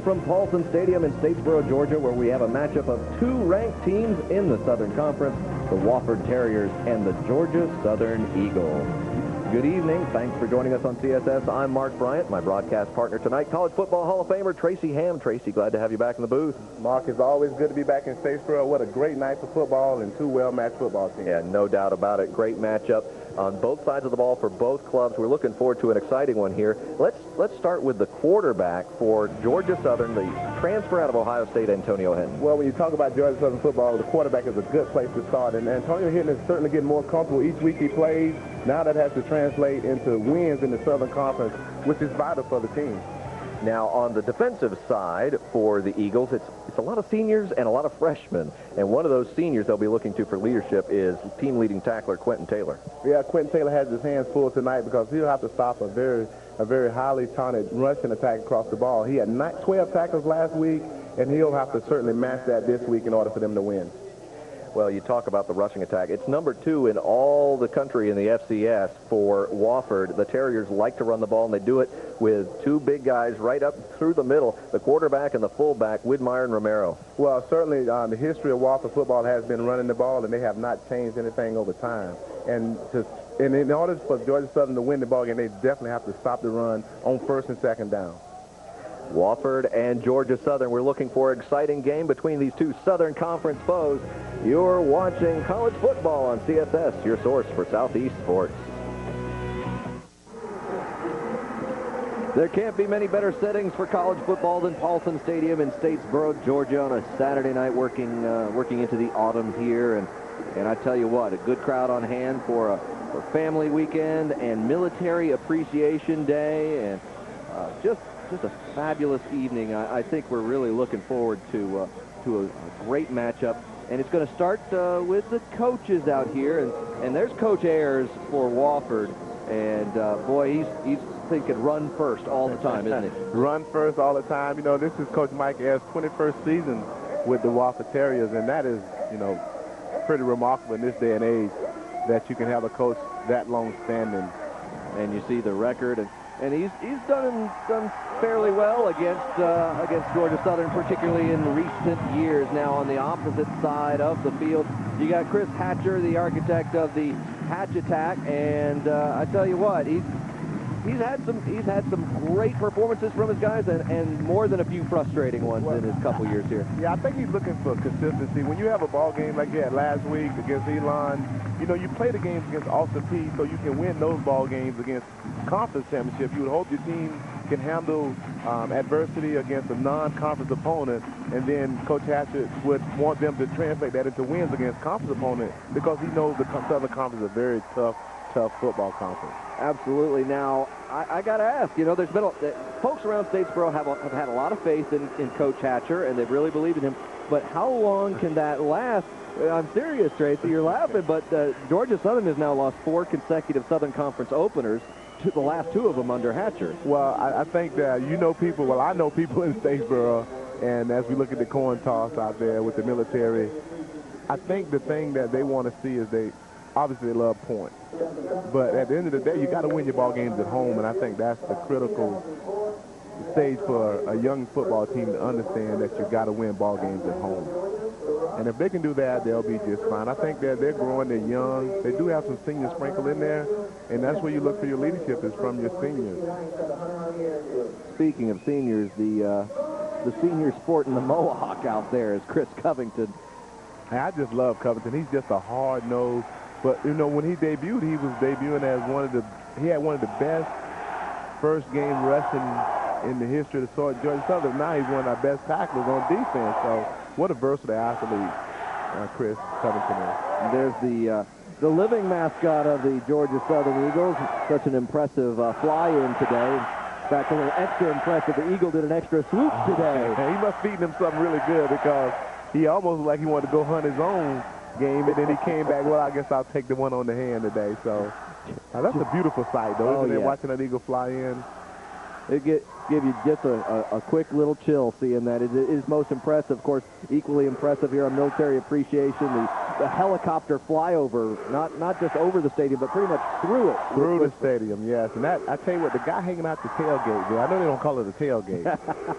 from Paulson Stadium in Statesboro, Georgia, where we have a matchup of two ranked teams in the Southern Conference, the Wofford Terriers and the Georgia Southern Eagles. Good evening. Thanks for joining us on CSS. I'm Mark Bryant, my broadcast partner tonight, College Football Hall of Famer Tracy Ham. Tracy, glad to have you back in the booth. Mark, it's always good to be back in Statesboro. What a great night for football and two well-matched football teams. Yeah, no doubt about it. Great matchup on both sides of the ball for both clubs. We're looking forward to an exciting one here. Let's start with the quarterback for Georgia Southern, the transfer out of Ohio State, Antonio Hinton. Well, when you talk about Georgia Southern football, the quarterback is a good place to start. And Antonio Hinton is certainly getting more comfortable each week he plays. Now that has to translate into wins in the Southern Conference, which is vital for the team. Now, on the defensive side for the Eagles, it's a lot of seniors and a lot of freshmen. And one of those seniors they'll be looking to for leadership is team-leading tackler Quentin Taylor. Yeah, Quentin Taylor has his hands full tonight because he'll have to stop a very highly talented rushing attack across the ball. He had 12 tackles last week, and he'll have to certainly match that this week in order for them to win. Well, you talk about the rushing attack. It's number 2 in all the country in the FCS for Wofford. The Terriers like to run the ball, and they do it with two big guys right up through the middle, the quarterback and the fullback, Widmeyer and Romero. Well, certainly the history of Wofford football has been running the ball, and they have not changed anything over time. And in order for Georgia Southern to win the ball game, they definitely have to stop the run on first and second down. Wofford and Georgia Southern. We're looking for an exciting game between these two Southern Conference foes. You're watching college football on CSS, your source for Southeast sports. There can't be many better settings for college football than Paulson Stadium in Statesboro, Georgia, on a Saturday night working into the autumn here. And I tell you what, a good crowd on hand for family weekend and military appreciation day, and just a fabulous evening. I think we're really looking forward to a great matchup. And it's going to start with the coaches out here. And there's Coach Ayers for Wofford. And, boy, he's thinking run first all the time, isn't he? Run first all the time. You know, this is Coach Mike Ayers' 21st season with the Wofford Terriers. And that is, you know, pretty remarkable in this day and age that you can have a coach that long standing. And you see the record. And he's done fairly well against Georgia Southern, particularly in recent years. Now on the opposite side of the field, you got Chris Hatcher, the architect of the Hatch attack, and I tell you what, he's had some great performances from his guys, and more than a few frustrating ones in his couple years here. Yeah, I think he's looking for consistency. When you have a ball game like you had last week against Elon, you know, you play the games against Austin Peay so you can win those ball games against conference championship. You would hope your team can handle adversity against a non-conference opponent, and then Coach Hatcher would want them to translate that into wins against conference opponents because he knows the Southern Conference is a very tough football conference. Absolutely. Now, I got to ask, you know, there's been folks around Statesboro have had a lot of faith in Coach Hatcher, and they've really believed in him. But how long can that last? I'm serious, Tracy. You're laughing, but Georgia Southern has now lost 4 consecutive Southern Conference openers, to the last 2 of them under Hatcher. Well, I think that I know people in Statesboro, and as we look at the coin toss out there with the military, I think the thing that they want to see is they love points. But at the end of the day, you got to win your ball games at home, and I think that's the critical stage for a young football team to understand that you got to win ball games at home. And if they can do that, they'll be just fine. I think that they're growing, they're young. They do have some seniors sprinkled in there, and that's where you look for your leadership is from your seniors. Speaking of seniors, the senior sport in the Mohawk out there is Chris Covington. Hey, I just love Covington. He's just a hard-nosed. But, you know, when he debuted, he was debuting as he had one of the best first-game rushing in the history of the Georgia Southern. Now he's one of our best tacklers on defense. So what a versatile athlete Chris Covington is. There's the living mascot of the Georgia Southern Eagles. Such an impressive fly-in today. In fact, a little extra impressive. The Eagle did an extra swoop today. And he must feed him something really good because he almost like he wanted to go hunt his own game, and then he came back, well, I guess I'll take the one on the hand today. So that's a beautiful sight, though, isn't it, watching that eagle fly in? It give you just a quick little chill seeing that. It is most impressive. Of course, equally impressive here on Military Appreciation, the a helicopter flyover, not just over the stadium, but pretty much through it. Through the stadium, yes. And that, I tell you what, the guy hanging out the tailgate there, I know they don't call it a tailgate,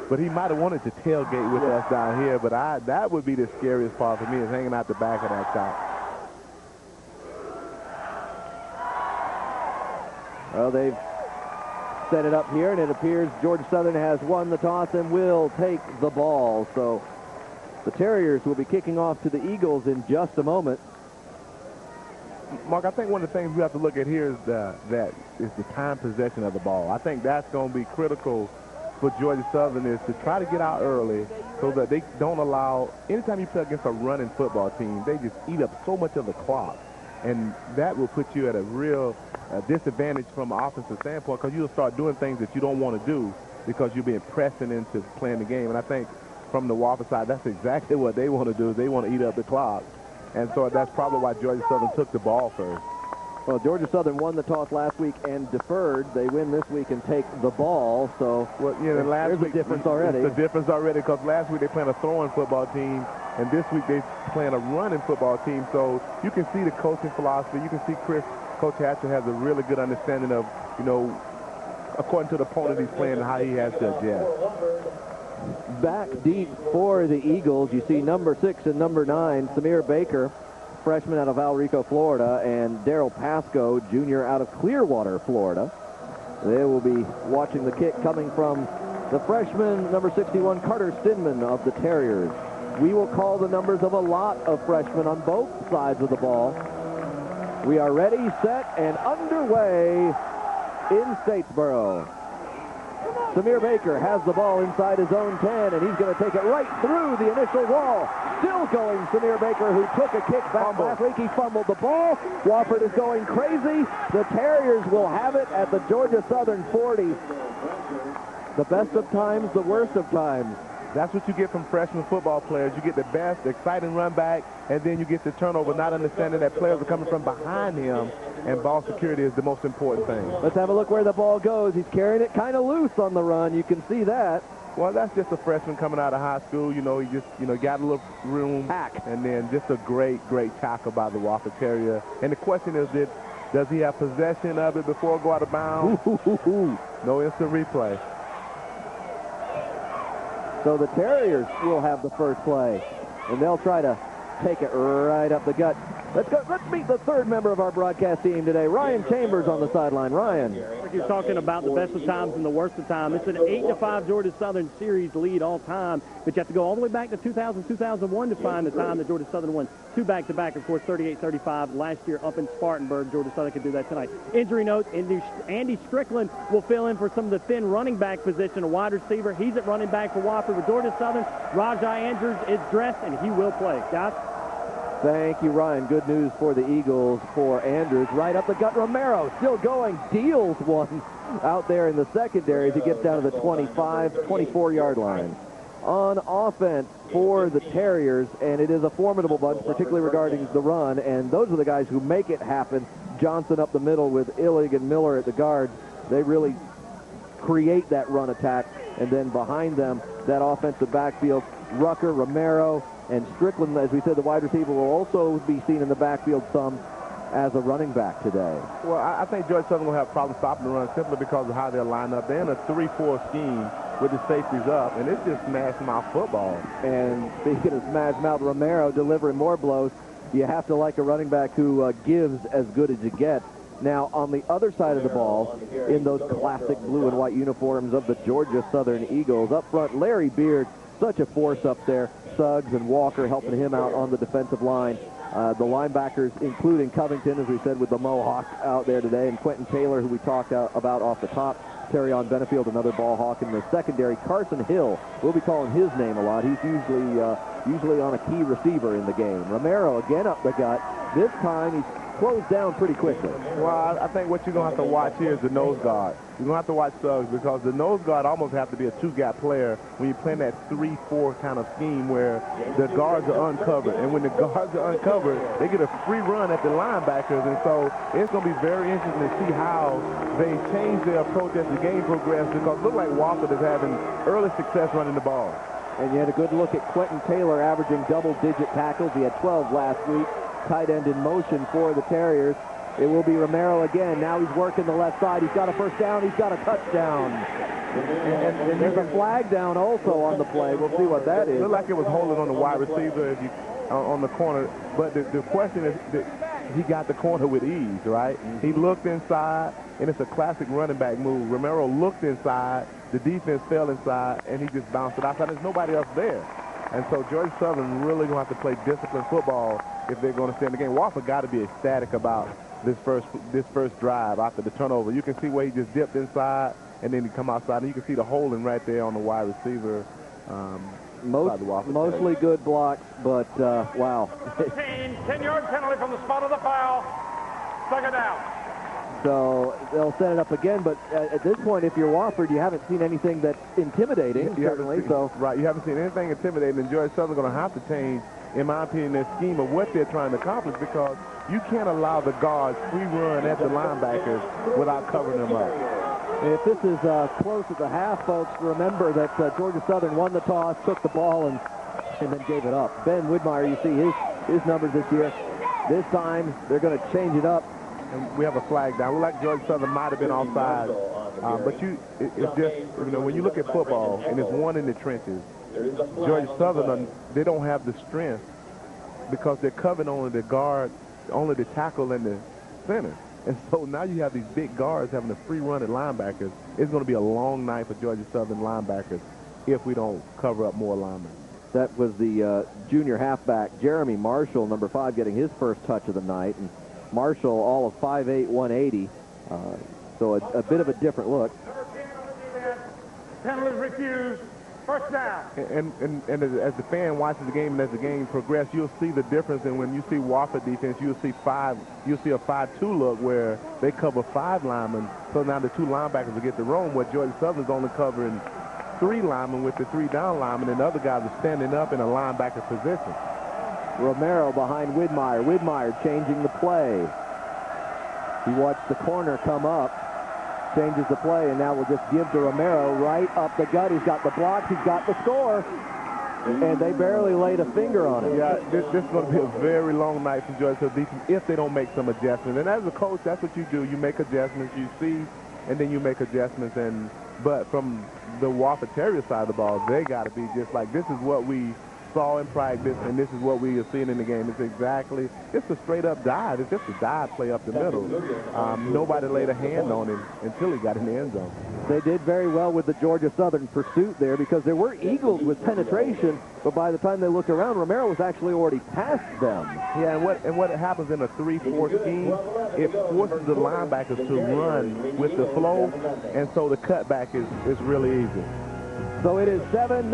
but he might have wanted to tailgate with us down here, but that would be the scariest part for me, is hanging out the back of that shop. Well, they've set it up here, and it appears Georgia Southern has won the toss and will take the ball. So the Terriers will be kicking off to the Eagles in just a moment. Mark, I think one of the things we have to look at here is the time possession of the ball. I think that's going to be critical for Georgia Southern, is to try to get out early so that they don't allow, anytime you play against a running football team, they just eat up so much of the clock. And that will put you at a real disadvantage from an offensive standpoint, because you'll start doing things that you don't want to do because you're being pressing into playing the game. And I think from the Wofford side, that's exactly what they want to do, is they want to eat up the clock. And so that's probably why Georgia Southern took the ball first. Well, Georgia Southern won the toss last week and deferred. They win this week and take the ball. So well, you know, there's a difference already. It's a difference already, because last week they playing a throwing football team, and this week they playing a running football team. So you can see the coaching philosophy. You can see Coach Hatcher has a really good understanding of, you know, according to the opponent he's playing, how he has to adjust. Back deep for the Eagles, you see number 6 and number 9, Samir Baker, freshman out of Valrico, Florida, and Daryl Pasco, junior out of Clearwater, Florida. They will be watching the kick coming from the freshman, number 61, Carter Stinman of the Terriers. We will call the numbers of a lot of freshmen on both sides of the ball. We are ready, set, and underway in Statesboro. Samir Baker has the ball inside his own 10, and he's going to take it right through the initial wall. Still going, Samir Baker, who took a kick back last week. He fumbled the ball. Wofford is going crazy. The Terriers will have it at the Georgia Southern 40. The best of times, the worst of times. That's what you get from freshman football players. You get the best, exciting run back, and then you get the turnover, not understanding that players are coming from behind him, and ball security is the most important thing. Let's have a look where the ball goes. He's carrying it kind of loose on the run. You can see that. Well, that's just a freshman coming out of high school. You know, he just, you know, got a little room. Hack. And then just a great, great tackle by the Wofford Terrier. And the question is, does he have possession of it before it go out of bounds? No instant replay. So the Terriers will have the first play, and they'll try to take it right up the gut. Let's meet the third member of our broadcast team today, Ryan Chambers, on the sideline. Ryan. You're talking about the best of times and the worst of times. It's an 8-5 Georgia Southern series lead all time, but you have to go all the way back to 2000, 2001 to find the time that Georgia Southern won 2 back-to-back, of course, 38-35 last year up in Spartanburg. Georgia Southern could do that tonight. Injury note, Andy Strickland will fill in for some of the thin running back position, a wide receiver. He's at running back for Wofford. With Georgia Southern, Rajai Andrews is dressed, and he will play. Guys? Thank you, Ryan. Good news for the Eagles for Andrews. Right up the gut, Romero still going. Deals one out there in the secondary as he gets down to the 25, 24-yard line. On offense for the Terriers, and it is a formidable bunch, particularly regarding the run, and those are the guys who make it happen. Johnson up the middle with Illig and Miller at the guard. They really create that run attack, and then behind them, that offensive backfield, Rucker, Romero, and Strickland, as we said, the wide receiver, will also be seen in the backfield some as a running back today. Well, I think Georgia Southern will have problems stopping the run simply because of how they'll line up. They're in a 3-4 scheme with the safeties up, and it's just smash mouth football. And speaking of smash mouth, Romero delivering more blows. You have to like a running back who gives as good as you get. Now, on the other side of the ball, in those classic blue and white uniforms of the Georgia Southern Eagles, up front, Larry Beard, such a force up there. Suggs and Walker helping him out on the defensive line. The linebackers, including Covington, as we said, with the Mohawk out there today, and Quentin Taylor, who we talked about off the top. Terrion Benefield, another ball hawk in the secondary. Carson Hill, we'll be calling his name a lot. He's usually on a key receiver in the game. Romero again up the gut. This time he's closed down pretty quickly. Well, I think what you're going to have to watch here is the nose guard. You're going to have to watch Suggs, because the nose guard almost have to be a two-gap player when you're playing that 3-4 kind of scheme where the guards are uncovered. And when the guards are uncovered, they get a free run at the linebackers. And so it's going to be very interesting to see how they change their approach as the game progresses, because it looks like Wofford is having early success running the ball. And you had a good look at Quentin Taylor averaging double-digit tackles. He had 12 last week. tight end in motion for the Terriers. It will be Romero again. Now he's working the left side. He's got a first down. He's got a touchdown. And there's a flag down also on the play. We'll see what that is. It looked like it was holding on the wide receiver on the corner. But the question is, he got the corner with ease, right? Mm-hmm. He looked inside, and it's a classic running back move. Romero looked inside. The defense fell inside, and he just bounced it outside. There's nobody else there. And so Georgia Southern really going to have to play disciplined football if they're going to stay in the game. Wofford got to be ecstatic about this first drive after the turnover. You can see where he just dipped inside, and then he come outside, and you can see the holding right there on the wide receiver. Mostly good blocks, but wow. 10-yard penalty from the spot of the foul. Second down. So they'll set it up again, but at this point, if you're Wofford, you haven't seen anything that's intimidating, certainly. Right, you haven't seen anything intimidating, and Georgia Southern going to have to change, in my opinion, their scheme of what they're trying to accomplish, because you can't allow the guards free run at the linebackers without covering them up. If this is close at the half, folks, remember that Georgia Southern won the toss, took the ball, and then gave it up. Ben Widmeyer, you see his numbers this year. This time, they're going to change it up. And we have a flag down. Look like Georgia Southern might have been offside. But it's just, when you look at football, and it's one in the trenches, Georgia Southern, they don't have the strength because they're covering only the guard, only the tackle and the center. And so now you have these big guards having a free run at linebackers. It's going to be a long night for Georgia Southern linebackers if we don't cover up more linemen. That was the junior halfback, Jeremy Marshall, number 5, getting his first touch of the night. And Marshall, all of 5'8", 180. So a bit of a different look. Penalty refused. First down. And as the fan watches the game and as the game progresses, you'll see the difference. And when you see Wofford defense, you'll see a 5-2 look where they cover 5 linemen. So now the 2 linebackers will get the roam. Where Georgia Southern's only covering 3 linemen with the 3 down linemen, and the other guys are standing up in a linebacker position. Romero behind Widmeyer. Widmeyer changing the play. He watched the corner come up, changes the play, and now we'll just give to Romero right up the gut. He's got the blocks. He's got the score. And they barely laid a finger on it. Yeah, this is going to be a very long night for Georgia Southern defense if they don't make some adjustments. And as a coach, that's what you do. You make adjustments. You see, and then you make adjustments. But from the Wofford Terrier side of the ball, they got to be just like, this is what we saw in practice, and this is what we are seeing in the game. It's a straight-up dive. It's just a dive play up the middle. Nobody laid a hand on him until he got in the end zone. They did very well with the Georgia Southern pursuit there because there were Eagles with penetration, but by the time they looked around, Romero was actually already past them. Yeah, and what happens in a 3-4 scheme, it forces the linebackers to run with the flow, and so the cutback is really easy. So it is 7-0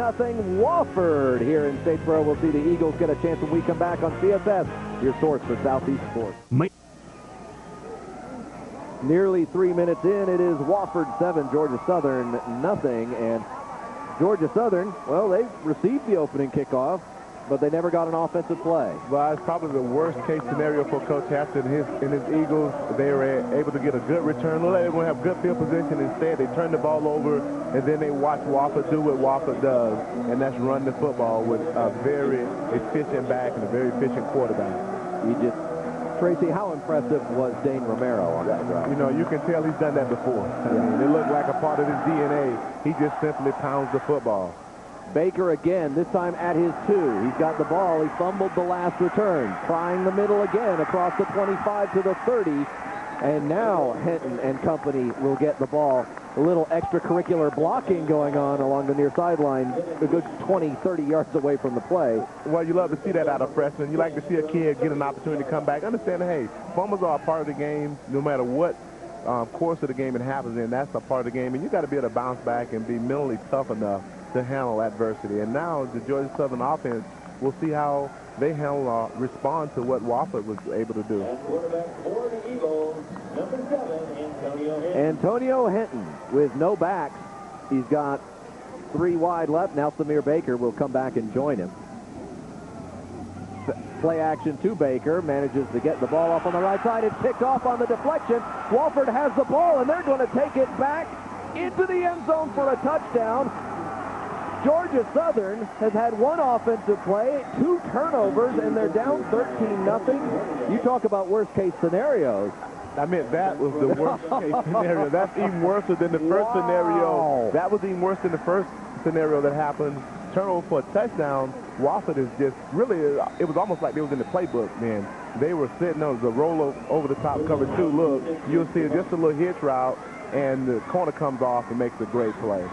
Wofford here in Statesboro. We'll see the Eagles get a chance when we come back on CSS, your source for Southeast sports. Nearly 3 minutes in, it is Wofford 7, Georgia Southern nothing. And Georgia Southern, well, they received the opening kickoff, but they never got an offensive play. Well, it's probably the worst case scenario for Coach Hampton and his Eagles. They were able to get a good return. They were going to have good field position. Instead, they turned the ball over, and then they watch Wofford do what Wofford does, and that's run the football with a very efficient back and a very efficient quarterback. Tracy, how impressive was Dane Romero on that drive? You can tell he's done that before. I mean, it looked like a part of his DNA. He just simply pounds the football. Baker again, this time at his 2. He's got the ball. He fumbled the last return. Trying the middle again across the 25 to the 30. And now Henton and company will get the ball. A little extracurricular blocking going on along the near sideline, a good 20, 30 yards away from the play. Well, you love to see that out of freshmen. You like to see a kid get an opportunity to come back. Understand, hey, fumbles are a part of the game no matter what course of the game it happens in. That's a part of the game. And you got to be able to bounce back and be mentally tough enough to handle adversity. And now the Georgia Southern offense, we'll see how they respond to what Wofford was able to do. Antonio Henton with no backs. He's got 3 wide left. Now Samir Baker will come back and join him. Play action to Baker. Manages to get the ball off on the right side. It's picked off on the deflection. Wofford has the ball, and they're going to take it back into the end zone for a touchdown. Georgia Southern has had one offensive play, 2 turnovers, and they're down 13-0. You talk about worst-case scenarios. I meant that was the worst-case scenario. That's even worse than the first scenario. That was even worse than the first scenario that happened. Turnover for a touchdown. Wofford is just really, it was almost like they was in the playbook, man. They were sitting on the roll over the top cover 2 look. You'll see just a little hitch route, and the corner comes off and makes a great play.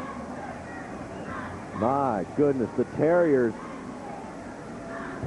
My goodness, the Terriers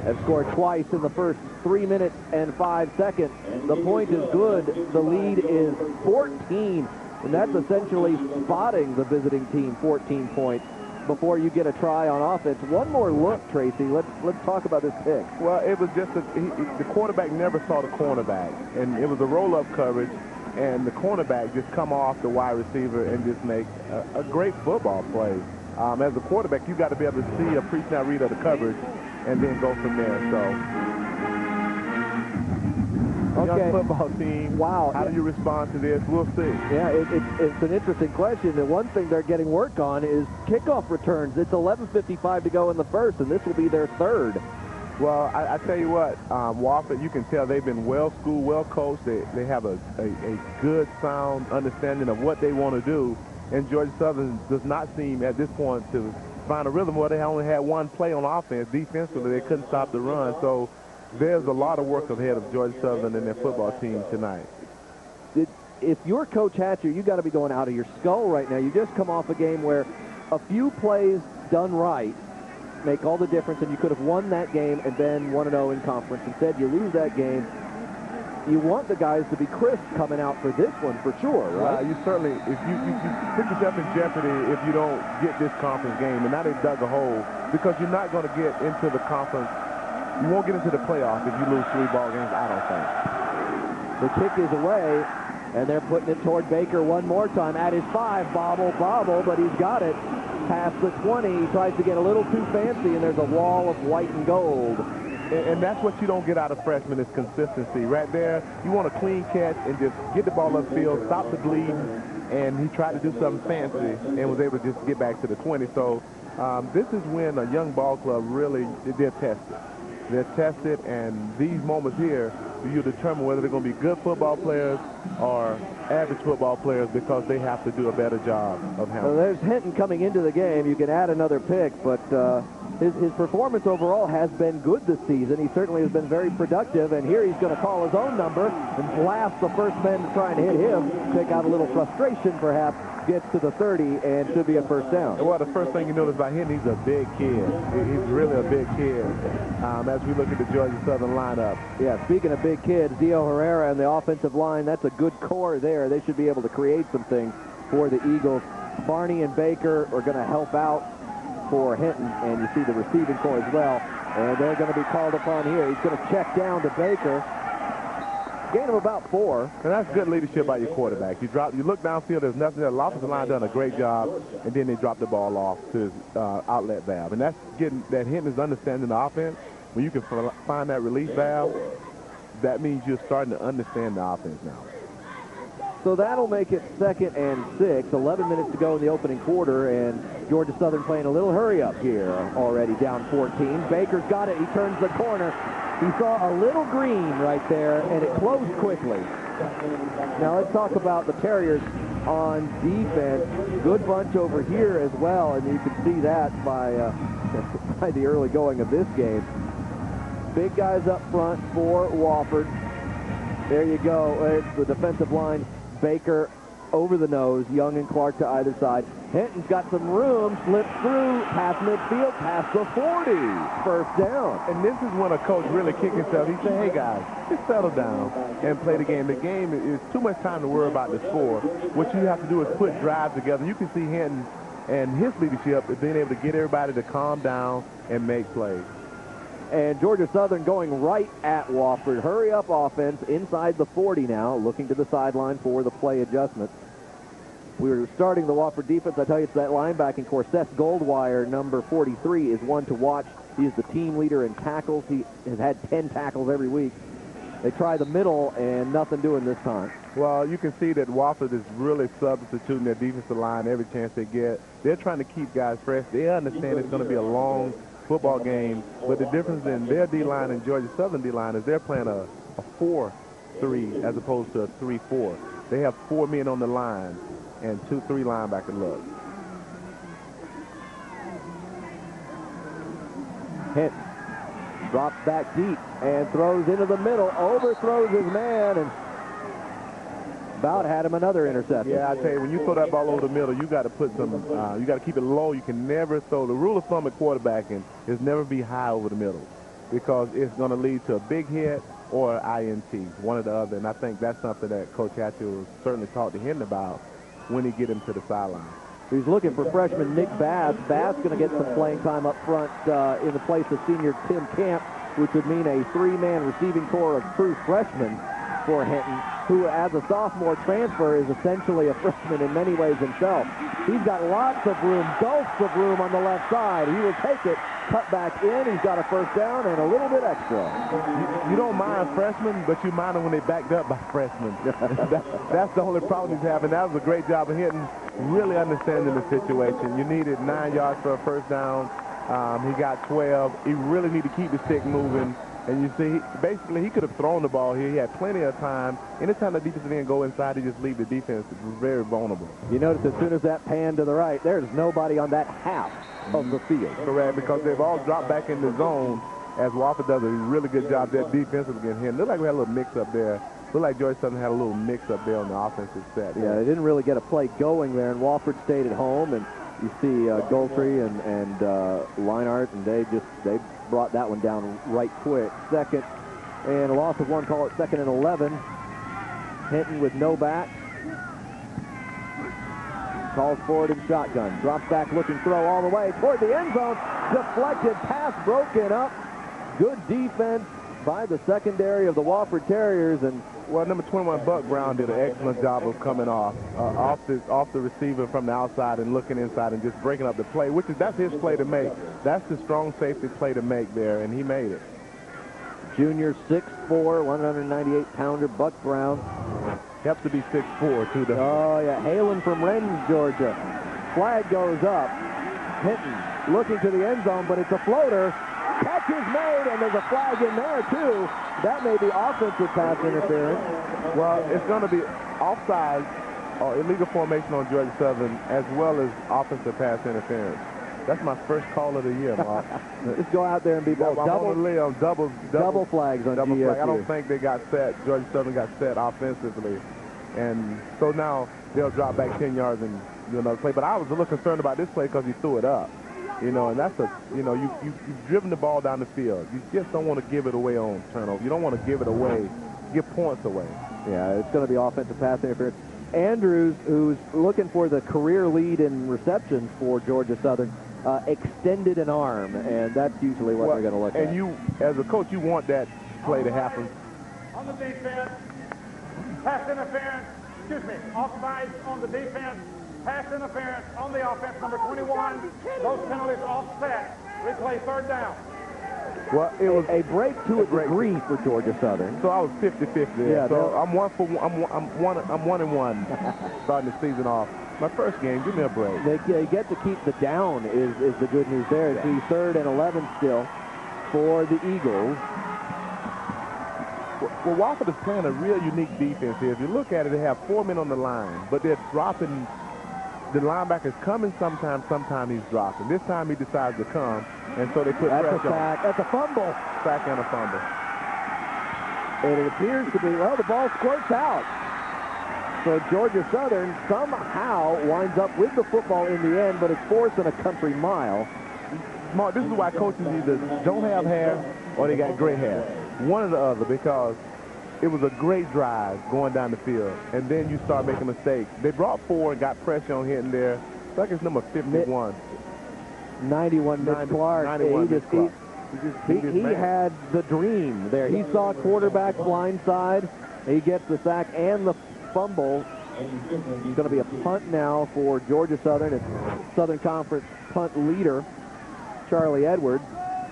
have scored twice in the first 3 minutes and 5 seconds. The point is good. The lead is 14, and that's essentially spotting the visiting team 14 points before you get a try on offense. One more look, Tracy. Let's talk about this pick. Well, it was just the quarterback never saw the cornerback, and it was a roll-up coverage, and the cornerback just come off the wide receiver and just make a great football play. As a quarterback, you got to be able to see a pre-snap read of the coverage and then go from there. So, young football team. Wow. How do you respond to this? We'll see. Yeah, it's an interesting question. And one thing they're getting work on is kickoff returns. It's 11:55 to go in the first, and this will be their third. Well, I tell you what, Wofford, you can tell they've been well-schooled, well-coached. They have a good, sound understanding of what they want to do. And Georgia Southern does not seem at this point to find a rhythm where they only had one play on offense. Defensively, they couldn't stop the run. So there's a lot of work ahead of Georgia Southern and their football team tonight. If you're Coach Hatcher, you got to be going out of your skull right now. You just come off a game where a few plays done right make all the difference, and you could have won that game and been 1-0 in conference. Instead, you lose that game. You want the guys to be crisp coming out for this one for sure, right? You certainly, if you put yourself in jeopardy if you don't get this conference game, and now they've dug a hole because you're not going to get into the conference. You won't get into the playoffs if you lose 3 ball games, I don't think. The kick is away, and they're putting it toward Baker one more time at his 5. Bobble, but he's got it past the 20. He tries to get a little too fancy, and there's a wall of white and gold. And that's what you don't get out of freshmen is consistency. Right there, you want a clean catch and just get the ball upfield, stop the bleeding, and he tried to do something fancy and was able to just get back to the 20. So this is when a young ball club really, they're tested. They're tested, and these moments here, you determine whether they're going to be good football players or average football players because they have to do a better job of handling. Well, there's Hinton coming into the game. You can add another pick, but his performance overall has been good this season. He certainly has been very productive, and here he's going to call his own number and blast the first man to try and hit him, take out a little frustration perhaps, gets to the 30, and should be a first down. Well, the first thing you notice about him, he's a big kid. He's really a big kid as we look at the Georgia Southern lineup. Yeah, speaking of big kids, Dio Herrera and the offensive line, that's a good core there. They should be able to create some things for the Eagles. Barney and Baker are going to help out for Hinton, and you see the receiving core as well. And they're going to be called upon here. He's going to check down to Baker. Gain of about 4. And that's good leadership by your quarterback. You look downfield, there's nothing there. The offensive line done a great job, and then they drop the ball off to his outlet valve. And that's getting that Hinton is understanding the offense. When you can find that release valve, that means you're starting to understand the offense now. So that'll make it 2nd and 6. 11 minutes to go in the opening quarter, and Georgia Southern playing a little hurry up here, already down 14. Baker's got it. He turns the corner. He saw a little green right there, and it closed quickly. Now let's talk about the Terriers on defense. Good bunch over here as well, and you can see that by the early going of this game. Big guys up front for Wofford. There you go. It's the defensive line. Baker over the nose, Young and Clark to either side. Hinton's got some room, slips through, past midfield, past the 40. First down. And this is when a coach really kicks himself. He said, hey, guys, just settle down and play the game. The game is too much time to worry about the score. What you have to do is put drives together. You can see Hinton and his leadership is being able to get everybody to calm down and make plays. And Georgia Southern going right at Wofford. Hurry up offense inside the 40 now, looking to the sideline for the play adjustment. We were starting the Wofford defense. I tell you, it's that linebacking core. Seth Goldwire, number 43, is one to watch. He is the team leader in tackles. He has had 10 tackles every week. They try the middle, and nothing doing this time. Well, you can see that Wofford is really substituting their defensive line every chance they get. They're trying to keep guys fresh. They understand it's going to be a long football game, but the difference in their D-line and Georgia Southern D-line is they're playing a 4-3 as opposed to a 3-4. They have 4 men on the line and 2-3 linebacker look. Hinton drops back deep and throws into the middle, overthrows his man, and about had him another interception. Yeah, I tell you, when you throw that ball over the middle, you got to put some, you got to keep it low. You can never throw. The rule of thumb at quarterbacking is never be high over the middle because it's going to lead to a big hit or INT, one or the other. And I think that's something that Coach Hatcher will certainly talk to him about when he get him to the sideline. He's looking for freshman Nick Bass. Bass going to get some playing time up front in the place of senior Tim Camp, which would mean a 3-man receiving corps of true freshmen for Hinton, who as a sophomore transfer is essentially a freshman in many ways himself. He's got lots of room, gulfs of room on the left side. He will take it, cut back in. He's got a first down and a little bit extra. You don't mind freshmen, but you mind them when they backed up by freshmen. That's the only problem he's having. That was a great job of Hinton, really understanding the situation. You needed 9 yards for a first down. He got 12. He really needed to keep the stick moving. And you see, basically, he could have thrown the ball here. He had plenty of time. Anytime the defensive end go inside, he just leave the defense very vulnerable. You notice as soon as that pan to the right, there's nobody on that half of the field. Correct, because they've all dropped back in the zone as Wofford does a really good job there defensively against him. Looked like we had a little mix-up there. Looked like Georgia Southern had a little mix-up there on the offensive set. Yeah, they didn't really get a play going there, and Wofford stayed at home, and you see Goltry and Leinart, and they brought that one down right quick. Second and a loss of 1, call it 2nd and 11. Hinton with no back. Calls forward in shotgun. Drops back, looking throw all the way toward the end zone. Deflected pass broken up. Good defense by the secondary of the Wofford Terriers, and well, number 21, Buck Brown, did an excellent job of coming off the receiver from the outside and looking inside and just breaking up the play, that's his play to make. That's the strong safety play to make there, and he made it. Junior 6'4", 198-pounder Buck Brown. Helps to be 6'4", too. Oh, yeah, hailing from Rennes, Georgia. Flag goes up. Hinton looking to the end zone, but it's a floater. Catch is made, and there's a flag in there, too. That may be offensive pass interference. Well, it's going to be offside or illegal formation on Georgia Southern as well as offensive pass interference. That's my first call of the year, Mark. Just go out there and be both. Double flags on GSU. I don't think they got set. Georgia Southern got set offensively. And so now they'll drop back 10 yards and do another play. But I was a little concerned about this play because he threw it up. You know, and that's you've driven the ball down the field. You just don't want to give it away on turnover. You don't want to give it away, give points away. Yeah, it's going to be offensive pass interference. Andrews, who's looking for the career lead in receptions for Georgia Southern, extended an arm, and that's usually what they're going to look at. And you, as a coach, you want that play to happen. On the defense, pass interference, offside on the defense, pass interference on the offense, number 21. Those penalties offset. Replay 3rd down. Well, it was a break to a degree for Georgia Southern. So I was 50-50 there. Yeah, so I'm 1-1 starting the season off. My first game, give me a break. They get to keep the down is the good news there. It's the 3rd and 11 still for the Eagles. Well, Wofford is playing a real unique defense here. If you look at it, they have 4 men on the line, but they're dropping. The linebacker's coming sometimes he's dropping. This time he decides to come, and so they put pressure on. That's a fumble. Sack and a fumble. And it appears to be, well, the ball squirts out. So Georgia Southern somehow winds up with the football in the end, but it's 4th and a country mile. Mark, this is why coaches either don't have hair or they got gray hair. One or the other, because it was a great drive going down the field, and then you start making mistakes. They brought 4 and got pressure on Hinton there. I think it's number 51. 91, Mitch Clark. 91, Mitch Clark. He had the dream there. He saw quarterback blindside. He gets the sack and the fumble. It's going to be a punt now for Georgia Southern. It's Southern Conference punt leader, Charlie Edwards.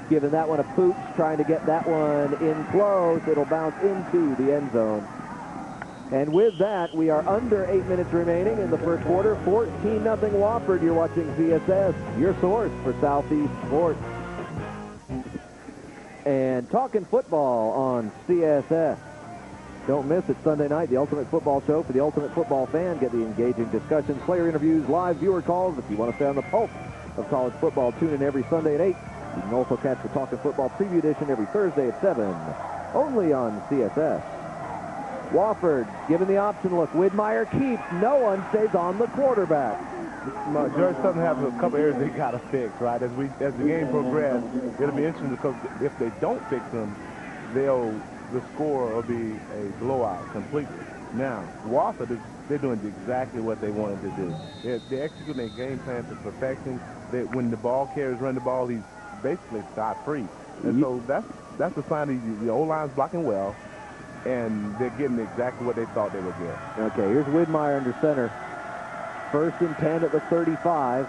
giving that one a pooch, trying to get that one in close. It'll bounce into the end zone. And with that, we are under 8 minutes remaining in the first quarter. 14-0 Wofford. You're watching CSS, your source for Southeast sports. And talking football on CSS. Don't miss it Sunday night, the Ultimate Football Show for the Ultimate Football fan. Get the engaging discussions, player interviews, live viewer calls. If you want to stay on the pulse of college football, tune in every Sunday at 8. You can also catch the Talking Football Preview Edition every Thursday at 7, only on CSS. Wofford given the option look. Widmeyer keeps. No one stays on the quarterback. Georgia Southern has a couple areas they got to fix, right? As the game progresses, it'll be interesting because if they don't fix them, the score will be a blowout completely. Now, Wofford, they're doing exactly what they wanted to do. They're executing their game plan to perfection. When the ball carriers run the ball, he's basically scot-free. And so that's a sign that the O-line's blocking well, and they're getting exactly what they thought they would get. Okay, here's Widmeyer under center. 1st and 10 at the 35.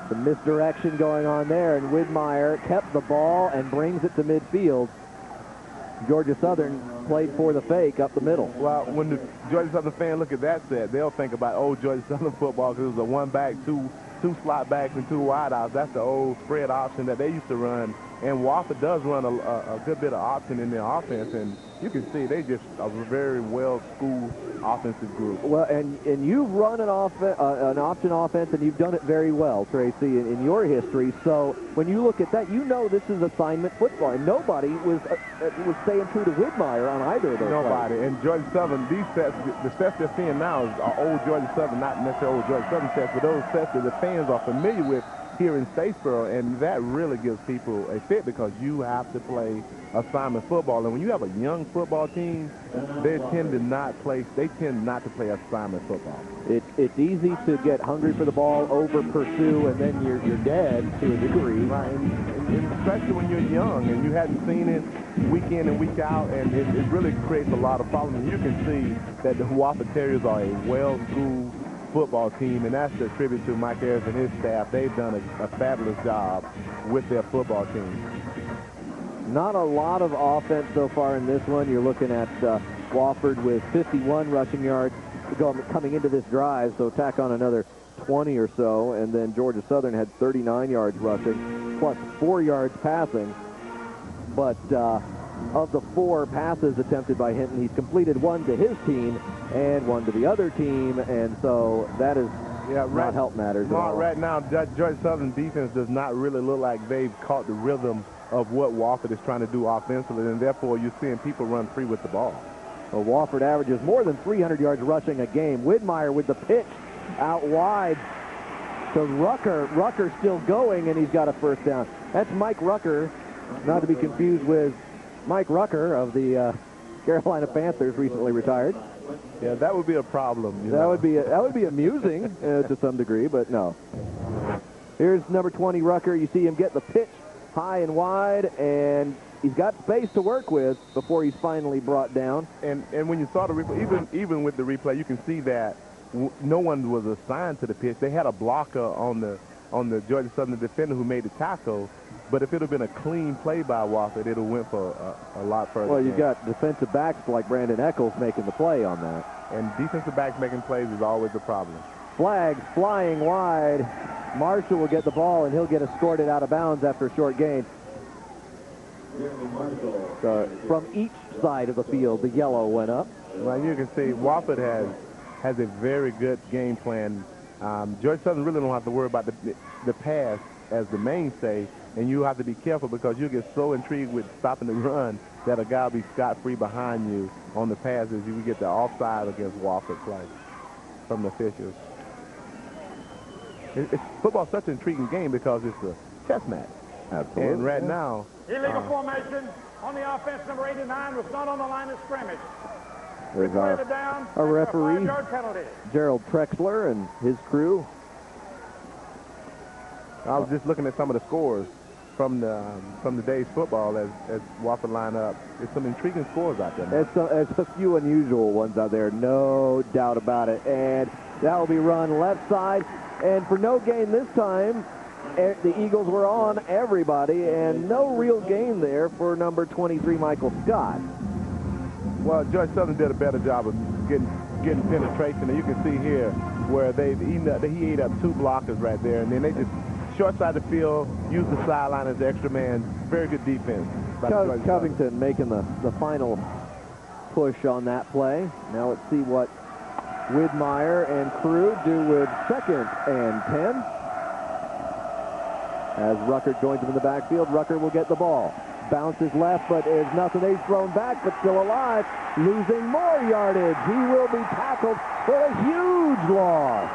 The misdirection going on there, and Widmeyer kept the ball and brings it to midfield. Georgia Southern played for the fake up the middle. Well, when the Georgia Southern fan look at that set, they'll think about old Georgia Southern football because it was a one-back, two slot backs and 2 wideouts. That's the old spread option that they used to run. And Wofford does run a good bit of option in their offense, and you can see they just a very well-schooled offensive group. Well, and you've run an option offense, and you've done it very well, Tracy, in your history. So when you look at that, you know this is assignment football, and nobody was staying true to Widmeyer on either of those. Nobody. And Georgia Southern, these sets, the sets they're seeing now are old Georgia Southern, not necessarily old Georgia Southern sets, but those sets that the fans are familiar with here in Statesboro, and that really gives people a fit because you have to play assignment football. And when you have a young football team, they tend not to play assignment football. It's easy to get hungry for the ball, over pursue, and then you're dead to a degree. Right, and especially when you're young and you hadn't seen it week in and week out, and it really creates a lot of problems. You can see that the Wofford Terriers are a well-schooled football team, and that's a tribute to Mike Ayers and his staff. They've done a fabulous job with their football team. Not a lot of offense so far in this one. You're looking at Wofford with 51 rushing yards coming into this drive, so tack on another 20 or so, and then Georgia Southern had 39 yards rushing, plus 4 yards passing. But of the 4 passes attempted by Hinton, he's completed 1 to his team and 1 to the other team, and so that is not help matters at all. Right now, Georgia Southern defense does not really look like they've caught the rhythm of what Wofford is trying to do offensively, and therefore you're seeing people run free with the ball. Well, Wofford averages more than 300 yards rushing a game. Widmeyer with the pitch out wide to Rucker. Rucker still going, and he's got a first down. That's Mike Rucker, not to be confused with Mike Rucker of the Carolina Panthers, recently retired. Yeah, that would be a problem. That would be amusing to some degree, but no. Here's number 20 Rucker. You see him get the pitch high and wide, and he's got space to work with before he's finally brought down. And when you saw the replay, even with the replay, you can see that no one was assigned to the pitch. They had a blocker on the Georgia Southern defender who made the tackle. But if it had been a clean play by Wofford, it would have went for a lot further. Well, you've got defensive backs like Brandon Eccles making the play on that. And defensive backs making plays is always a problem. Flags flying wide. Marshall will get the ball, and he'll get escorted out of bounds after a short gain. From each side of the field, the yellow went up. Well, you can see Wofford has a very good game plan. Georgia Southern really don't have to worry about the pass as the mainstay, and you have to be careful because you get so intrigued with stopping the run that a guy will be scot-free behind you on the passes. You will get the offside against Wofford play from the officials. Football's such an intriguing game because it's a chess match. Absolutely. And right now, illegal formation on the offense, number 89 was not on the line of scrimmage. There's Down our referee, 5-yard penalty. Gerald Trexler and his crew. I was just looking at some of the scores from the day's football as Wofford line up. There's some intriguing scores out there. There's a few unusual ones out there, no doubt about it. And that will be run left side. And for no gain this time, The Eagles were on everybody, and no real gain there for number 23, Michael Scott. Well, Georgia Southern did a better job of getting penetration, and you can see here where he ate up 2 blockers right there, and then they just short side of the field, use the sideline as the extra man. Very good defense. Covington making the final push on that play. Now let's see what Widmeyer and crew do with 2nd and 10. As Rucker joins him in the backfield, Rucker will get the ball. Bounces left, but there's nothing. He's thrown back, but still alive. Losing more yardage. He will be tackled for a huge loss.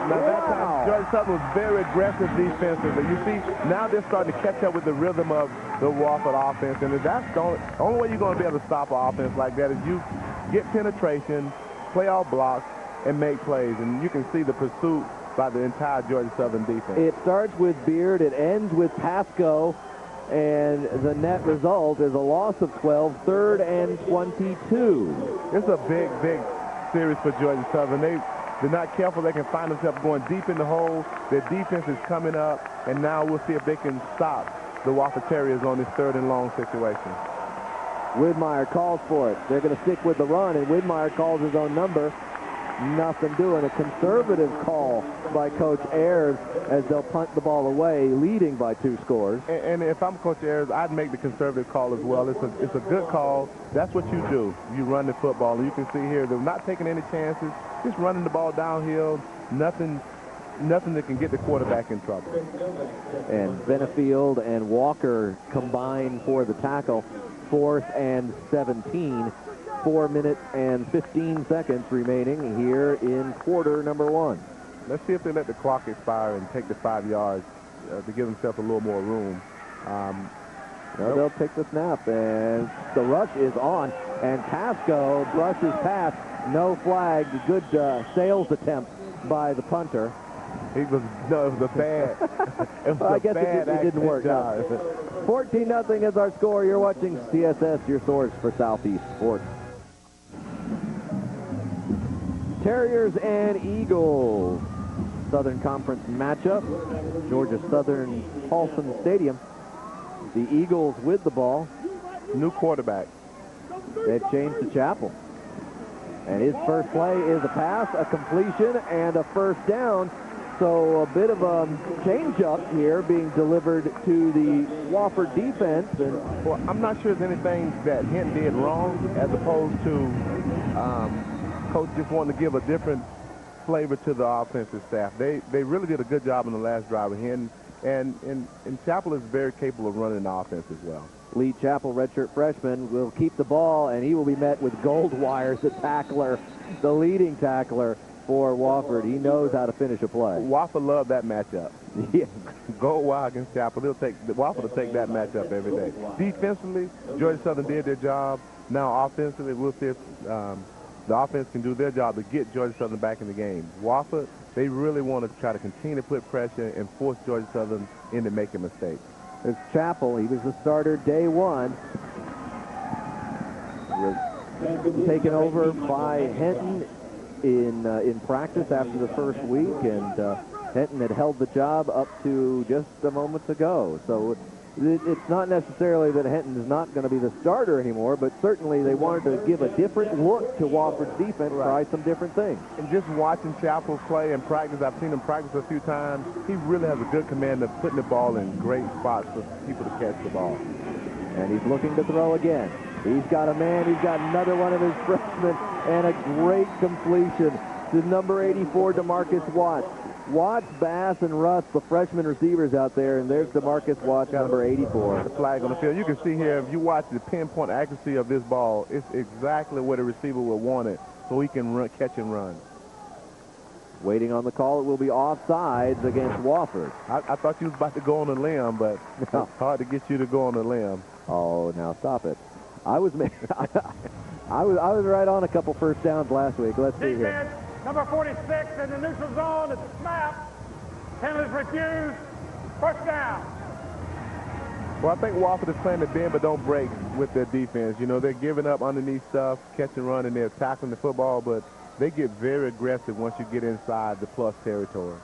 Now that time, Georgia Southern was very aggressive defensively. You see, now they're starting to catch up with the rhythm of the Wofford offense, and that's the only way you're going to be able to stop an offense like that is you get penetration, play off blocks, and make plays. And you can see the pursuit by the entire Georgia Southern defense. It starts with Beard, it ends with Pasco, and the net result is a loss of 12, 3rd and 22. It's a big, big series for Georgia Southern. They're not careful. They can find themselves going deep in the hole. Their defense is coming up, and now we'll see if they can stop the Wofford Terriers on this 3rd and long situation. Widmeyer calls for it. They're going to stick with the run, and Widmeyer calls his own number. Nothing doing. A conservative call by Coach Ayers as they'll punt the ball away, leading by 2 scores. And if I'm Coach Ayers, I'd make the conservative call as well. It's a good call. That's what you do. You run the football. And you can see here they're not taking any chances, just running the ball downhill. Nothing that can get the quarterback in trouble. And Benefield and Walker combine for the tackle. 4th and 17. 4 minutes and 15 seconds remaining here in quarter number 1. Let's see if they let the clock expire and take the 5 yards to give themselves a little more room. They'll take the snap, and the rush is on, and Pasco brushes past. No flag. Good sales attempt by the punter. It was a bad. I guess it didn't work. 14-0 is our score. You're watching CSS, your source for Southeast sports. Terriers and Eagles. Southern Conference matchup. Georgia Southern Paulson Stadium. The Eagles with the ball. New quarterback. They've changed to Chappell. And his first play is a pass, a completion, and a first down. So a bit of a change-up here being delivered to the Wofford defense. And well, I'm not sure there's anything that Hinton did wrong as opposed to Coach just wanted to give a different flavor to the offensive staff. They really did a good job in the last drive with Hinton. And Chappell is very capable of running the offense as well. Lee Chappell, redshirt freshman, will keep the ball, and he will be met with gold wires, the tackler, the leading tackler for Wofford. He knows how to finish a play. Wofford loved that matchup. Yeah. Gold wire against Chappell. Wofford will take that matchup every day. Defensively, Georgia Southern did their job. Now offensively, we'll see if the offense can do their job to get Georgia Southern back in the game. Wofford, they really want to try to continue to put pressure and force Georgia Southern into making mistakes. It's Chappell. He was the starter day 1. Was taken over by Hinton in practice after the first week, and Hinton had held the job up to just a moment ago. So it's not necessarily that Hinton is not going to be the starter anymore, but certainly they wanted to give a different look to Wofford's defense, try some different things. And just watching Chappell play in practice, I've seen him practice a few times. He really has a good command of putting the ball in great spots for people to catch the ball. And he's looking to throw again. He's got a man. He's got another one of his freshmen, and a great completion to number 84, DeMarcus Watts. Watts, Bass, and Russ, the freshman receivers out there, and there's DeMarcus Watts, number 84. The flag on the field. You can see here, if you watch the pinpoint accuracy of this ball, it's exactly what a receiver would want it, so he can run, catch and run. Waiting on the call, it will be offsides against Wofford. I thought you was about to go on a limb, but it's hard to get you to go on a limb. Oh, now stop it. I was right on a couple first downs last week. Let's see here. Number 46 in the neutral zone at the snap. Penalties refused. First down. Well, I think Wofford is playing the bend but don't break with their defense. You know, they're giving up underneath stuff, catch and run, and they're tackling the football, but they get very aggressive once you get inside the plus territory.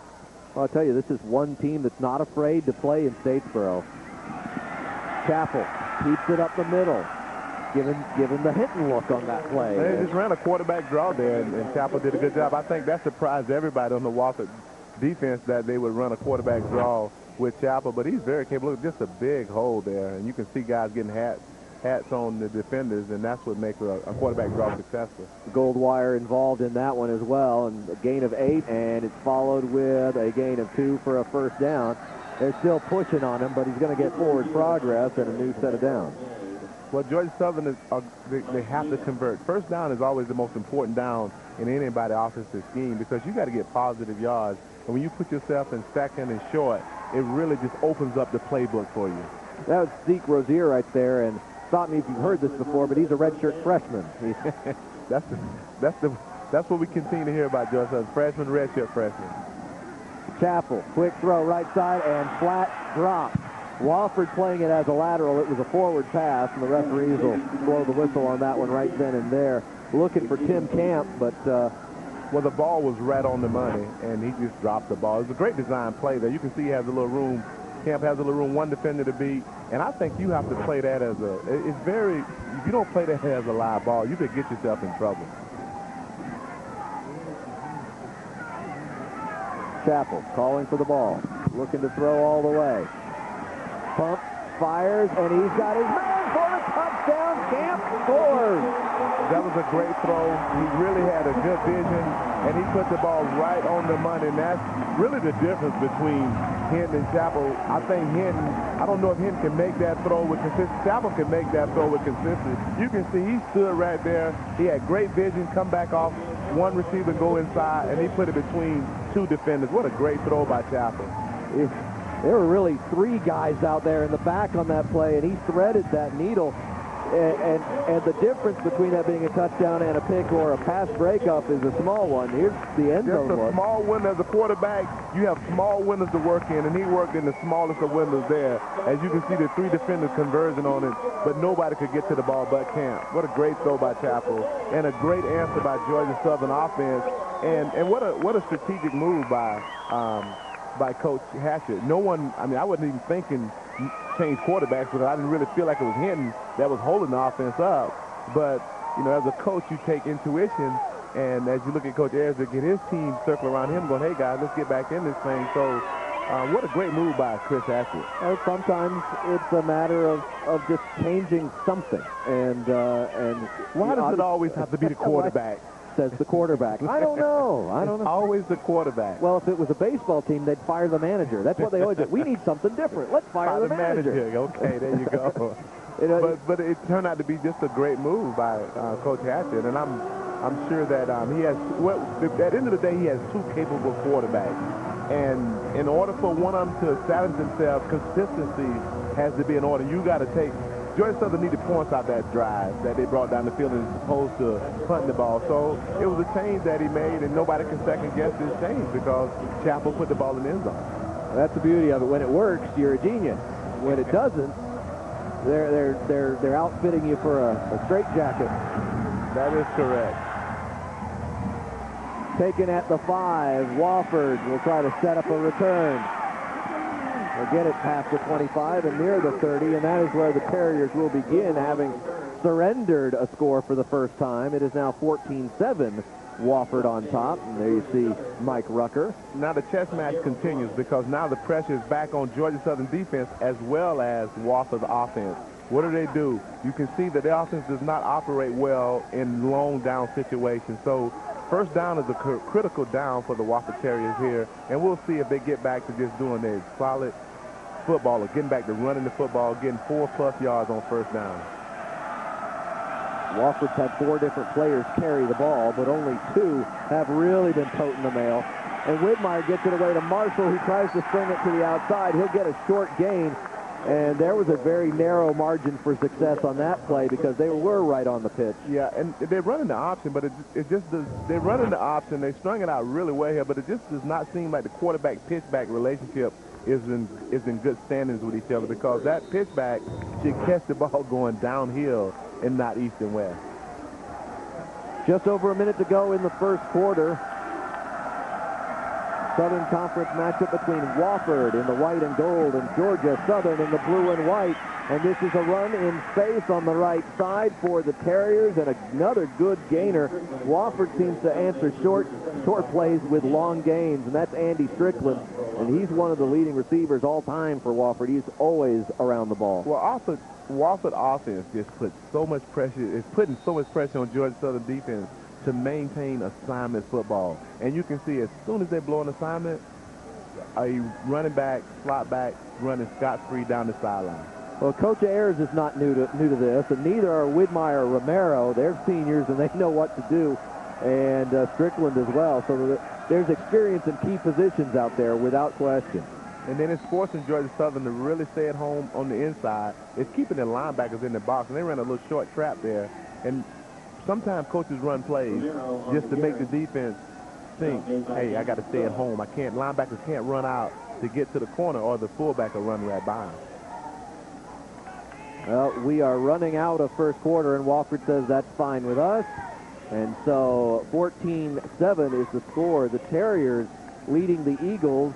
Well, I'll tell you, this is one team that's not afraid to play in Statesboro. Chapel keeps it up the middle, giving the Hinton look on that play. They just ran a quarterback draw there, and Chapel did a good job. I think that surprised everybody on the Wofford defense that they would run a quarterback draw with Chapel, but he's very capable. Look, just a big hole there, and you can see guys getting hats on the defenders, and that's what makes a quarterback draw successful. Goldwire involved in that one as well, and a gain of 8, and it's followed with a gain of 2 for a first down. They're still pushing on him, but he's going to get forward progress and a new set of downs. Well, Georgia Southern, they have to convert. First down is always the most important down in anybody's offensive scheme because you got to get positive yards. And when you put yourself in second and short, it really just opens up the playbook for you. That was Zeke Rozier right there, and stop me if you've heard this before, but he's a redshirt freshman. That's what we continue to hear about Georgia Southern. Freshman, redshirt freshman. Chapel, quick throw right side and flat drop. Wofford playing it as a lateral. It was a forward pass, and the referees will blow the whistle on that one right then and there. Looking for Tim Camp, but... well, the ball was right on the money, and he just dropped the ball. It was a great design play there. You can see he has a little room. Camp has a little room, one defender to beat, and I think you have to play that as a... It's very... If you don't play that as a live ball, you could get yourself in trouble. Chapel calling for the ball, looking to throw all the way. Pumps, fires, and he's got his man for a touchdown. Camp scores. That was a great throw. He really had a good vision, and he put the ball right on the money, and that's really the difference between Hinton and Chapel. I think Hinton, I don't know if Hinton can make that throw with consistency. Chapel can make that throw with consistency. You can see he stood right there. He had great vision, come back off one receiver, go inside, and he put it between 2 defenders. What a great throw by Chapel. There were really 3 guys out there in the back on that play, and he threaded that needle. And the difference between that being a touchdown and a pick or a pass breakup is a small one. Here's the end zone. Just a small window. As a quarterback, you have small windows to work in, and he worked in the smallest of windows there. As you can see, the 3 defenders converging on it, but nobody could get to the ball but Camp. What a great throw by Chapel, and a great answer by Georgia Southern offense, and what a strategic move by Coach Hatchett. No one, I mean, I wasn't even thinking change quarterbacks because I didn't really feel like it was Hinton that was holding the offense up. But, you know, as a coach, you take intuition, and as you look at Coach Ayers to get his team circle around him going, hey, guys, let's get back in this thing. So what a great move by Chris Hatchett. Sometimes it's a matter of just changing something. And why does it always have to be the quarterback? Says the quarterback. I don't know. It's always the quarterback. Well, if it was a baseball team, they'd fire the manager. That's what they always do. We need something different. Let's fire the manager. Okay, there you go. but it turned out to be just a great move by Coach Hatchett, and I'm sure that he has. Well, at the end of the day, he has 2 capable quarterbacks, and in order for one of them to establish themselves, consistency has to be in order. You got to take. Georgia Southern needed points out that drive that they brought down the field as opposed to punting the ball. So it was a change that he made, and nobody can second guess this change because Chapel put the ball in the end zone. That's the beauty of it. When it works, you're a genius. When it doesn't, they're outfitting you for a straitjacket. That is correct. Taken at the 5, Wofford will try to set up a return. They'll get it past the 25 and near the 30, and that is where the Terriers will begin, having surrendered a score for the first time. It is now 14-7, Wofford on top, and there you see Mike Rucker. Now the chess match continues because now the pressure is back on Georgia Southern defense as well as Wofford's offense. What do? You can see that the offense does not operate well in long down situations. So first down is a critical down for the Wofford Terriers here, and we'll see if they get back to just doing their solid football or getting back to running the football, getting 4+ yards on first down. Wofford's had 4 different players carry the ball, but only 2 have really been toting the mail. And Widmeyer gets it away to Marshall, who tries to string it to the outside. He'll get a short gain, and there was a very narrow margin for success on that play because they were right on the pitch. Yeah, and they're running the option, but it just does. They're running the option. They strung it out really well here, but it just does not seem like the quarterback-pitchback relationship is in good standings with each other because that pitchback should catch the ball going downhill and not east and west. Just over a minute to go in the first quarter. Southern Conference matchup between Wofford in the white and gold and Georgia Southern in the blue and white. And this is a run in space on the right side for the Terriers, and another good gainer. Wofford seems to answer short plays with long gains, and that's Andy Strickland. And he's one of the leading receivers all time for Wofford. He's always around the ball. Well, Wofford offense just puts so much pressure. It's putting so much pressure on Georgia Southern defense to maintain assignment football. And you can see as soon as they blow an assignment, a running back, slot back, running scot-free down the sideline. Well, Coach Ayers is not new to this, and neither are Widmeyer or Romero. They're seniors, and they know what to do, and Strickland as well. So there's experience in key positions out there without question. And then it's forcing Georgia Southern to really stay at home on the inside. It's keeping the linebackers in the box, and they ran a little short trap there. And sometimes coaches run plays just to make the defense think, hey, I got to stay at home. Linebackers can't run out to get to the corner, or the fullback will run right by them. Well, we are running out of first quarter, and Wofford says that's fine with us. And so 14-7 is the score. The Terriers leading the Eagles,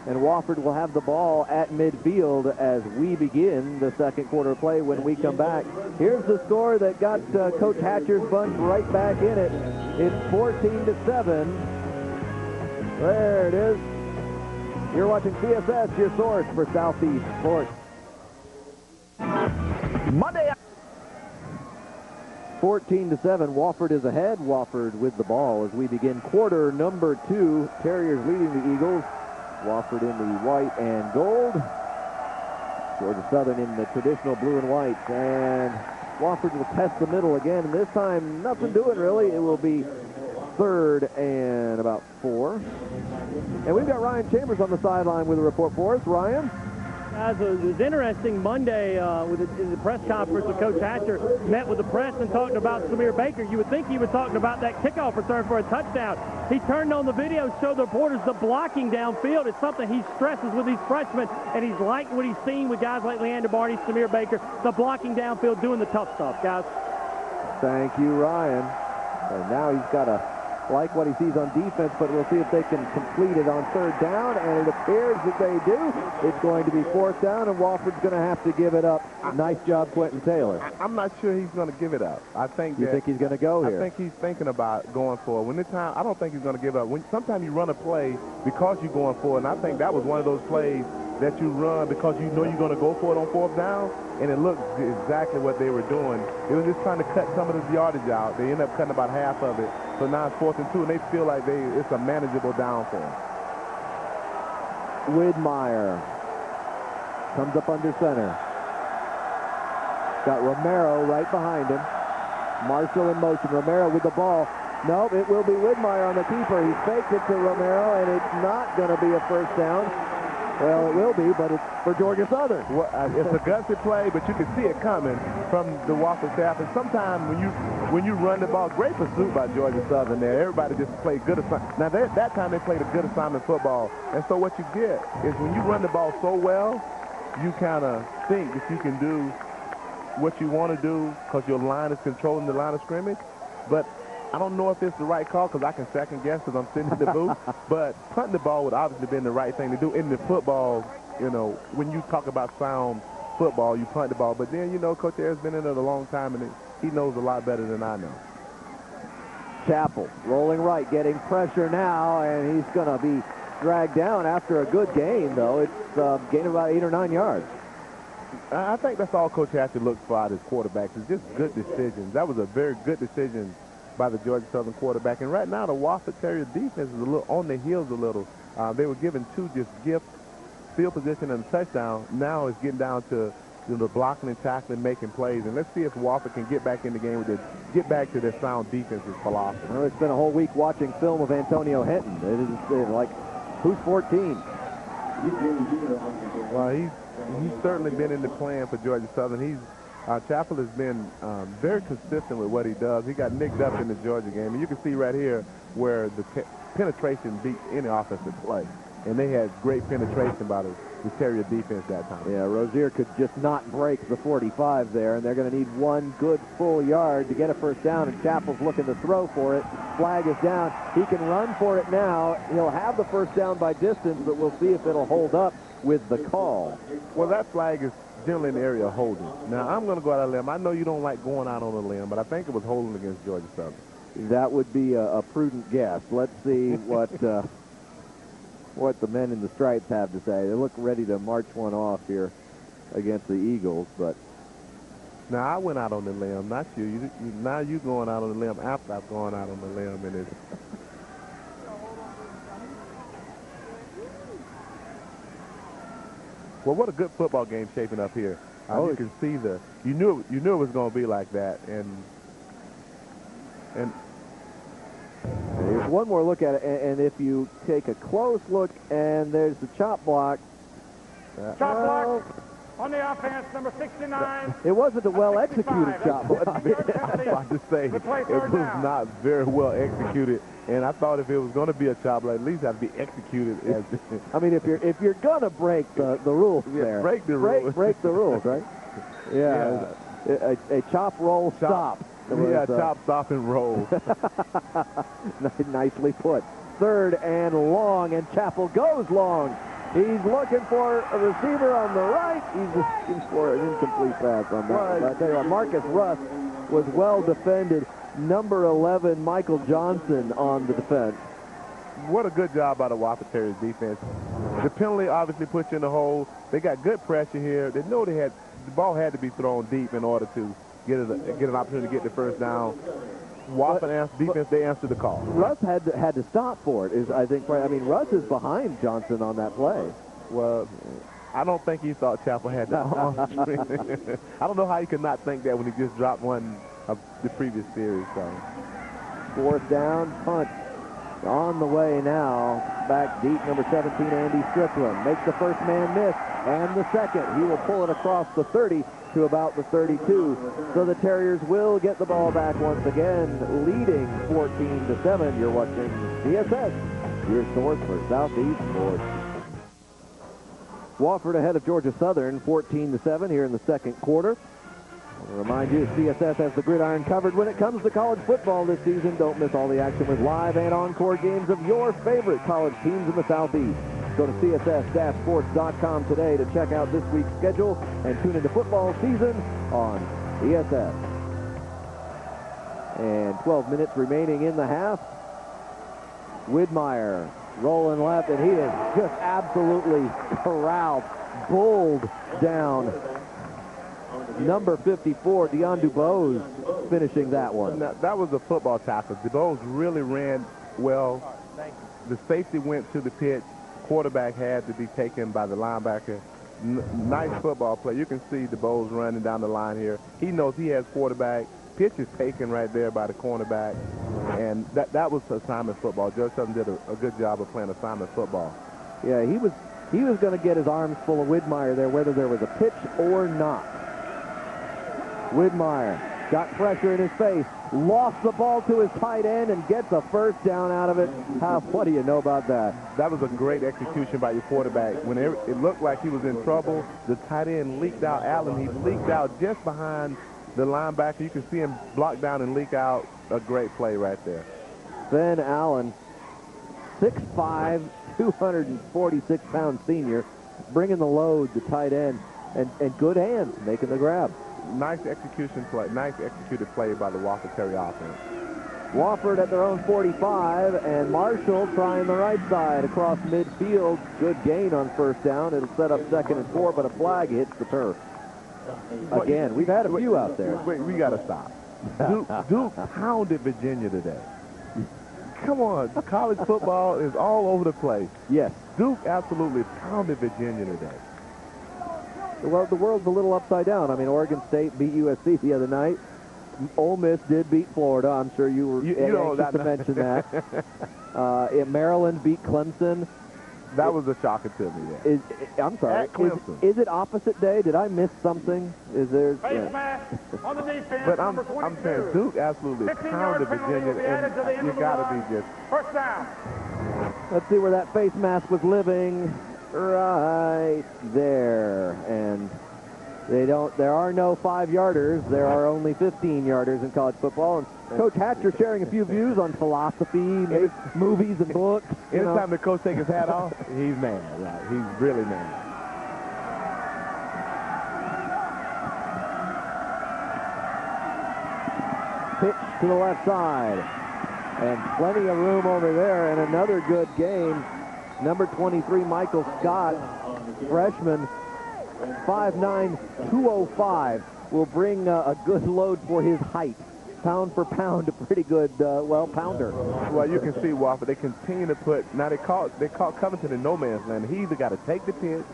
and Wofford will have the ball at midfield as we begin the second quarter play when we come back. Here's the score that got Coach Hatcher's bunch right back in it. It's 14-7. There it is. You're watching CSS, your source for Southeast Sports. Monday. 14-7, Wofford is ahead. Wofford with the ball as we begin quarter number 2. Terriers leading the Eagles. Wofford in the white and gold. Georgia Southern in the traditional blue and white. And Wofford will test the middle again. And this time, nothing doing really. It will be 3rd and about 4. And we've got Ryan Chambers on the sideline with a report for us. Ryan? Guys, it was interesting Monday in the press conference with Coach Hatcher. Met with the press and talked about Samir Baker. You would think he was talking about that kickoff return for a touchdown. He turned on the video, showed the reporters the blocking downfield. It's something he stresses with these freshmen, and he's liked what he's seen with guys like Leander Barney, Samir Baker, the blocking downfield, doing the tough stuff, guys. Thank you, Ryan. And now he's got to like what he sees on defense, but we'll see if they can complete it on 3rd down, and it appears that they do. It's going to be 4th down, and Wofford's going to have to give it up. Nice job, Quentin Taylor. I'm not sure he's going to give it up. You think he's going to go here? I think he's thinking about going for it. I don't think he's going to give up. Sometimes you run a play because you're going for it, and I think that was one of those plays that you run because you know you're going to go for it on 4th down, and it looked exactly what they were doing. They were just trying to cut some of the yardage out. They ended up cutting about half of it. So now it's 4th and 2, and they feel like it's a manageable down for them. Widmeyer comes up under center. Got Romero right behind him. Marshall in motion. Romero with the ball. Nope, it will be Widmeyer on the keeper. He faked it to Romero, and it's not going to be a 1st down. Well, it will be, but it's for Georgia Southern. Well, it's a gutsy play, but you can see it coming from the Wofford staff. And sometimes when you run the ball, great pursuit by Georgia Southern there. Everybody just played good assignment. Now, that time they played a good assignment football. And so what you get is when you run the ball so well, you kind of think that you can do what you want to do because your line is controlling the line of scrimmage. But I don't know if it's the right call because I can second guess because I'm sitting in the booth. But punting the ball would obviously been the right thing to do. In the football, when you talk about sound football, you punt the ball. But then, Coach Ayers been in it a long time, and he knows a lot better than I know. Chappell rolling right, getting pressure now, and he's going to be dragged down after a good gain, though. It's a gain of about 8 or 9 yards. I think that's all Coach Hatcher looks for out of his quarterbacks is just good decisions. That was a very good decision by the Georgia Southern quarterback. And right now, the Wofford Terrier defense is a little on their heels a little. They were given 2 just gift field position and a touchdown. Now it's getting down to the blocking and tackling, making plays. And let's see if Wofford can get back in the game get back to their sound defensive philosophy. Well, it's been a whole week watching film of Antonio Henton. It is like, who's 14? Well, he's certainly been in the plan for Georgia Southern. Chappell has been very consistent with what he does. He got nicked up in the Georgia game. And you can see right here where the penetration beats any offensive play. and they had great penetration by the Terrier defense that time. Yeah, Rozier could just not break the 45 there, and they're going to need one good full yard to get a first down, and Chappell's looking to throw for it. Flag is down. He can run for it now. He'll have the first down by distance, but we'll see if it'll hold up with the call. Well, that flag is generally in the area of holding. Now, I'm going to go out on a limb. I know you don't like going out on a limb, but I think it was holding against Georgia Southern. That would be a prudent guess. Let's see what the men in the stripes have to say. They look ready to march one off here against the Eagles, but now I went out on the limb, not you. Now you going out on the limb after I've gone out on the limb, and it's well, what a good football game shaping up here. You can see you knew it was going to be like that, and here's one more look at it, and if you take a close look, and there's the chop block. Chop block on the offense, number 69. It wasn't a well-executed chop block. I was about to say, it was not very well executed, and I thought if it was going to be a chop block, at least it had to be executed as. I mean, if you're going to break the rules there, break the rules. Break the rules, right? Yeah. A chop, roll, stop. Yeah, chop, stop, and roll. Nicely put. 3rd and long, and Chappell goes long. He's looking for a receiver on the right. He's looking for an incomplete pass on that. Right. I tell you what, Marcus Russ was well defended. Number 11, Michael Johnson on the defense. What a good job by the Wofford Terriers defense. The penalty obviously puts you in the hole. They got good pressure here. They know the ball had to be thrown deep in order to get an opportunity to get the first down. Wofford defense, they answered the call. Russ had to stop for it. I mean, Russ is behind Johnson on that play. Well, I don't think he thought Chappell had that on screen. I don't know how he could not think that when he just dropped one of the previous series. So. 4th down, punt on the way now. Back deep, number 17, Andy Strickland. Makes the first man miss, and the second. He will pull it across the 30 to about the 32. So the Terriers will get the ball back once again, leading 14-7. You're watching CSS, your source for Southeast sports. Wofford ahead of Georgia Southern, 14-7 here in the second quarter. I'll remind you, CSS has the gridiron covered when it comes to college football this season. Don't miss all the action with live and encore games of your favorite college teams in the Southeast. Go to css-sports.com today to check out this week's schedule and tune into football season on CSS. And 12 minutes remaining in the half. Widmeyer rolling left, and he is just absolutely corralled, bowled down. Number 54, Dion DuBose, finishing that one. Now, that was a football tackle. DuBose really ran well. The safety went to the pitch. Quarterback had to be taken by the linebacker. Nice football play. You can see DuBose running down the line here. He knows he has quarterback. Pitch is taken right there by the cornerback. And that was assignment football. George Southern did a good job of playing assignment football. Yeah, he was going to get his arms full of Widmeyer there, whether there was a pitch or not. Widmeyer got pressure in his face, lost the ball to his tight end, and gets a first down out of it. What do you know about that? That was a great execution by your quarterback. When it looked like he was in trouble, the tight end leaked out. Allen, he leaked out just behind the linebacker. You can see him block down and leak out. A great play right there. Ben Allen, 6'5", 246-pound senior, bringing the load, the tight end, and good hands, making the grab. Nice execution play. Nice executed play by the Wofford Terrier offense. Wofford at their own 45, and Marshall trying the right side across midfield. Good gain on first down. It'll set up 2nd and 4, but a flag hits the turf. Again, we've had a few out there. Wait, we got to stop. Duke pounded Virginia today. Come on, college football is all over the place. Yes. Duke absolutely pounded Virginia today. Well, the world's a little upside down. I mean, Oregon State beat USC the other night. Ole Miss did beat Florida. I'm sure you were anxious to mention that. Maryland beat Clemson. That was a shocker to me. Yeah. I'm sorry. At Clemson. Is it opposite day? Did I miss something? Is there? Face mask on the defense. But I'm saying Duke absolutely pounded Virginia, and you got to be just first down. Let's see where that face mask was living. Right there. And there are no 5-yarders. There are only 15-yarders in college football. And Coach Hatcher sharing a few views on philosophy, movies and books. Anytime the coach takes his hat off, he's mad. Right? He's really mad. Pitch to the left side. And plenty of room over there. And another good game. Number 23, Michael Scott, freshman, 5'9", 205, will bring a good load for his height. Pound for pound, a pretty good, pounder. Well, you can see, Wofford, they continue to put, now they caught Covington in no man's land. He either got to take the pitch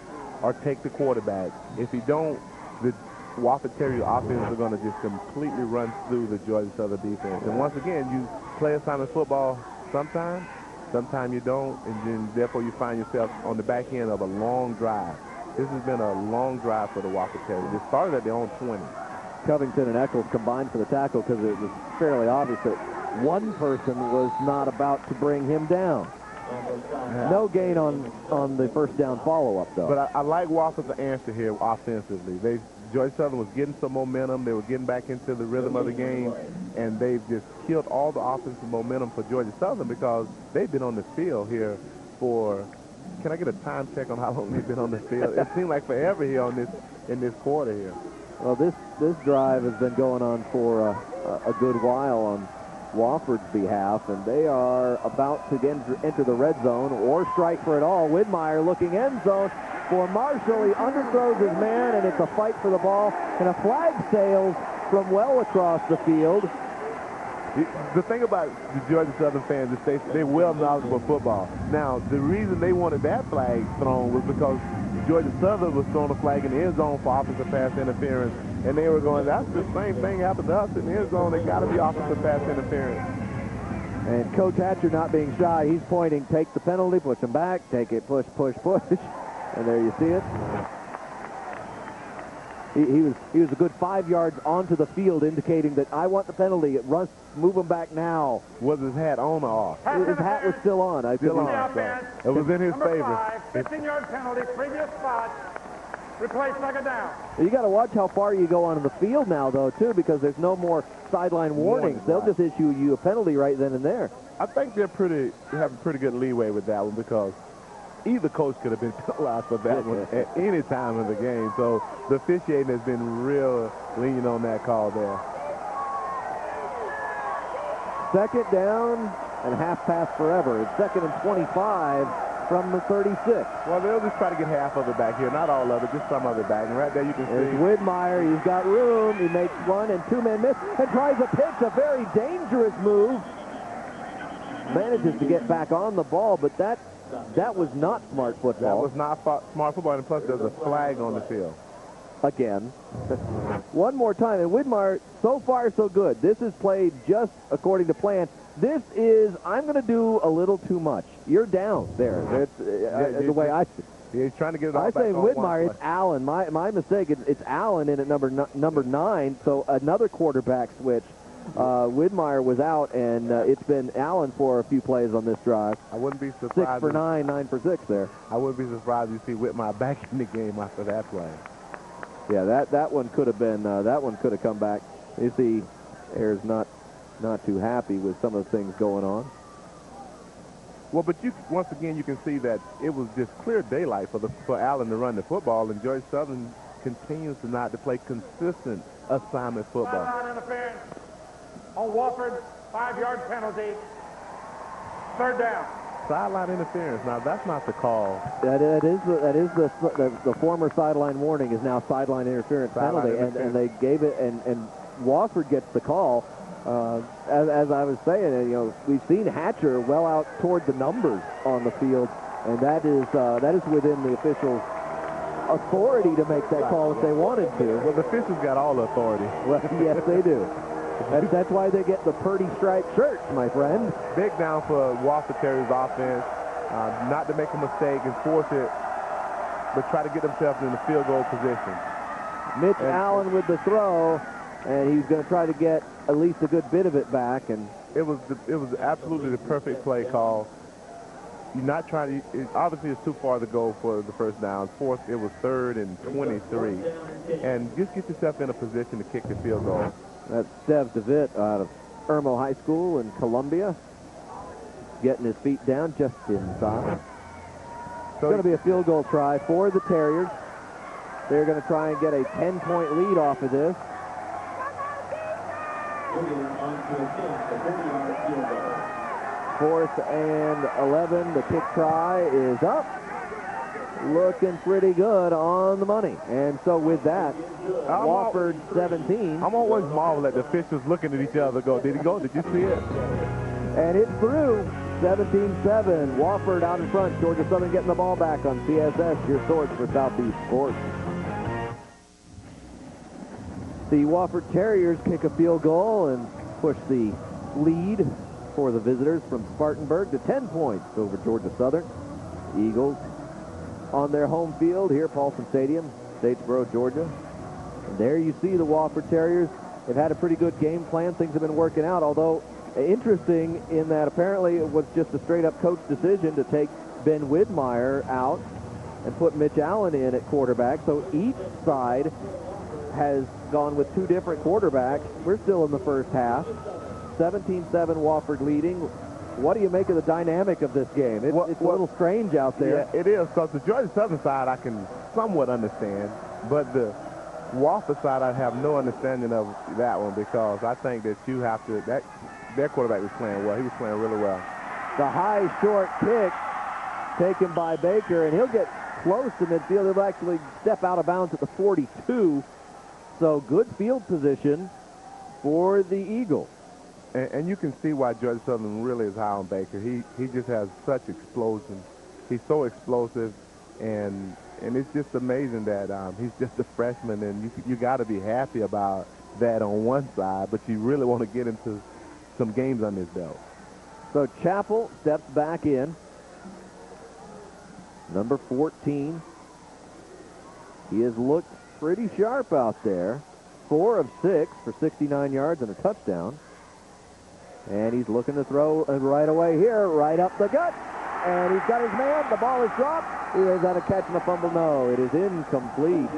or take the quarterback. If he don't, the Wofford Terrier offense are going to just completely run through the Georgia Southern defense. And once again, you play assignment football sometimes you don't, and then therefore you find yourself on the back end of a long drive. This has been a long drive for the Wofford Terriers. It started at their own 20. Covington and Eccles combined for the tackle because it was fairly obvious that one person was not about to bring him down. No gain on the first down follow-up, though. But I like Wofford's answer here offensively. Georgia Southern was getting some momentum. They were getting back into the rhythm of the game, and they've just killed all the offensive momentum for Georgia Southern because they've been on the field here for, can I get a time check on how long they've been on the field? It seemed like forever here in this quarter here. Well, this drive has been going on for a good while on Wofford's behalf, and they are about to enter the red zone or strike for it all. Widmeyer looking end zone for Marshall. He underthrows his man, and it's a fight for the ball, and a flag sails from well across the field. The thing about the Georgia Southern fans is they're well knowledgeable football. Now, the reason they wanted that flag thrown was because Georgia Southern was throwing a flag in the end zone for offensive pass interference, and they were going, that's the same thing happened to us in the end zone. They got to be offensive pass interference. And Coach Hatcher not being shy, he's pointing, take the penalty, push him back, take it, push, push, push. And there you see it. He was a good 5 yards onto the field, indicating that I want the penalty. Russ, move him back now. Was his hat on or off? His hat was still on. Still on. So it was in his favor. 15-yard penalty, previous spot, replaced second down. You got to watch how far you go onto the field now, though, too, because there's no more sideline warnings. They'll just issue you a penalty right then and there. I think they're having pretty good leeway with that one because either coach could have been penalized for that one at any time of the game. So the officiating has been real lenient on that call there. Second down and half pass forever. It's 2nd and 25 from the 36. Well, they'll just try to get half of it back here. Not all of it, just some of it back. And right there you can There's see. Widmeyer. He's got room. He makes one and two-man miss and tries a pitch, a very dangerous move. Manages to get back on the ball, but that was not smart football. That was not smart football, and plus there's a flag on the field. Again. One more time, and Widmeyer, so far so good. This is played just according to plan. This is, I'm going to do a little too much. You're down there. That's the way I see it. He's trying to get it I off say back on Widmeyer, it's Allen. My mistake, it's Allen in at number 9, so another quarterback switch. Widmeyer was out, and it's been Allen for a few plays on this drive. I wouldn't be surprised. 6 for 9, 9 for 6 there. I wouldn't be surprised if you see Widmeyer back in the game after that play. Yeah, that one could have been, that one could have come back. You see, Ayers not too happy with some of the things going on. Well, but once again, you can see that it was just clear daylight for Allen to run the football, and Georgia Southern continues to play consistent assignment football. Sideline interference on Wofford, 5-yard penalty, third down. Sideline interference. Now, that's not the call. That is the former sideline warning is now sideline interference penalty, and they gave it, and Wofford gets the call. As I was saying, we've seen Hatcher well out toward the numbers on the field, and that is within the officials' authority to make that call if they wanted to. Well, the officials got all the authority. Well, yes, they do. That's why they get the Purdy striped shirts, my friend. Big down for Wofford Terriers offense, not to make a mistake and force it, but try to get themselves in the field goal position. Mitch Allen with the throw, and he's going to try to get at least a good bit of it back. And it was absolutely the perfect play call. you're not trying to, obviously it's too far to go for the first down. Fourth, it was 3rd and 23. And just get yourself in a position to kick the field goal. That's Steve DeVitt out of Irmo High School in Columbia. Getting his feet down just inside. It's going to be a field goal try for the Terriers. They're going to try and get a 10-point lead off of this. 4th and 11. The kick try is up. Looking pretty good on the money. And so with that, Wofford 17. I'm always marvel at the officials looking at each other go, did he go? Did you see it? And it's through. 17-7. Wofford out in front. Georgia Southern getting the ball back on CSS, your source for Southeast sports. The Wofford Terriers kick a field goal and push the lead for the visitors from Spartanburg to 10 points over Georgia Southern. Eagles on their home field here, Paulson Stadium, Statesboro, Georgia. And there you see the Wofford Terriers. They've had a pretty good game plan. Things have been working out, although interesting in that apparently it was just a straight-up coach decision to take Ben Widmeyer out and put Mitch Allen in at quarterback. So each side has gone with 2 different quarterbacks. We're still in the first half. 17-7 Wofford leading. What do you make of the dynamic of this game? It's a little strange out there. Yeah, it is, because the Georgia Southern side I can somewhat understand, but the Wofford side I have no understanding of that one, because I think that you have to, their quarterback was playing well. He was playing really well. The high short kick taken by Baker, and he'll get close to midfield. He'll actually step out of bounds at the 42. So good field position for the Eagles. And you can see why Georgia Southern really is high on Baker. He just has such explosion. He's so explosive, and it's just amazing that he's just a freshman, and you got to be happy about that on one side, but you really want to get into some games on his belt. So Chappell steps back in. Number 14. He has looked pretty sharp out there. 4 of 6 for 69 yards and a touchdown. And he's looking to throw right away here, right up the gut. And he's got his man. The ball is dropped. Is that a catch and a fumble? No, it is incomplete.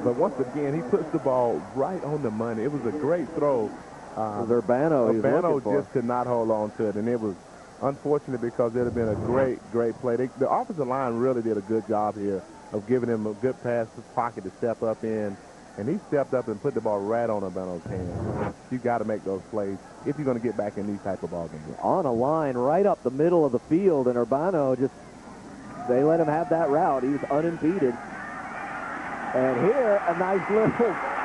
But once again, he puts the ball right on the money. It was a great throw. It was Urbano. Urbano just could not hold on to it, and it was unfortunate because it would have been a great play. The offensive line really did a good job here of giving him a good pass pocket to step up in, and he stepped up and put the ball right on Urbano's hand. You got to make those plays if you're going to get back in these type of ball games. On a line right up the middle of the field, and Urbano they let him have that route. He was unimpeded. And here, a nice little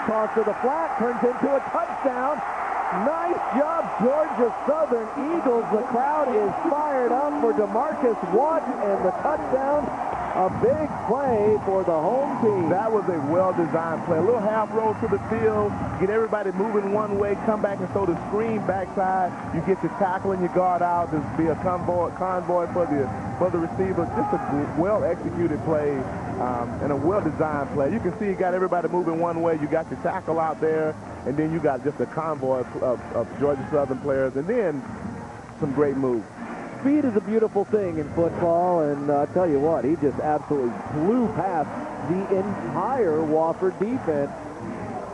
toss to the flat turns into a touchdown. Nice job, Georgia Southern Eagles. The crowd is fired up for DeMarcus Watt and the touchdown. A big play for the home team. That was a well-designed play. A little half roll to the field, get everybody moving one way, come back and throw the screen backside. You get your tackle and your guard out. There's be a convoy for the receiver. Just a well-executed play and a well-designed play. You can see you got everybody moving one way. You got your tackle out there, and then you got just a convoy of Georgia Southern players, and then some great moves. Speed is a beautiful thing in football, and I tell you what, he just absolutely flew past the entire Wofford defense.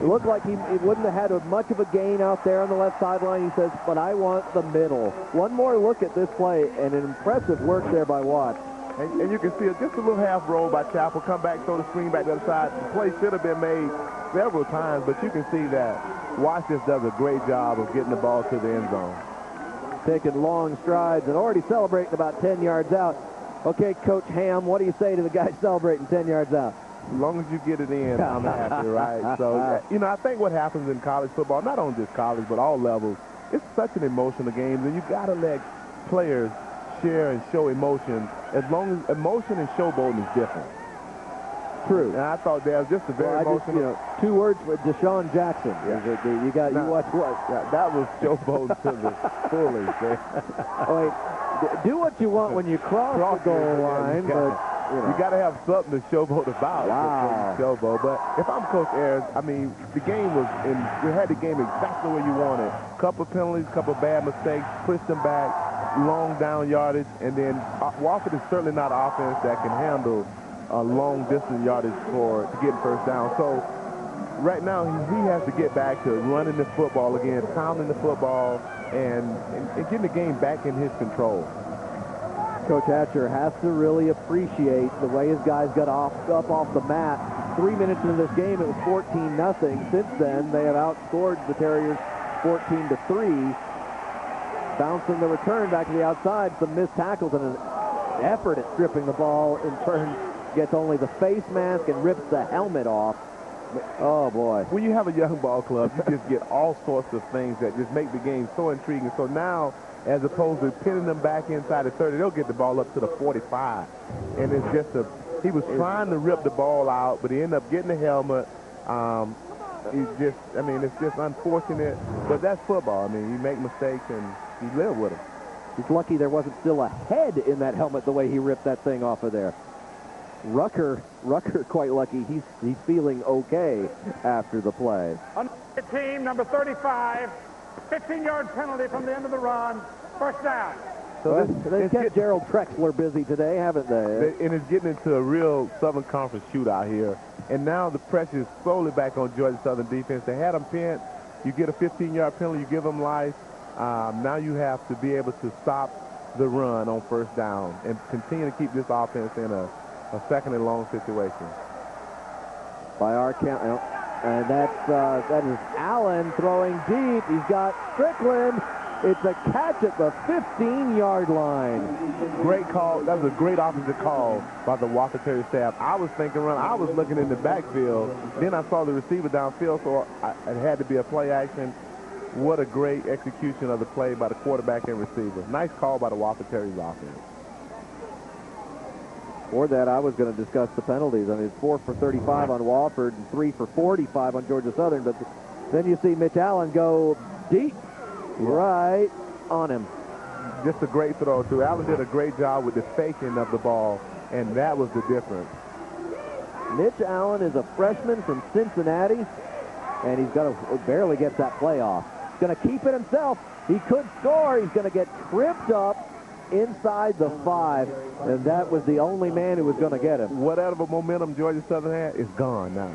It looked like he wouldn't have had much of a gain out there on the left sideline. He says, but I want the middle. One more look at this play, and an impressive work there by Watt. And you can see just a little half roll by Chappell, come back, throw the screen back to the other side. The play should have been made several times, but you can see that Watt just does a great job of getting the ball to the end zone. Taking long strides and already celebrating about 10 yards out. Okay, Coach Ham, what do you say to the guy celebrating 10 yards out? As long as you get it in, I'm happy, right? So, I think what happens in college football, not only just college, but all levels, it's such an emotional game, and you got to let players share and show emotion, as long as emotion and showboating is different. True. And I thought that was just a very emotional. 2 words for Deshaun Jackson. Yeah. You watch what? Yeah, that was showboating to the fullest. Oh, wait, do what you want when you cross the goal line, but you got to have something to showboat about. Wow. Showboat. But if I'm Coach Ayers, I mean, the game was we had the game exactly where you wanted. Couple penalties, couple bad mistakes, pushed them back. long down yardage, and then Wofford is certainly not an offense that can handle long distance yardage to get first down. So right now he has to get back to running the football again, pounding the football, and getting the game back in his control. Coach Hatcher has to really appreciate the way his guys got up off the mat. 3 minutes into this game, it was 14-0. Since then, they have outscored the Terriers 14-3. Bouncing the return back to the outside, some missed tackles, and an effort at stripping the ball in turn gets only the face mask and rips the helmet off. Oh, boy. When you have a young ball club, you just get all sorts of things that just make the game so intriguing. So now, as opposed to pinning them back inside the 30, they'll get the ball up to the 45. And it's just he was trying to rip the ball out, but he ended up getting the helmet. It's just unfortunate, but that's football. I mean, you make mistakes and you live with them. He's lucky there wasn't still a head in that helmet the way he ripped that thing off of there. Rucker, quite lucky. He's feeling okay after the play. Team number 35, 15-yard penalty from the end of the run, first down. So they've kept Gerald Trexler busy today, haven't they? And it's getting into a real Southern Conference shootout here. And now the pressure is slowly back on Georgia Southern defense. They had them pinned. You get a 15-yard penalty, you give them life. Now you have to be able to stop the run on first down and continue to keep this offense in a second and long situation. By our count, and that is Allen throwing deep. He's got Strickland. It's a catch at the 15-yard line. Great call. That was a great offensive call by the Wofford Terrier staff. I was thinking run. I was looking in the backfield. Then I saw the receiver downfield, so it had to be a play action. What a great execution of the play by the quarterback and receiver. Nice call by the Wofford Terriers offense. For that, I was going to discuss the penalties. I mean, it's 4 for 35 on Wofford and 3 for 45 on Georgia Southern. But then you see Mitch Allen go deep right on him. Just a great throw, too. Allen did a great job with the faking of the ball, and that was the difference. Mitch Allen is a freshman from Cincinnati, and he's got to barely get that play off. He's going to keep it himself. He could score. He's going to get tripped up inside the 5, and that was the only man who was going to get him. Whatever momentum Georgia Southern had is gone now.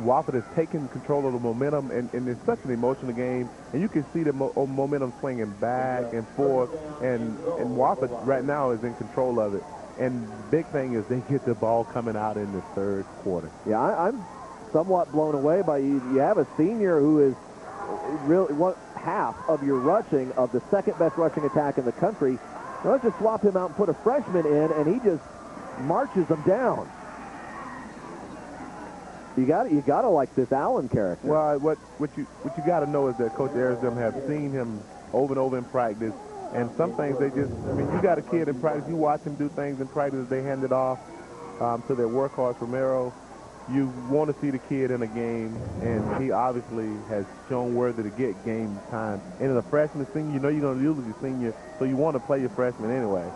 Wofford has taken control of the momentum, and it's such an emotional game, and you can see the momentum swinging back and forth, and Wofford right now is in control of it. And big thing is they get the ball coming out in the third quarter. Yeah, I'm somewhat blown away by you. You have a senior who is really half of your rushing of the second best rushing attack in the country. Let's just swap him out and put a freshman in, and he just marches them down. You got to like this Allen character. Well, what you got to know is that Coach Arizona have seen him over and over in practice, and some things you got a kid in practice, you watch him do things in practice, they hand it off to their workhorse Romero. You want to see the kid in a game, and he obviously has shown worthy to get game time. And as a freshman, senior, you know you're going to lose your senior, so you want to play your freshman anyway.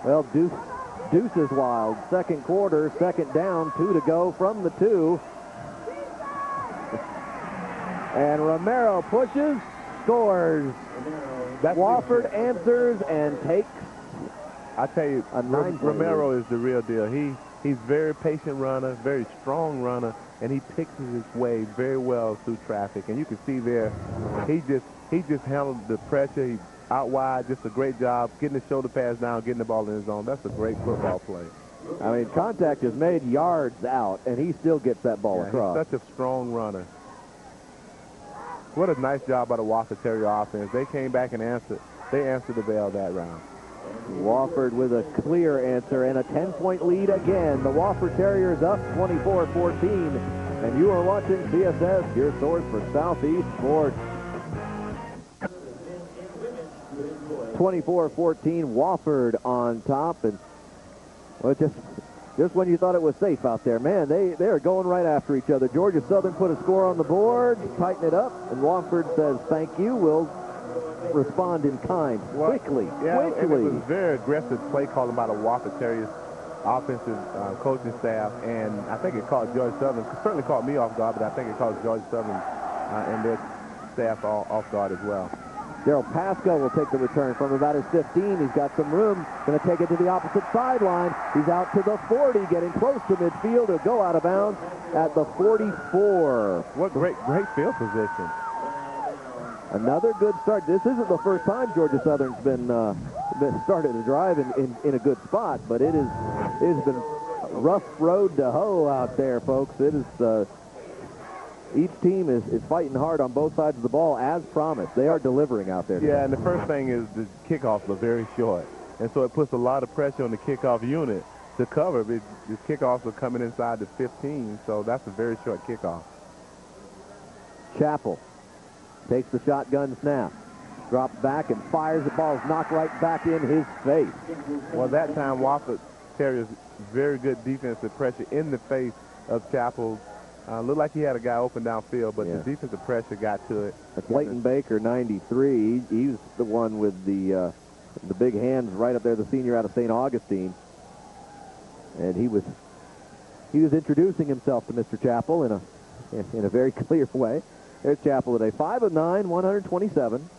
Well, Deuce is wild. Second quarter, second down, 2 to go from the 2. And Romero pushes, scores. Wofford answers and takes. I tell you, Romero is the real deal. He's very patient runner, very strong runner, and he picks his way very well through traffic. And you can see there, he just handled the pressure. He out wide, just a great job getting the shoulder pass down, getting the ball in his zone. That's a great football play. I mean, contact is made yards out, and he still gets that ball across. He's such a strong runner. What a nice job by the Wofford Terrier offense. They came back and answered the bell that round. Wofford with a clear answer and a 10-point lead again. The Wofford Terriers up 24-14. And you are watching CSS, your source for Southeast sports. 24-14, Wofford on top. And well, just when you thought it was safe out there, man, they are going right after each other. Georgia Southern put a score on the board, tighten it up, and Wofford says, thank you, we'll respond in kind, quickly. It was a very aggressive play calling by the Wofford Terriers offensive coaching staff, and I think it caught Georgia Southern, certainly caught me off guard, but I think it caught Georgia Southern and their staff off guard as well. Daryl Pasco will take the return from about his 15. He's got some room. Going to take it to the opposite sideline. He's out to the 40, getting close to midfield. He'll go out of bounds at the 44. What great field position. Another good start. This isn't the first time Georgia Southern's been started a drive in a good spot, but it has been a rough road to hoe out there, folks. It is each team is fighting hard on both sides of the ball as promised. They are delivering out there today. Yeah, and the first thing is the kickoffs are very short, and so it puts a lot of pressure on the kickoff unit to cover. The kickoffs are coming inside the 15, so that's a very short kickoff. Chappell takes the shotgun snap, drops back and fires. The ball's knocked right back in his face. Well, that time Wofford Terriers very good defensive pressure in the face of Chappell. Looked like he had a guy open downfield, but the defensive pressure got to it. That's Leighton Baker, 93. He's the one with the big hands right up there, the senior out of St. Augustine. And he was introducing himself to Mr. Chappell in a very clear way. There's Chappell today, 5 of 9, 127.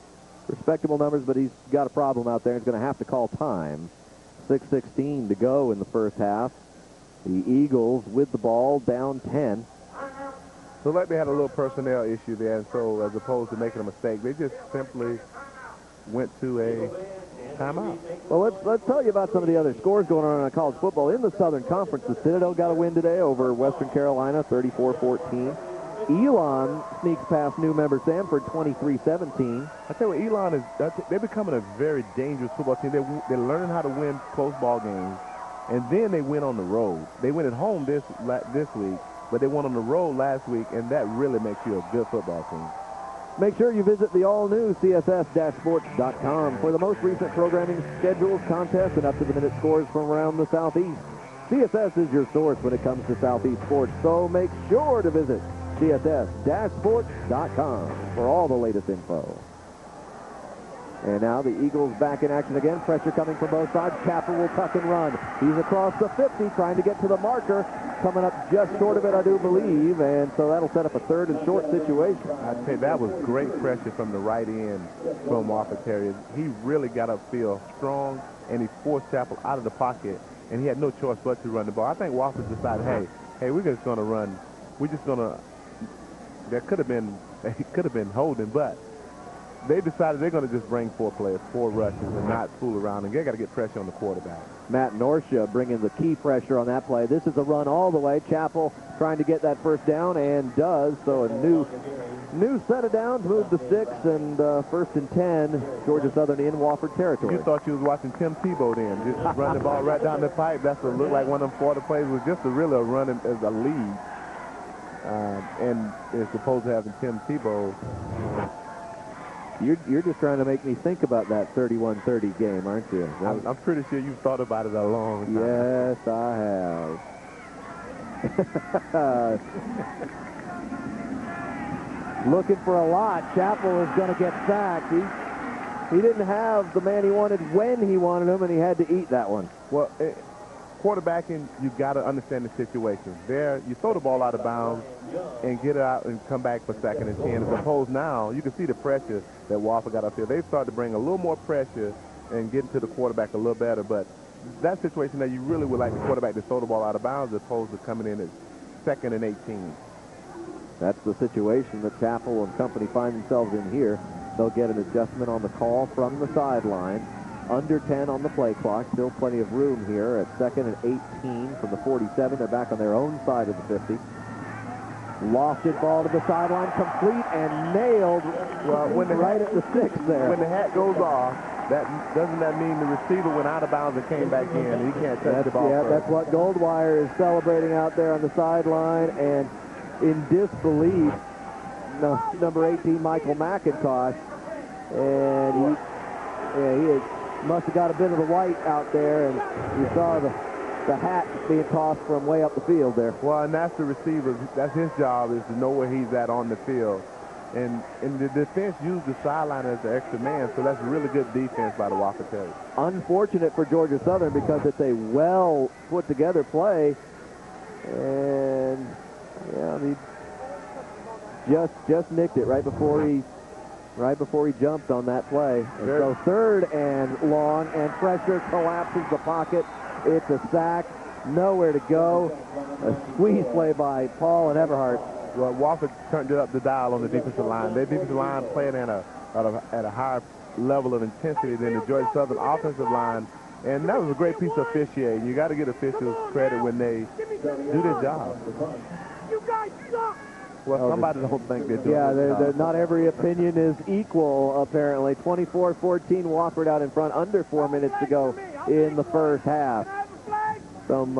Respectable numbers, but he's got a problem out there. He's going to have to call time. 6:16 to go in the first half. The Eagles with the ball down 10. So like they had a little personnel issue there, and so as opposed to making a mistake, they just simply went to a timeout. Well, let's tell you about some of the other scores going on in college football. In the Southern Conference, the Citadel got a win today over Western Carolina, 34-14. Elon sneaks past new member Sanford, 23-17. I tell you what, Elon they're becoming a very dangerous football team. They're learning how to win close ball games, and then they went on the road. They went at home this week, but they went on the road last week, and that really makes you a good football team. Make sure you visit the all-new CSS-sports.com for the most recent programming schedules, contests, and up-to-the-minute scores from around the Southeast. CSS is your source when it comes to Southeast sports, so make sure to visit CSS-sports.com for all the latest info. And now the Eagles back in action again. Pressure coming from both sides. Chappell will tuck and run. He's across the 50, trying to get to the marker. Coming up just short of it, I do believe. And so that'll set up a third and short situation. I'd say that was great pressure from the right end from Wofford Terriers. He really got upfield strong, and he forced Chappell out of the pocket, and he had no choice but to run the ball. I think Wofford decided, hey, we're just going to run. We're just going to. It could have been holding, but they decided they're going to just bring 4 rushes, and not fool around, and they got to get pressure on the quarterback. Matt Norsha bringing the key pressure on that play. This is a run all the way. Chappell trying to get that first down, and does. So a new set of downs, move the sticks, and first and 10, Georgia Southern in Wofford territory. You thought you was watching Tim Tebow then, just run the ball right down the pipe. That's what looked like one of them 40 plays. Was just a run as a lead. And is supposed to have Tim Tebow. You're just trying to make me think about that 31-30 game, aren't you? I'm pretty sure you've thought about it a long time. Yes, I have. Looking for a lot. Chappell is going to get sacked. He didn't have the man he wanted when he wanted him, and he had to eat that one. Well, quarterbacking, you've got to understand the situation. There, you throw the ball out of bounds and get it out and come back for 2nd and 10. As opposed now, you can see the pressure that Wofford got up there. They've started to bring a little more pressure and get into the quarterback a little better. But that situation that you really would like the quarterback to throw the ball out of bounds as opposed to coming in at 2nd and 18. That's the situation that Chappell and company find themselves in here. They'll get an adjustment on the call from the sideline. Under 10 on the play clock. Still plenty of room here at 2nd and 18 from the 47. They're back on their own side of the 50. Lofted ball to the sideline, complete and nailed right at the 6 there. When the hat goes off, doesn't that mean the receiver went out of bounds and came back in, and he can't touch the ball? Yeah, that's what Goldwire is celebrating out there on the sideline, and in disbelief, number 18, Michael McIntosh, and he must have got a bit of the white out there, and you saw the hat being tossed from way up the field there. Well, and that's the receiver. That's his job, is to know where he's at on the field. And the defense used the sideline as the extra man, so that's really good defense by the Wofford Terriers. Unfortunate for Georgia Southern because it's a well put together play, and yeah, he just nicked it right before he right before he jumped on that play. And so third and long, and pressure collapses the pocket. It's a sack. Nowhere to go. A squeeze play by Paul and Everhart. Well, Wofford turned it up the dial on the defensive line. Their defensive line playing at a higher level of intensity than the Georgia Southern offensive line. And that was a great piece of officiating. You got to give officials credit when they do their job. You guys suck! Well, somebody don't think they're doing Yeah, not every opinion is equal, apparently. 24-14, Wofford out in front, under 4 minutes to go in the first half. Some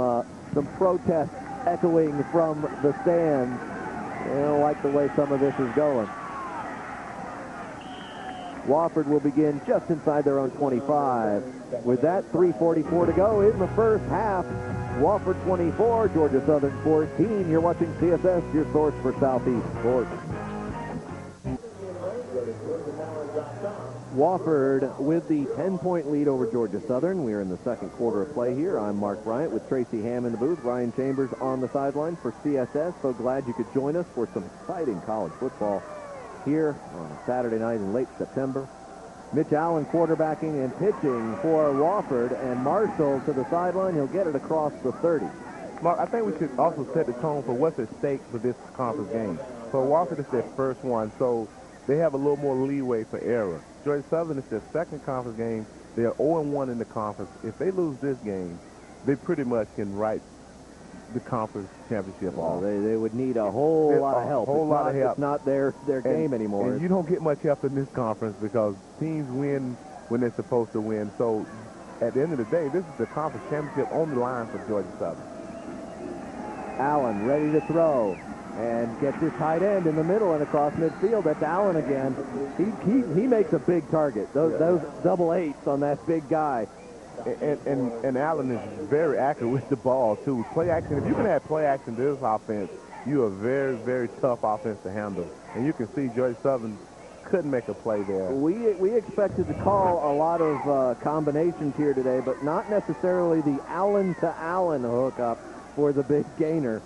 protests echoing from the stands. I don't like the way some of this is going. Wofford will begin just inside their own 25. With that, 3:44 to go in the first half. Wofford 24, Georgia Southern 14. You're watching CSS, your source for Southeast sports. Wofford with the 10-point lead over Georgia Southern. We are in the second quarter of play here. I'm Mark Bryant with Tracy Ham in the booth. Ryan Chambers on the sideline for CSS. So glad you could join us for some exciting college football here on a Saturday night in late September. Mitch Allen quarterbacking and pitching for Wofford, and Marshall to the sideline. He'll get it across the 30. Mark, I think we should also set the tone for what's at stake for this conference game. For Wofford, it's their first one, so they have a little more leeway for error. Georgia Southern is their second conference game. They are 0-1 in the conference. If they lose this game, they pretty much can write the conference championship off. They would need a whole lot of help. It's not their game anymore. And you don't get much help in this conference because teams win when they're supposed to win. So at the end of the day, this is the conference championship on the line for Georgia Southern. Allen ready to throw and gets his tight end in the middle and across midfield. That's Allen again. He makes a big target. Those double eights on that big guy. And Allen is very accurate with the ball, too. Play action, if you can have play action to this offense, you are very, very tough offense to handle. And you can see Georgia Southern couldn't make a play there. We expected to call a lot of combinations here today, but not necessarily the Allen-to-Allen hookup for the big gainer.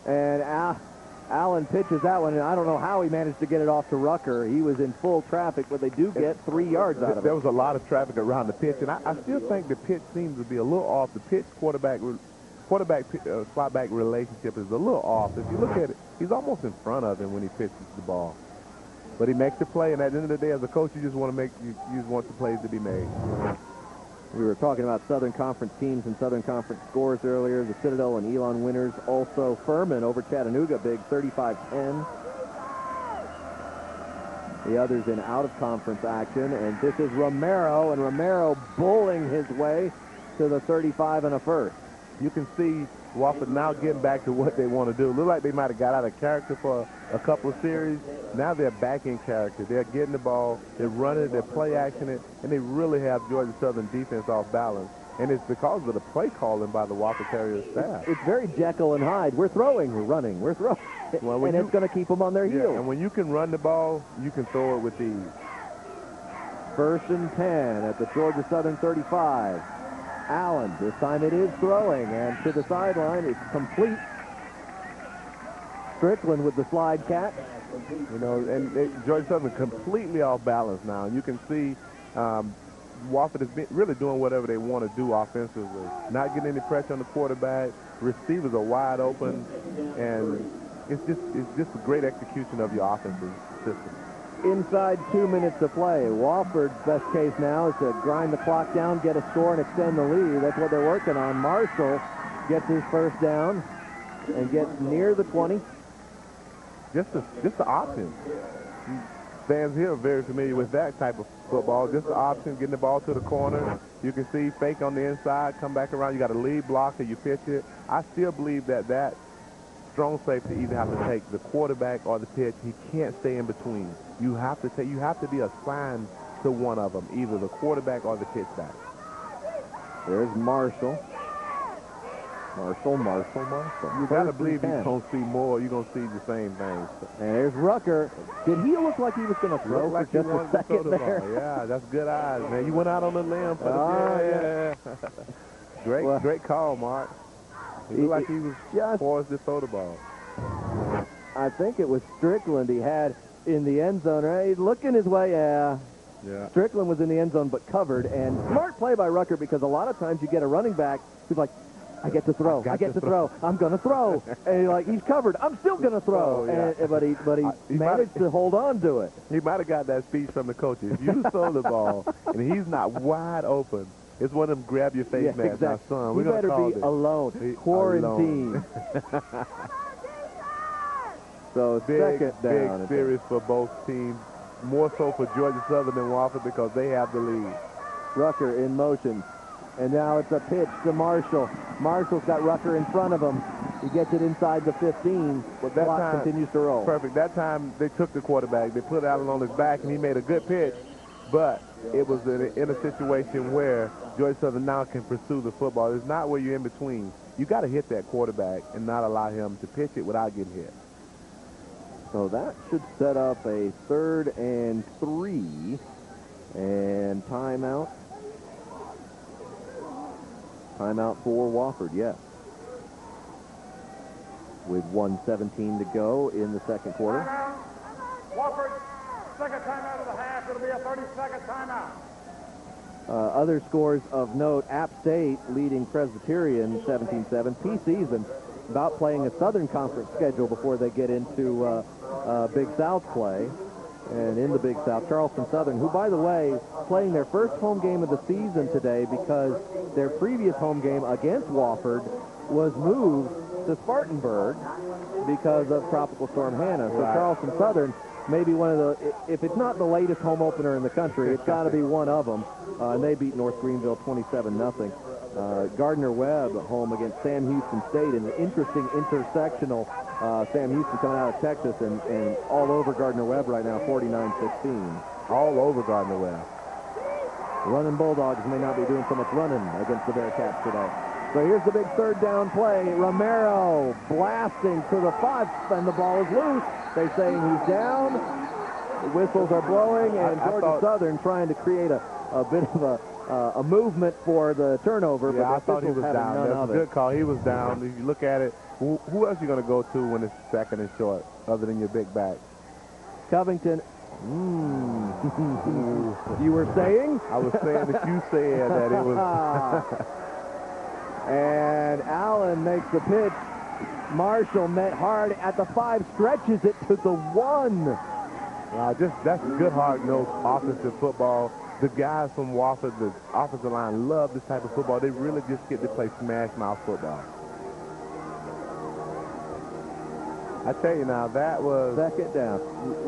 And Allen pitches that one, and I don't know how he managed to get it off to Rucker. He was in full traffic, but they do get 3 yards out of it. There was a lot of traffic around the pitch, and I still think the pitch seems to be a little off. The pitch quarterback-slot-back relationship is a little off. If you look at it, he's almost in front of him when he pitches the ball. But he makes the play, and at the end of the day, as a coach, you just want the plays to be made. We were talking about Southern Conference teams and Southern Conference scores earlier. The Citadel and Elon winners. Also Furman over Chattanooga, big 35-10. The others in out-of-conference action. And this is Romero, and Romero bowling his way to the 35 and a first. You can see Wofford now getting back to what they want to do. Look like they might have got out of character for a couple of series. Now they're back in character. They're getting the ball, they're running, they're play actioning it, and they really have Georgia Southern defense off balance. And it's because of the play calling by the Wofford Terriers staff. It's very Jekyll and Hyde. We're throwing, we're running, we're throwing. Well, and it's going to keep them on their heels. And when you can run the ball, you can throw it with ease. 1st and 10 at the Georgia Southern 35. Allen, this time it is throwing, and to the sideline, it's complete. Strickland with the slide catch. You know, and Georgia Southern completely off balance now. You can see Wofford is really doing whatever they want to do offensively. Not getting any pressure on the quarterback. Receivers are wide open, and it's just a great execution of your offensive system. Inside 2 minutes to play. Wofford's best case now is to grind the clock down, get a score, and extend the lead. That's what they're working on. Marshall gets his first down and gets near the 20. Just the option. Fans here are very familiar with that type of football. Just the option, getting the ball to the corner. You can see fake on the inside, come back around. You got a lead blocker, you pitch it. I still believe that strong safety either have to take the quarterback or the pitch. He can't stay in between. You have to be assigned to one of them, either the quarterback or the pitch back. There's Marshall. Marshall. You got to believe you're going to see more. You're going to see the same things. And there's Rucker. Did he look like he was going to throw like for just a second there? Yeah, that's good eyes, man. You went out on the limb for the Great call, Mark. He looked like he was poised to throw the ball. I think it was Strickland. He had in the end zone. Right? He's looking his way. Yeah. Strickland was in the end zone but covered. And smart play by Rucker, because a lot of times you get a running back who's like, I get to throw. I get to throw. I'm going to throw. And he's covered. I'm still going to throw. But he managed to hold on to it. He might have got that speech from the coach. If you throw the ball and he's not wide open, it's one of them grab your face masks. Exactly. Now, son, we're going to call this. Alone. Quarantine. So second down. Big series for both teams. More so for Georgia Southern than Wofford because they have the lead. Rucker in motion. And now it's a pitch to Marshall. Marshall's got Rucker in front of him. He gets it inside the 15. But that clock continues to roll. Perfect. That time they took the quarterback. They put Allen on his back, and he made a good pitch. But it was in a situation where Georgia Southern now can pursue the football. It's not where you're in between. You got to hit that quarterback and not allow him to pitch it without getting hit. So that should set up a 3rd and 3. And timeout. Timeout for Wofford, yes. With 1:17 to go in the second quarter. Timeout. Wofford, second timeout of the half. It'll be a 30-second timeout. Other scores of note, App State leading Presbyterian 17-7. P-Season about playing a Southern Conference schedule before they get into Big South play. And in the Big South, Charleston Southern, who, by the way, playing their first home game of the season today because their previous home game against Wofford was moved to Spartanburg because of Tropical Storm Hannah. So Charleston Southern may be one of the, if it's not the latest home opener in the country, it's got to be one of them. And they beat North Greenville 27-0. Gardner-Webb home against Sam Houston State in an interesting intersectional. Sam Houston coming out of Texas and all over Gardner-Webb right now, 49-16. All over Gardner-Webb. Running Bulldogs may not be doing so much running against the Bearcats today. So here's the big 3rd down play. Romero blasting to the 5, and the ball is loose. They're saying he's down. The whistles are blowing, and Georgia Southern trying to create a bit of a movement for the turnover. Yeah, but I thought he was down. That's a good call. He was down. If you look at it, who else are you going to go to when it's 2nd and short other than your big back? Covington. You were saying? I was saying that you said that it was. And Allen makes the pitch. Marshall met hard at the 5, stretches it to the 1. That's good hard-nosed offensive football. The guys from Wofford, the offensive line, love this type of football. They really just get to play smash-mouth football. I tell you now, that was... Second down.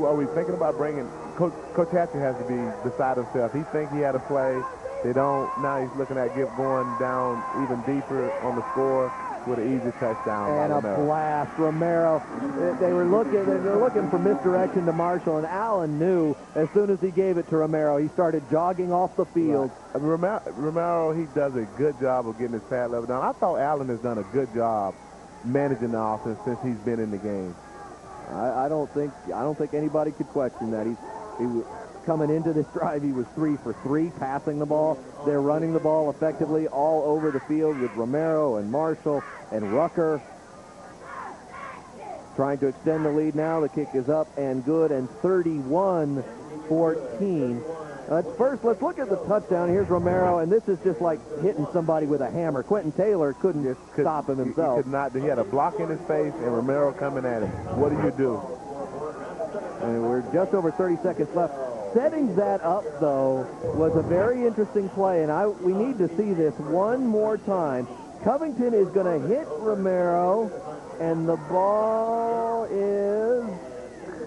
Are we thinking about bringing... Coach Hatcher has to be beside himself. He thinks he had a play. They don't. Now he's looking at going down even deeper on the score with an easy touchdown. And a blast. Romero. They were looking for misdirection to Marshall, and Allen knew as soon as he gave it to Romero, he started jogging off the field. Right. Romero, he does a good job of getting his pad level down. I thought Allen has done a good job managing the offense since he's been in the game. I don't think anybody could question that. He was coming into this drive. He was 3 for 3 passing the ball. They're running the ball effectively all over the field with Romero and Marshall and Rucker trying to extend the lead now. The kick is up and good, and 31-14. First, let's look at the touchdown. Here's Romero, and this is just like hitting somebody with a hammer. Quentin Taylor couldn't stop him himself. He could not. He had a block in his face, and Romero coming at him. What do? And we're just over 30 seconds left. Setting that up, though, was a very interesting play, and we need to see this one more time. Covington is going to hit Romero, and the ball is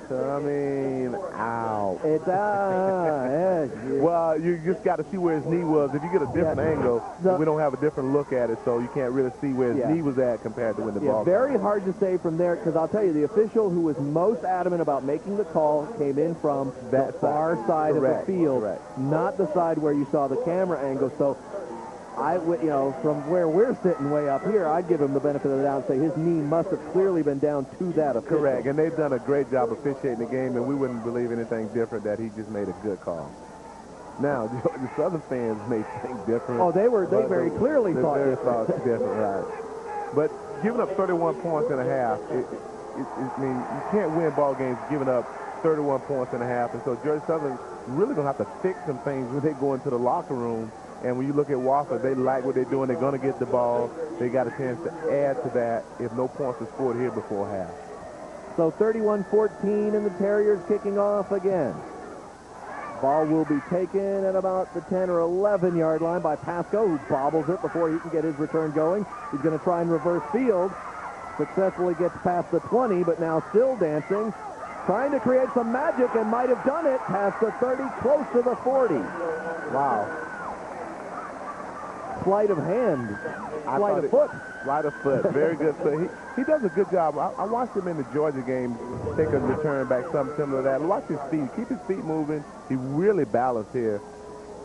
coming out. It's out. Well, you just got to see where his knee was. If you get a different angle, we don't have a different look at it, so you can't really see where his knee was at compared to when the ball. Very hard to say from there, because I'll tell you, the official who was most adamant about making the call came in from that far side of the field, not the side where you saw the camera angle. So from where we're sitting way up here, I'd give him the benefit of the doubt and say his knee must have clearly been down to that official. Correct, and they've done a great job officiating the game, and we wouldn't believe anything different that he just made a good call. Now, the Southern fans may think different. Oh, they very clearly thought different, right. But giving up 31 points and a half, I mean, you can't win ball games giving up 31 points and a half. And so Georgia Southern really going to have to fix some things when they go into the locker room. And when you look at Wofford, they like what they're doing. They're going to get the ball. They got a chance to add to that if no points are scored here before half. So 31-14 and the Terriers kicking off again. Ball will be taken at about the 10 or 11 yard line by Pasco, who bobbles it before he can get his return going. He's going to try and reverse field. Successfully gets past the 20, but now still dancing. Trying to create some magic and might have done it past the 30, close to the 40. Wow. Sleight of hand. Sleight of foot. Sleight of foot. Very good foot. He does a good job. I watched him in the Georgia game take a return back, something similar to that. Watch his feet. Keep his feet moving. He really balanced here.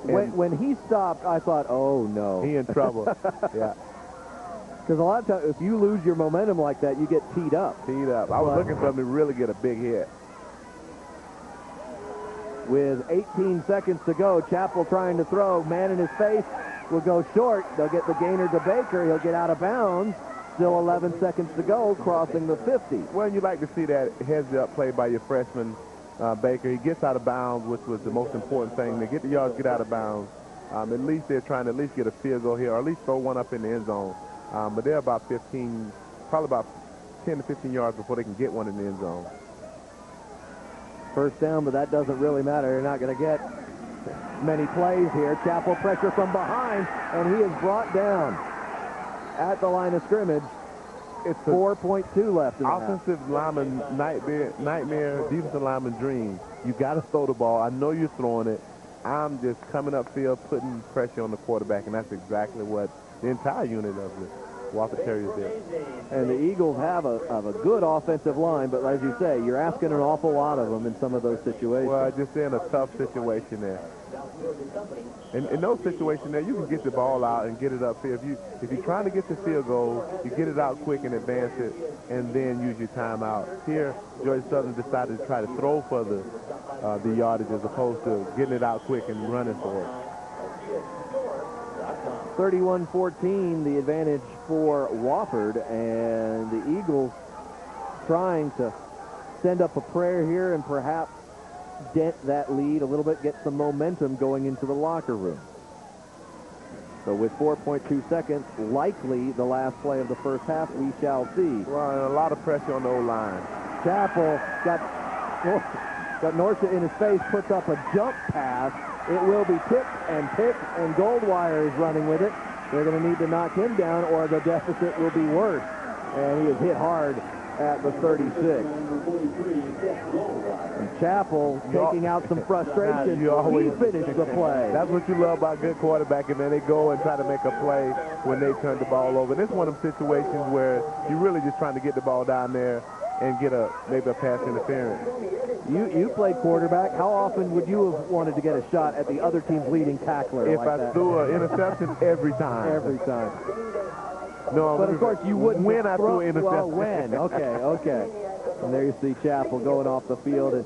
When he stopped, I thought, oh, no. He in trouble. Yeah. Because a lot of times, if you lose your momentum like that, you get teed up. Teed up. I was looking for him to really get a big hit. With 18 seconds to go, Chappell trying to throw. Man in his face will go short. They'll get the gainer to Baker. He'll get out of bounds. Still 11 seconds to go, crossing the 50. Well, you like to see that heads-up play by your freshman, Baker. He gets out of bounds, which was the most important thing. They get the yards, get out of bounds. At least they're trying to at least get a field goal here, or at least throw one up in the end zone. But they're about 15, probably about 10 to 15 yards before they can get one in the end zone. First down, but that doesn't really matter. They're not going to get many plays here. Chappell pressure from behind, and he is brought down at the line of scrimmage. It's 4.2 left in the half. Offensive lineman nightmare, defensive lineman dream. You got to throw the ball. I know you're throwing it. I'm just coming upfield, putting pressure on the quarterback, and that's exactly what the entire unit of the Wofford Terriers did. And the Eagles have a good offensive line, but as you say, you're asking an awful lot of them in some of those situations. Well, just in a tough situation there. In those situations there, you can get the ball out and get it up here. If you're trying to get the field goal, you get it out quick and advance it, and then use your timeout. Here, Georgia Southern decided to try to throw for the yardage as opposed to getting it out quick and running for it. 31-14, the advantage for Wofford, and the Eagles trying to send up a prayer here and perhaps dent that lead a little bit, get some momentum going into the locker room. So with 4.2 seconds, likely the last play of the first half, we shall see. Well, and a lot of pressure on the O-line. Chappell got Norsha in his face, puts up a jump pass. It will be picked, and Goldwire is running with it. They're going to need to knock him down, or the deficit will be worse. And he is hit hard at the 36. And Chappell taking out some frustration. He finished the play. That's what you love about good quarterback, and then they go and try to make a play when they turn the ball over. And it's one of them situations where you're really just trying to get the ball down there and get maybe a pass interference. You played quarterback. How often would you have wanted to get a shot at the other team's leading tackler? If like I that? threw an interception, every time. Every time. No, but of course you wouldn't. When I threw an interception. Well, when? Okay. And there you see Chappell going off the field. And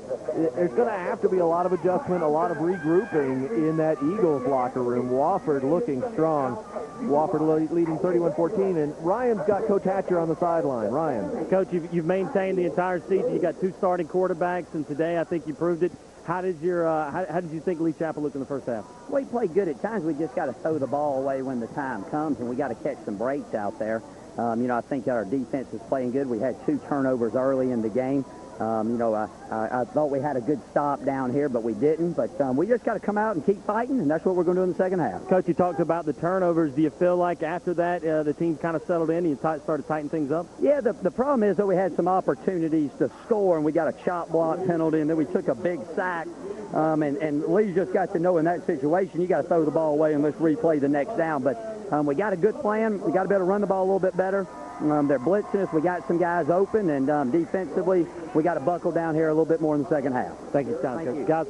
there's going to have to be a lot of adjustment, a lot of regrouping in that Eagles locker room. Wofford looking strong. Wofford leading 31-14, and Ryan's got Coach Hatcher on the sideline. Ryan. Coach, you've maintained the entire season. You got two starting quarterbacks, and today I think you proved it. How did you think Lee Chappell looked in the first half? Well, he played good at times. We just got to throw the ball away when the time comes, and we got to catch some breaks out there. I think our defense is playing good. We had 2 turnovers early in the game. I thought we had a good stop down here, but we didn't. But we just got to come out and keep fighting, and that's what we're going to do in the second half. Coach, you talked about the turnovers. Do you feel like after that the team kind of settled in and you started tightening things up? Yeah, the problem is that we had some opportunities to score, and we got a chop block penalty, and then we took a big sack. And Lee just got to know in that situation, you got to throw the ball away and let's replay the next down. But we got a good plan. We got to be able to run the ball a little bit better. They're blitzing us. We got some guys open, and defensively, we got to buckle down here a little bit more in the second half. Thank you, Scott. Thank you. Guys.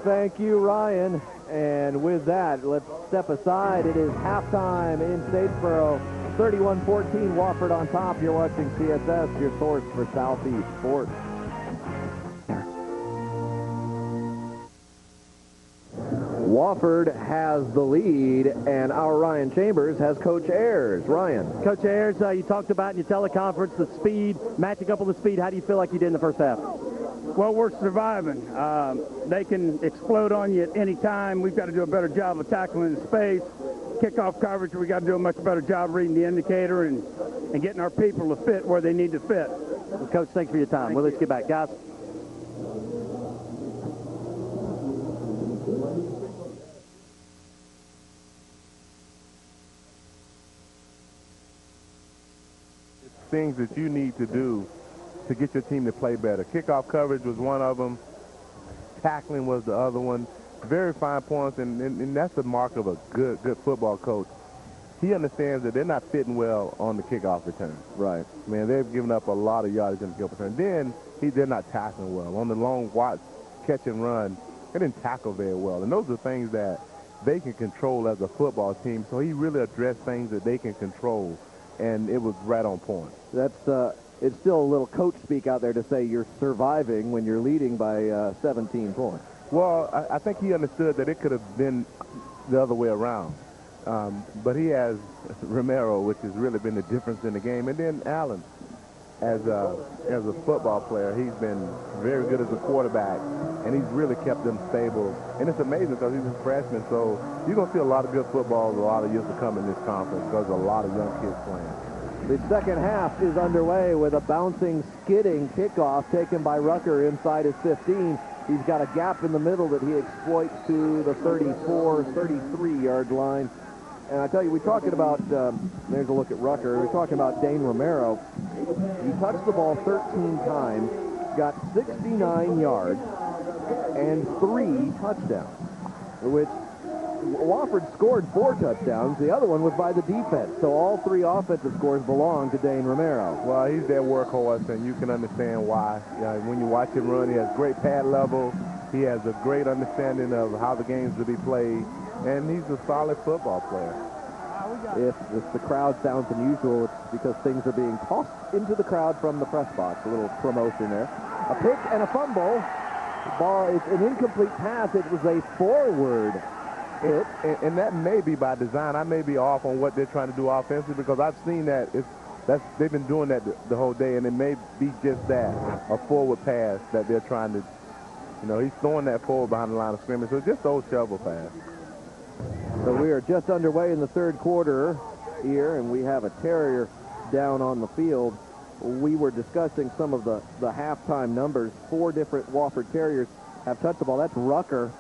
Thank you, Ryan. And with that, let's step aside. It is halftime in Statesboro. 31-14, Wofford on top. You're watching CSS, your source for Southeast sports. Wofford has the lead, and our Ryan Chambers has Coach Ayers. Ryan. Coach Ayers, you talked about in your teleconference the speed, matching up on the speed. How do you feel like you did in the first half? Well, we're surviving. They can explode on you at any time. We've got to do a better job of tackling in space. Kickoff coverage, we got to do a much better job reading the indicator and getting our people to fit where they need to fit. Well, Coach, thanks for your time. Well, let's get back. Guys. Things that you need to do to get your team to play better. Kickoff coverage was one of them. Tackling was the other one. Very fine points, and that's the mark of a good football coach. He understands that they're not fitting well on the kickoff return. Right. Man, they've given up a lot of yardage in the kickoff return. Then they're not tackling well. On the long watch, catch and run, they didn't tackle very well. And those are things that they can control as a football team. So he really addressed things that they can control, and it was right on point. That's it's still a little coach speak out there to say you're surviving when you're leading by 17 points. Well, I think he understood that it could have been the other way around. But he has Romero, which has really been the difference in the game. And then Allen, as a football player, he's been very good as a quarterback, and he's really kept them stable. And it's amazing because he's a freshman, so you're going to see a lot of good football a lot of years to come in this conference because a lot of young kids playing. The second half is underway with a bouncing, skidding kickoff taken by Rucker inside his 15. He's got a gap in the middle that he exploits to the 34, 33-yard line. And I tell you, we're talking about, there's a look at Rucker. We're talking about Dane Romero. He touched the ball 13 times, got 69 yards, and 3 touchdowns, which Wofford scored 4 touchdowns. The other one was by the defense. So all 3 offensive scores belong to Dane Romero. Well, he's their workhorse, and you can understand why. When you watch him run, he has great pad level. He has a great understanding of how the game's to be played, and he's a solid football player. If the crowd sounds unusual, it's because things are being tossed into the crowd from the press box. A little promotion there. A pick and a fumble. The ball is an incomplete pass. It was a forward hit. And that may be by design. I may be off on what they're trying to do offensively because I've seen that. They've been doing that the whole day, and it may be just that, a forward pass that they're trying to, he's throwing that forward behind the line of scrimmage. So it's just old shovel pass. So we are just underway in the third quarter here, and we have a Terrier down on the field. We were discussing some of the halftime numbers. 4 different Wofford Terriers have touched the ball. That's Rucker.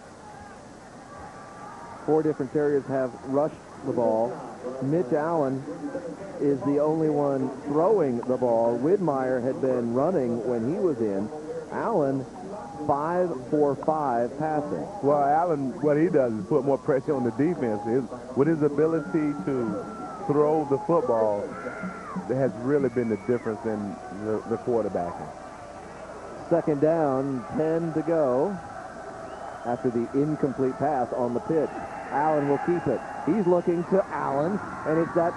4 different Terriers have rushed the ball. Mitch Allen is the only one throwing the ball. Widmeyer had been running when he was in. Allen, 5 for 5 passing. Well, Allen, what he does is put more pressure on the defense. With his ability to throw the football, that has really been the difference in the quarterbacking. Second down, 10 to go after the incomplete pass on the pitch. Allen will keep it. He's looking to Allen, and it's that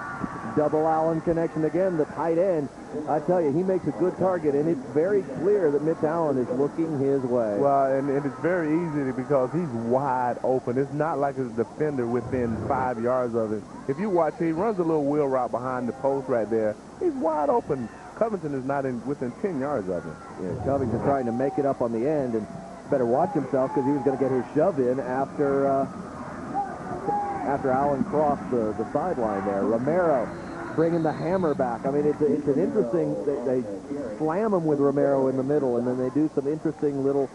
double Allen connection again, the tight end. I tell you, he makes a good target, and it's very clear that Mitch Allen is looking his way. Well, and it's very easy because he's wide open. It's not like a defender within 5 yards of him. If you watch, he runs a little wheel route behind the post right there. He's wide open. Covington is not within 10 yards of him. Yeah, Covington trying to make it up on the end, and better watch himself because he was going to get his shove in after Allen crossed the sideline there. Romero bringing the hammer back. I mean, it's an interesting, they slam him with Romero in the middle, and then they do some interesting little,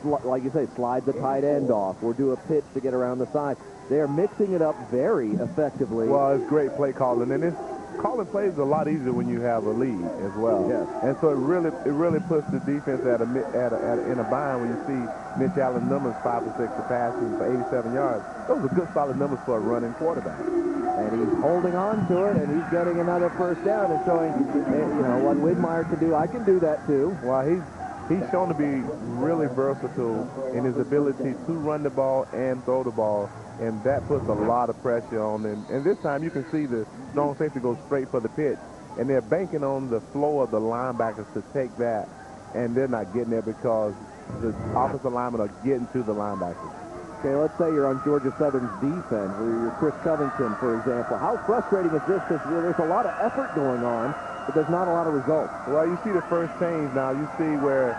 like you say, slide the tight end off or do a pitch to get around the side. They're mixing it up very effectively. Well, it's great play calling, and calling plays is a lot easier when you have a lead as well. Yes. And so it really puts the defense in a bind when you see Mitch Allen numbers 5 for 6 for passing for 87 yards. Those are good solid numbers for a running quarterback. And he's holding on to it, and he's getting another first down and showing, what Widmeyer can do. I can do that too. Well, he's shown to be really versatile in his ability to run the ball and throw the ball, and that puts a lot of pressure on him. And this time you can see the strong safety go straight for the pitch, and they're banking on the flow of the linebackers to take that, and they're not getting there because the offensive linemen are getting to the linebackers. Okay, let's say you're on Georgia Southern's defense, or you're Chris Covington, for example. How frustrating is this? Because there's a lot of effort going on, but there's not a lot of results. Well, you see the first change now. You see where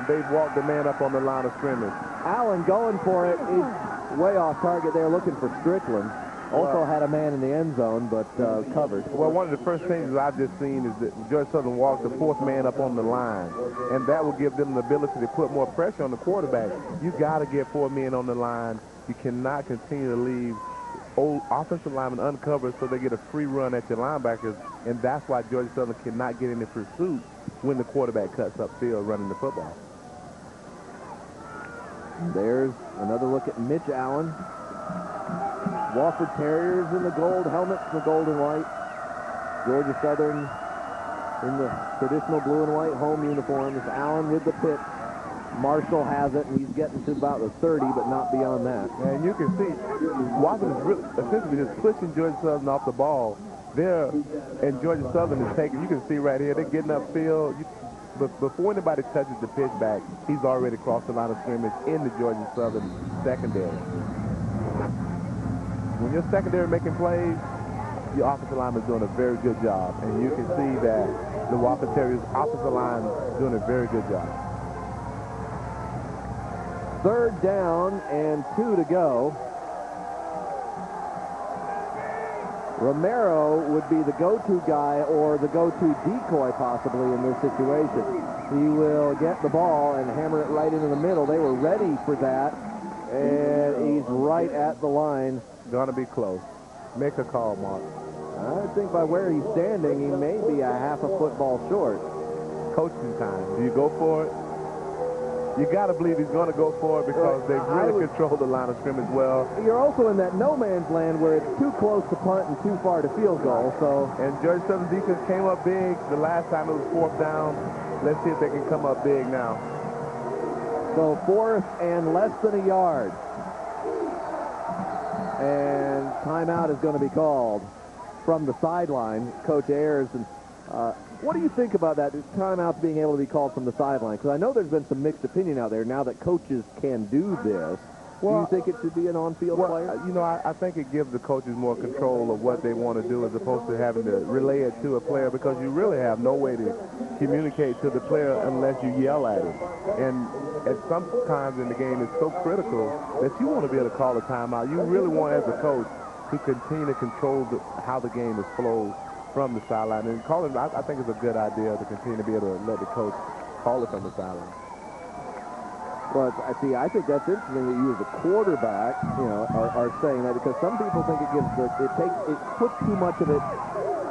they've walked the man up on the line of scrimmage. Allen going for it. He's way off target there looking for Strickland. Also had a man in the end zone, but covered. Well, one of the first things that I've just seen is that Georgia Southern walked the fourth man up on the line, and that will give them the ability to put more pressure on the quarterback. You got to get 4 men on the line. You cannot continue to leave old offensive linemen uncovered so they get a free run at your linebackers, and that's why Georgia Southern cannot get into pursuit when the quarterback cuts upfield running the football. There's another look at Mitch Allen. Wofford Terriers in the gold helmets, the gold and white. Georgia Southern in the traditional blue and white home uniforms. Allen with the pitch. Marshall has it, and he's getting to about the 30, but not beyond that. And you can see Wofford is really, essentially just pushing Georgia Southern off the ball. And Georgia Southern is taking, you can see right here, they're getting upfield. But before anybody touches the pitch back, he's already crossed the line of scrimmage in the Georgia Southern secondary. When your secondary making plays, your offensive lineman is doing a very good job. And you can see that the Wofford Terriers offensive line is doing a very good job. 3rd down and 2 to go. Romero would be the go-to guy or the go-to decoy possibly in this situation. He will get the ball and hammer it right into the middle. They were ready for that, and he's right at the line. Gonna be close. Make a call, Mark. I think by where he's standing, he may be a half a football short. Coaching time. Do you go for it? You got to believe he's going to go for it because they really control the line of scrimmage well. You're also in that no man's land where it's too close to punt and too far to field goal. So, and Georgia Southern defense came up big the last time it was 4th down. Let's see if they can come up big now. So 4th and less than a yard. And timeout is going to be called from the sideline. Coach Ayers. And what do you think about that, timeouts being able to be called from the sideline? Because I know there's been some mixed opinion out there now that coaches can do this. Well, do you think it should be an on-field player? You know, I think it gives the coaches more control of what they want to do as opposed to having to relay it to a player because you really have no way to communicate to the player unless you yell at him. And at some times in the game, it's so critical that you want to be able to call a timeout. You really want, as a coach, to continue to control how the game is flowed from the sideline. And calling, I think it's a good idea to continue to be able to let the coach call it from the sideline. Well, I think that's interesting that you as a quarterback, are saying that because some people think it puts too much of it,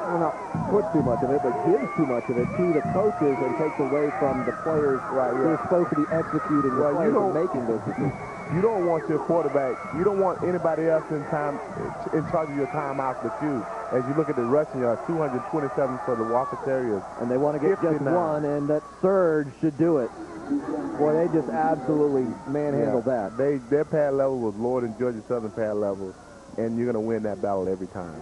well, not puts too much of it, but gives too much of it to the coaches and takes away from the players who are supposed to be executing the plays and making those decisions. You don't want your quarterback, you don't want anybody else in charge of your timeouts but you. As you look at the rushing yards, 227 for the Wofford Terriers. And they want to get just one, and that surge should do it. Boy, they just absolutely manhandled that. Their pad level was lower than Georgia Southern pad level, and you're going to win that battle every time.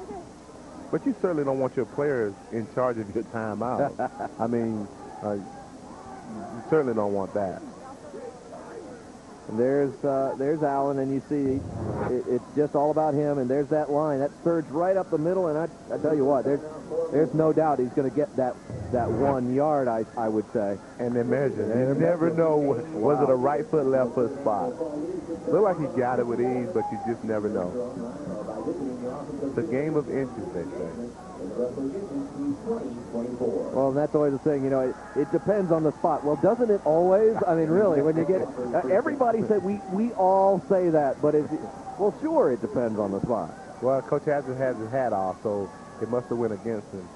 But you certainly don't want your players in charge of your timeout. I mean, you certainly don't want that. And there's Allen, and you see it's just all about him, and there's that line. That surge right up the middle, and I tell you what, there's no doubt he's going to get that 1 yard, I would say. And they measure. You never know, was it a right foot, left foot spot? Looked like he got it with ease, but you just never know. It's a game of inches, they say. Well, and that's always the thing, it depends on the spot. Well, doesn't it always? I mean, really, when you get everybody said we all say that, but well, sure, it depends on the spot. Well, Coach Hazard has his hat off, so it must have went against him.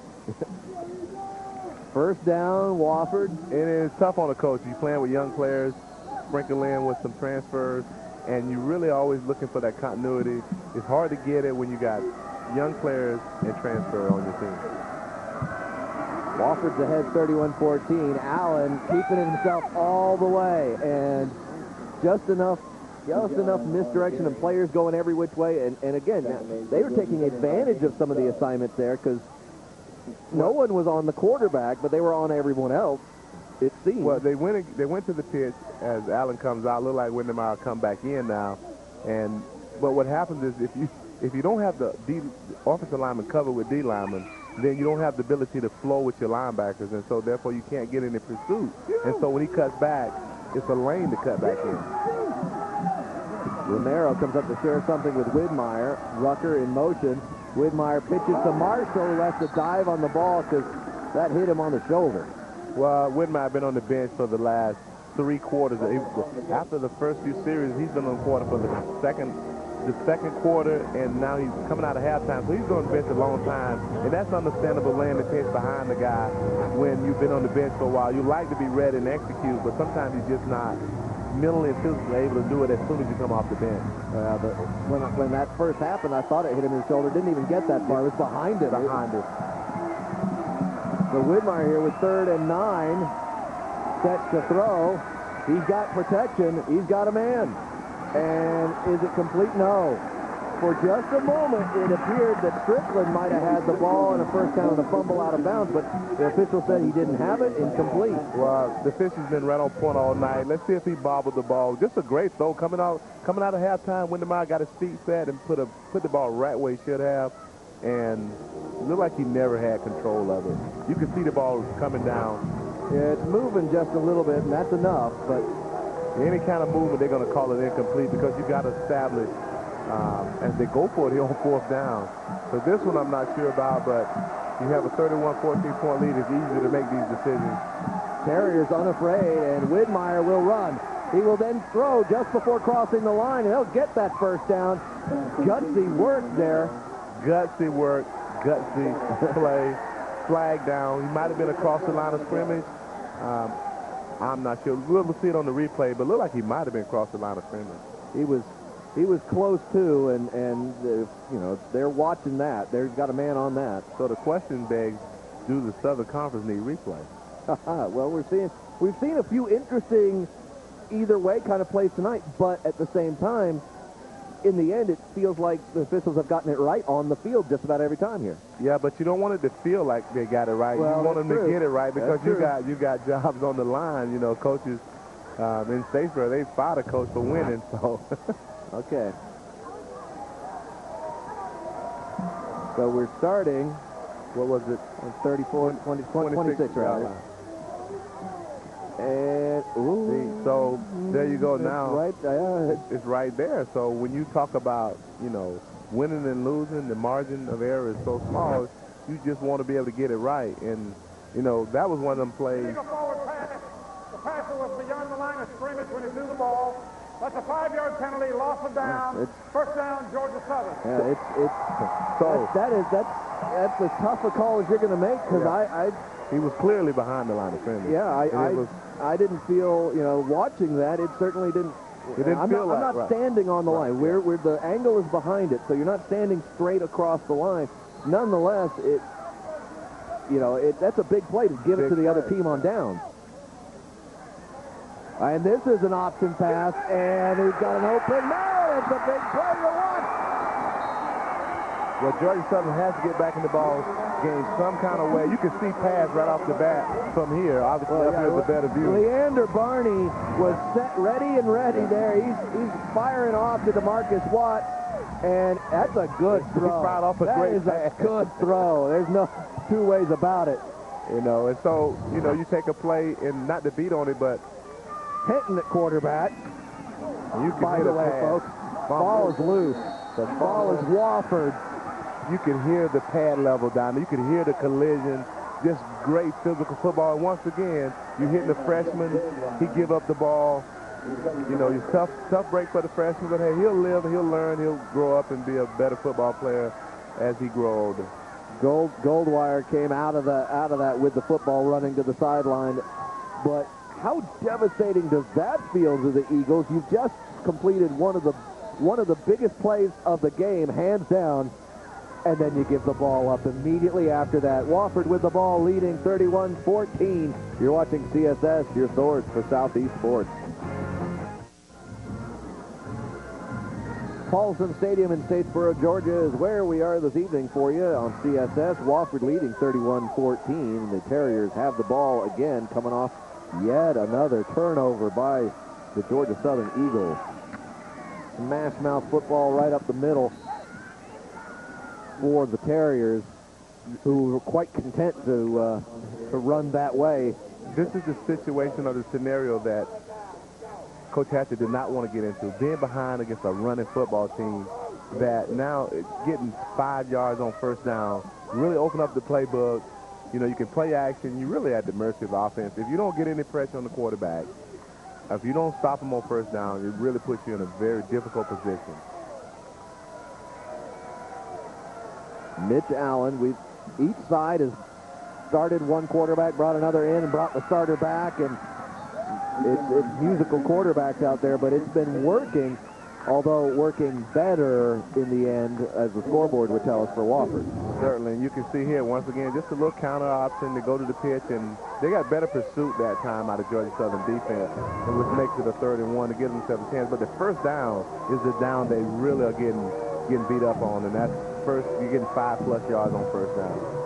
1st down, Wofford. It is tough on a coach. You're playing with young players, sprinkle in with some transfers, and you're really always looking for that continuity. It's hard to get it when you got young players and transfer on your team. Wofford's ahead 31-14. Allen keeping it himself all the way, and just enough misdirection and players going every which way. And again, they were taking advantage of some of the assignments there because no one was on the quarterback, but they were on everyone else, it seems. Well, they went to the pitch as Allen comes out. Look like Windemeyer come back in now. But what happens is if you don't have the offensive lineman covered with D linemen, then you don't have the ability to flow with your linebackers, and so therefore you can't get any pursuit. And so when he cuts back, it's a lane to cut back in. Romero comes up to share something with Widmeyer. Rucker in motion. Widmeyer pitches to Marshall, who has to dive on the ball because that hit him on the shoulder. Well, Widmeyer has been on the bench for the last 3 quarters. After the first few series, he's been on the court for the second quarter, and now he's coming out of halftime. So he's been on the bench a long time, and that's understandable laying the pitch behind the guy when you've been on the bench for a while. You like to be ready and execute, but sometimes you're just not mentally and physically able to do it as soon as you come off the bench. But when that first happened, I thought it hit him in the shoulder. Didn't even get that far. It was behind it. So Widmeyer here with 3rd and 9. Set to throw. He's got protection. He's got a man. And is it complete? No. For just a moment, it appeared that Strickland might have had the ball and a first down and a fumble out of bounds, but the official said he didn't have it. Incomplete. Well, the official's been right on point all night. Let's see if he bobbled the ball. Just a great throw coming out of halftime. Windermeyer got his feet set and put the ball right where he should have, and it looked like he never had control of it. You can see the ball coming down. Yeah, it's moving just a little bit, and that's enough, but any kind of movement, they're going to call it incomplete because you got to establish as they go for it here on 4th down. So this one I'm not sure about, but you have a 31-14-point lead. It's easier to make these decisions. Terriers unafraid, and Widmeyer will run. He will then throw just before crossing the line, and they'll get that first down. Gutsy work there. Gutsy work, gutsy play, flag down. He might have been across the line of scrimmage. I'm not sure. We'll see it on the replay, but it looked like he might have been across the line of scrimmage. He was close too, and you know, they're watching that. They've got a man on that. So the question begs, do the Southern Conference need replay? Well, we've seen a few interesting either way kind of plays tonight, but at the same time, in the end, it feels like the officials have gotten it right on the field just about every time here. Yeah, but you don't want it to feel like they got it right. Well, you want them to get it right because you true. got jobs on the line. You know, coaches in Statesboro, they fired a coach for winning. So, okay. So we're starting. What was it? 34, 26 rather. And so there you go now. Right, it's right there. So when you talk about, you know, winning and losing, the margin of error is so small. You just want to be able to get it right. And, you know, that was one of them plays. Forward pass. The passer was beyond the line of scrimmage when he threw the ball. That's a 5-yard penalty, loss of down. First down, Georgia Southern. Yeah, that's as tough a call as you're going to make because he was clearly behind the line of scrimmage. Yeah, I didn't feel, you know, watching that, it certainly didn't. I'm not standing on the line. Where the angle is behind it, so you're not standing straight across the line. Nonetheless, that's a big play to give it to the other team on down. And this is an option pass, and he's got an open man. It's a big play to watch. Well, Georgia Southern has to get back in the ball game some kind of way. You can see pass right off the bat from here. Obviously, up here is a better view. Leander Barney was set ready there. He's firing off to DeMarcus Watt, and that's a good throw. He fired off a great pass. A good throw. There's no two ways about it. You know, and so, you know, you take a play and not to beat on it, but Hinton at quarterback. You can By the way, folks, ball is loose. The ball is Wofford. You can hear the pad level down there. You can hear the collision. Just great physical football. And once again, you're hitting the freshman. He give up the ball. You know, it's tough break for the freshman, but hey, he'll live, he'll learn, he'll grow up and be a better football player as he grows older. Goldwire came out of that with the football running to the sideline, but how devastating does that feel to the Eagles? You've just completed one of the biggest plays of the game, hands down, and then you give the ball up immediately after that. Wofford with the ball leading 31-14. You're watching CSS, your source for Southeast Sports. Paulson Stadium in Statesboro, Georgia is where we are this evening for you on CSS. Wofford leading 31-14. The Terriers have the ball again, coming off yet another turnover by the Georgia Southern Eagles. Smash mouth football right up the middle for the Terriers. who were quite content to run that way. This is the situation or the scenario that Coach Hatcher did not want to get into. Being behind against a running football team that now getting 5 yards on first down really open up the playbook. You know, you can play action. You're really at the mercy of the offense. If you don't get any pressure on the quarterback, if you don't stop him on first down, it really puts you in a very difficult position. Mitch Allen, each side has started one quarterback, brought another in, and brought the starter back, and it's musical quarterbacks out there, but it's been working, although working better in the end, as the scoreboard would tell us, for Wofford. Certainly, and you can see here, once again, just a little counter option to go to the pitch, and they got better pursuit that time out of Georgia Southern defense, and which makes it a 3rd and 1 to give themselves a chance. But the first down is the down they really are getting beat up on, and that's first, you're getting 5+ yards on first down.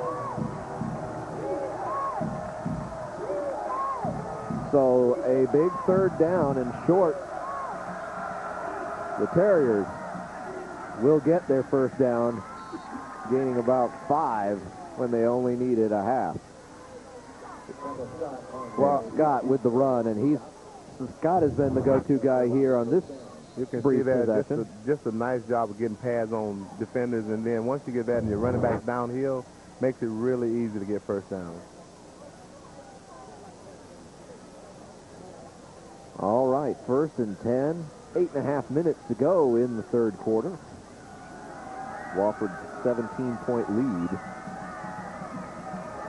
So a big 3rd down and short. The Terriers will get their first down, gaining about 5 when they only needed a half. Well, Scott with the run, and Scott has been the go-to guy here on this. You can brief see that possession. just a nice job of getting pads on defenders, and then once you get that and your running backs downhill, makes it really easy to get first down. All right, 1st and 10. 8.5 minutes to go in the 3rd quarter. Wofford's 17-point lead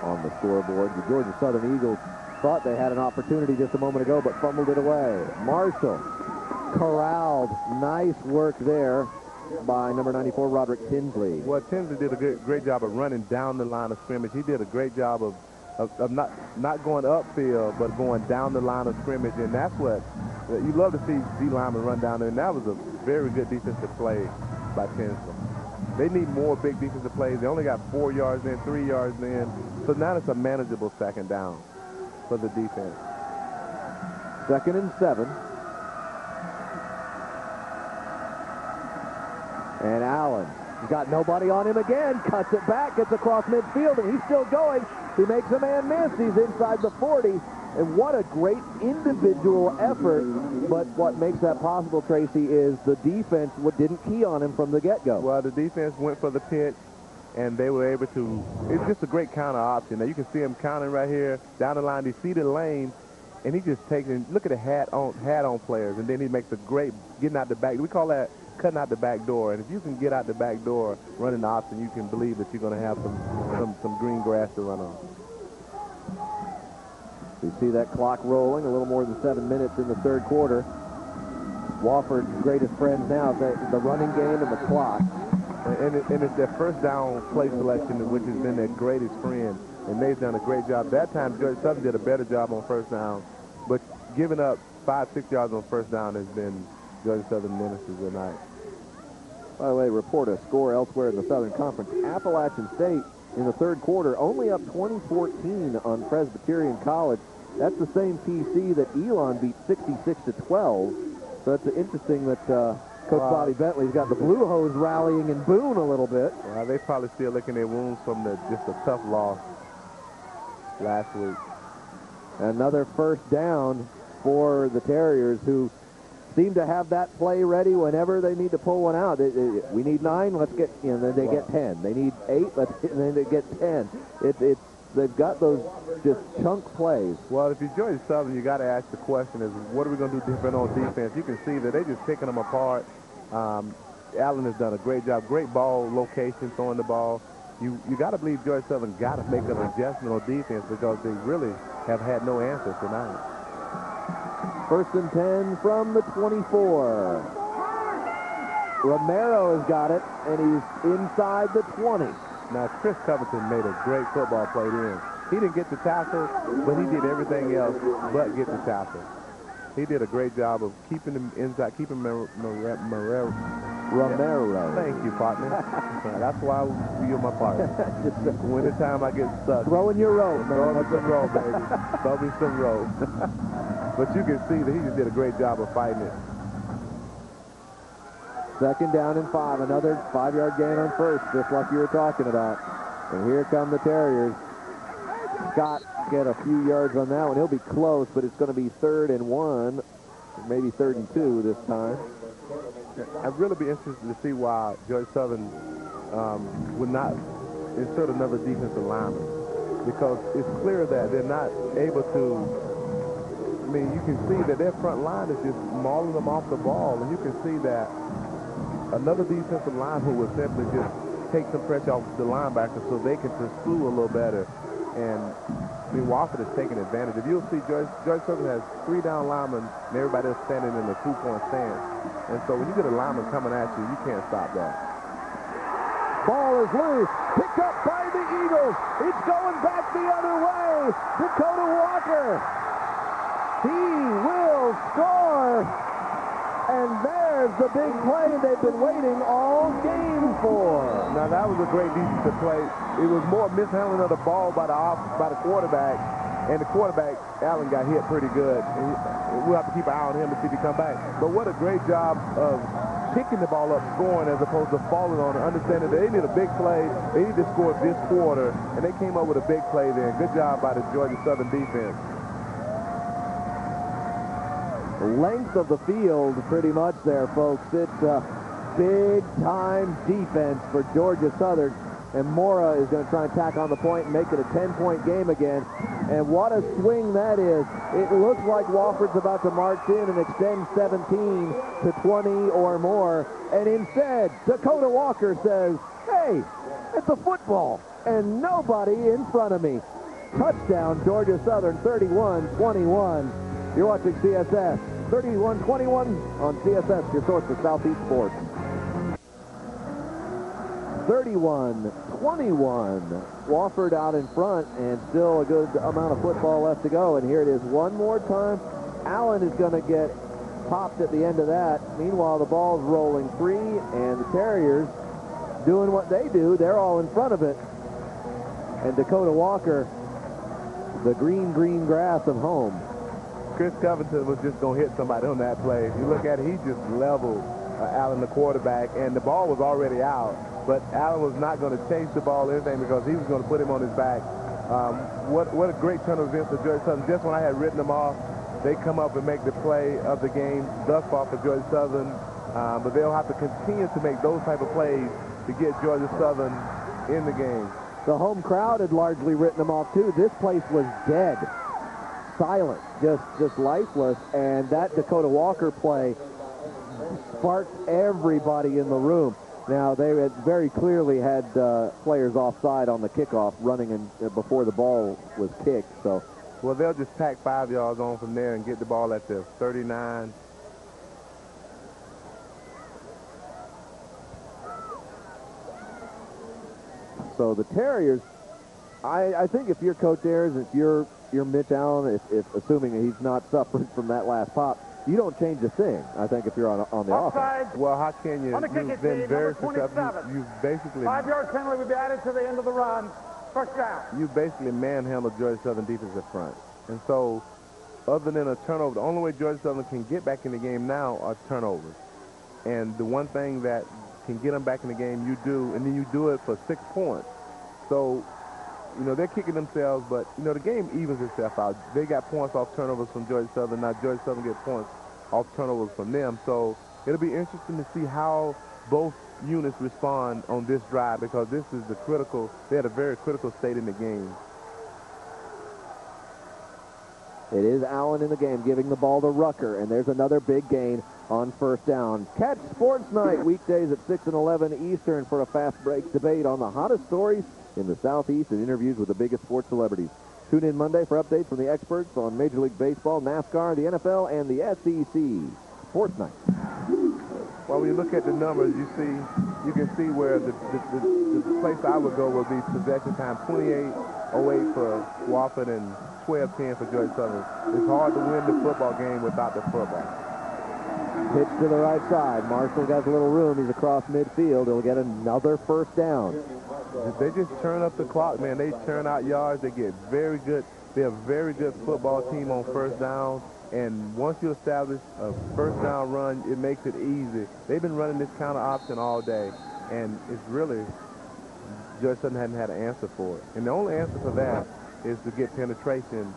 on the scoreboard. The Georgia Southern Eagles thought they had an opportunity just a moment ago, but fumbled it away. Marshall corralled. Nice work there by number 94, Roderick Tinsley. Well, Tinsley did a great job of running down the line of scrimmage. He did a great job of not going upfield, but going down the line of scrimmage, and that's what you love to see D linemen run down there, and that was a very good defensive play by Tinsley. They need more big defensive plays. They only got 4 yards in, 3 yards in, so now it's a manageable 2nd down for the defense. 2nd and 7. And Allen, he's got nobody on him again, cuts it back, gets across midfield, and he's still going. He makes a man miss. He's inside the 40. And what a great individual effort. But what makes that possible, Tracy, is the defense didn't key on him from the get-go. Well, the defense went for the pitch, and they were able to. It's just a great counter option. Now, you can see him counting right here down the line. They see the lane, and he just takes it. Look at the hat-on players, and then he makes a great getting out the back. We call that cutting out the back door. And if you can get out the back door running the option, you can believe that you're going to have some green grass to run on. We see that clock rolling, a little more than 7 minutes in the 3rd quarter. Wofford's greatest friends now, the running game and the clock. And it's their first down play selection, which has been their greatest friend. And they've done a great job. That time, Georgia Southern did a better job on first down. But giving up 5-6 yards on first down has been Georgia Southern ministers tonight. By the way, report a score elsewhere in the Southern Conference. Appalachian State in the 3rd quarter only up 20-14 on Presbyterian College. That's the same PC that Elon beat 66-12. So it's interesting that Coach Bobby Bentley's got the Blue Hose rallying in Boone a little bit. Well, they probably still licking their wounds from just a tough loss last week. Another first down for the Terriers, who seem to have that play ready whenever they need to pull one out. We need 9, let's get, then they get 10. They need 8, and then they get 10. They've got those just chunk plays. Well, if you're Georgia Southern, you got to ask the question is, what are we going to do different on defense? You can see that they're just picking them apart. Allen has done a great job. Great ball location, throwing the ball. You got to believe Georgia Southern got to make an adjustment on defense because they really have had no answers tonight. 1st and 10 from the 24. Romero has got it, and he's inside the 20. Now, Chris Covington made a great football play then. He didn't get the tackle, but he did everything else but get the tackle. He did a great job of keeping him inside, keeping Romero. Thank you, partner. That's why you're my partner. Wintertime, I get stuck. Throwing your rope. Throw me some rope, baby. Throw me some rope. But you can see that he just did a great job of fighting it. 2nd down and 5. Another 5-yard gain on first, just like you were talking about. And here come the Terriers. Scott get a few yards on that one. He'll be close, but it's going to be 3rd and 1, maybe 3rd and 2 this time. I'd really be interested to see why Georgia Southern would not insert another defensive lineman, because it's clear that they're not able to. I mean, you can see that their front line is just mauling them off the ball, and you can see that another defensive lineman would simply just take some pressure off the linebacker so they can pursue a little better. And I mean, Wofford is taking advantage. If you'll see, Georgia Southern has 3 down linemen, and everybody is standing in a 2-point stance. And so when you get a lineman coming at you, you can't stop that. Ball is loose, picked up by the Eagles. It's going back the other way. Dakota Walker. He will score. And there's the big play they've been waiting all game for. Now, that was a great defensive play. It was more mishandling of the ball by the quarterback. And the quarterback, Allen, got hit pretty good. And we'll have to keep an eye on him to see if he come back. But what a great job of picking the ball up, scoring, as opposed to falling on it, understanding that they need a big play. They need to score this quarter. And they came up with a big play there. Good job by the Georgia Southern defense. Length of the field pretty much there, folks. It's a big-time defense for Georgia Southern. And Mora is going to try and tack on the point and make it a 10-point game again. And what a swing that is. It looks like Wofford's about to march in and extend 17 to 20 or more. And instead, Dakota Walker says, hey, it's a football and nobody in front of me. Touchdown, Georgia Southern, 31-21. You're watching CSS. 31-21 on CSS, your source for Southeast sports. 31-21. Wofford out in front, and still a good amount of football left to go. And here it is one more time. Allen is going to get popped at the end of that. Meanwhile, the ball's rolling free, and the Terriers doing what they do. They're all in front of it. And Dakota Walker, the green grass of home. Chris Covington was just going to hit somebody on that play. If you look at it, he just leveled Allen, the quarterback, and the ball was already out. But Allen was not going to chase the ball or anything because he was going to put him on his back. What a great turn of events for Georgia Southern. Just when I had written them off, they come up and make the play of the game thus far for Georgia Southern. But they'll have to continue to make those type of plays to get Georgia Southern in the game. The home crowd had largely written them off, too. This place was dead. Silent, just lifeless, and that Dakota Walker play sparked everybody in the room. Now, they had very clearly had players offside on the kickoff running in, before the ball was kicked. So, well, they'll just tack 5 yards on from there and get the ball at the 39. So the Terriers, I think if you're Coach Ayers, if you're Mitch Allen, if assuming that he's not suffering from that last pop, you don't change a thing, I think, if you're on the offense. Well, how can you? You've been very successful. You've basically 5-yard penalty will be added to the end of the run. First down. You basically manhandled Georgia Southern defense up front. And so, other than a turnover, the only way Georgia Southern can get back in the game now are turnovers. And the one thing that can get them back in the game, you do, and then you do it for 6 points. So, you know, they're kicking themselves, but, you know, the game evens itself out. They got points off turnovers from Georgia Southern. Now Georgia Southern get points off turnovers from them. So it'll be interesting to see how both units respond on this drive, because this is the critical, they're at a very critical state in the game. It is Allen in the game, giving the ball to Rucker, and there's another big gain on first down. Catch Sports Night weekdays at 6 and 11 Eastern for a fast break debate on the hottest stories in the Southeast and interviews with the biggest sports celebrities. Tune in Monday for updates from the experts on Major League Baseball, NASCAR, the NFL, and the SEC. Sports Night. Well, when you look at the numbers, you can see where the place I would go would be possession time, 28-08 for Wofford and 12-10 for Georgia Southern. It's hard to win the football game without the football. Pitch to the right side. Marshall got a little room. He's across midfield. He'll get another first down. They just turn up the clock, man. They turn out yards. They get very good. They're a very good football team on first down. And once you establish a first down run, it makes it easy. They've been running this counter option all day, and it's really Georgia Southern hadn't had an answer for it. And the only answer for that is to get penetration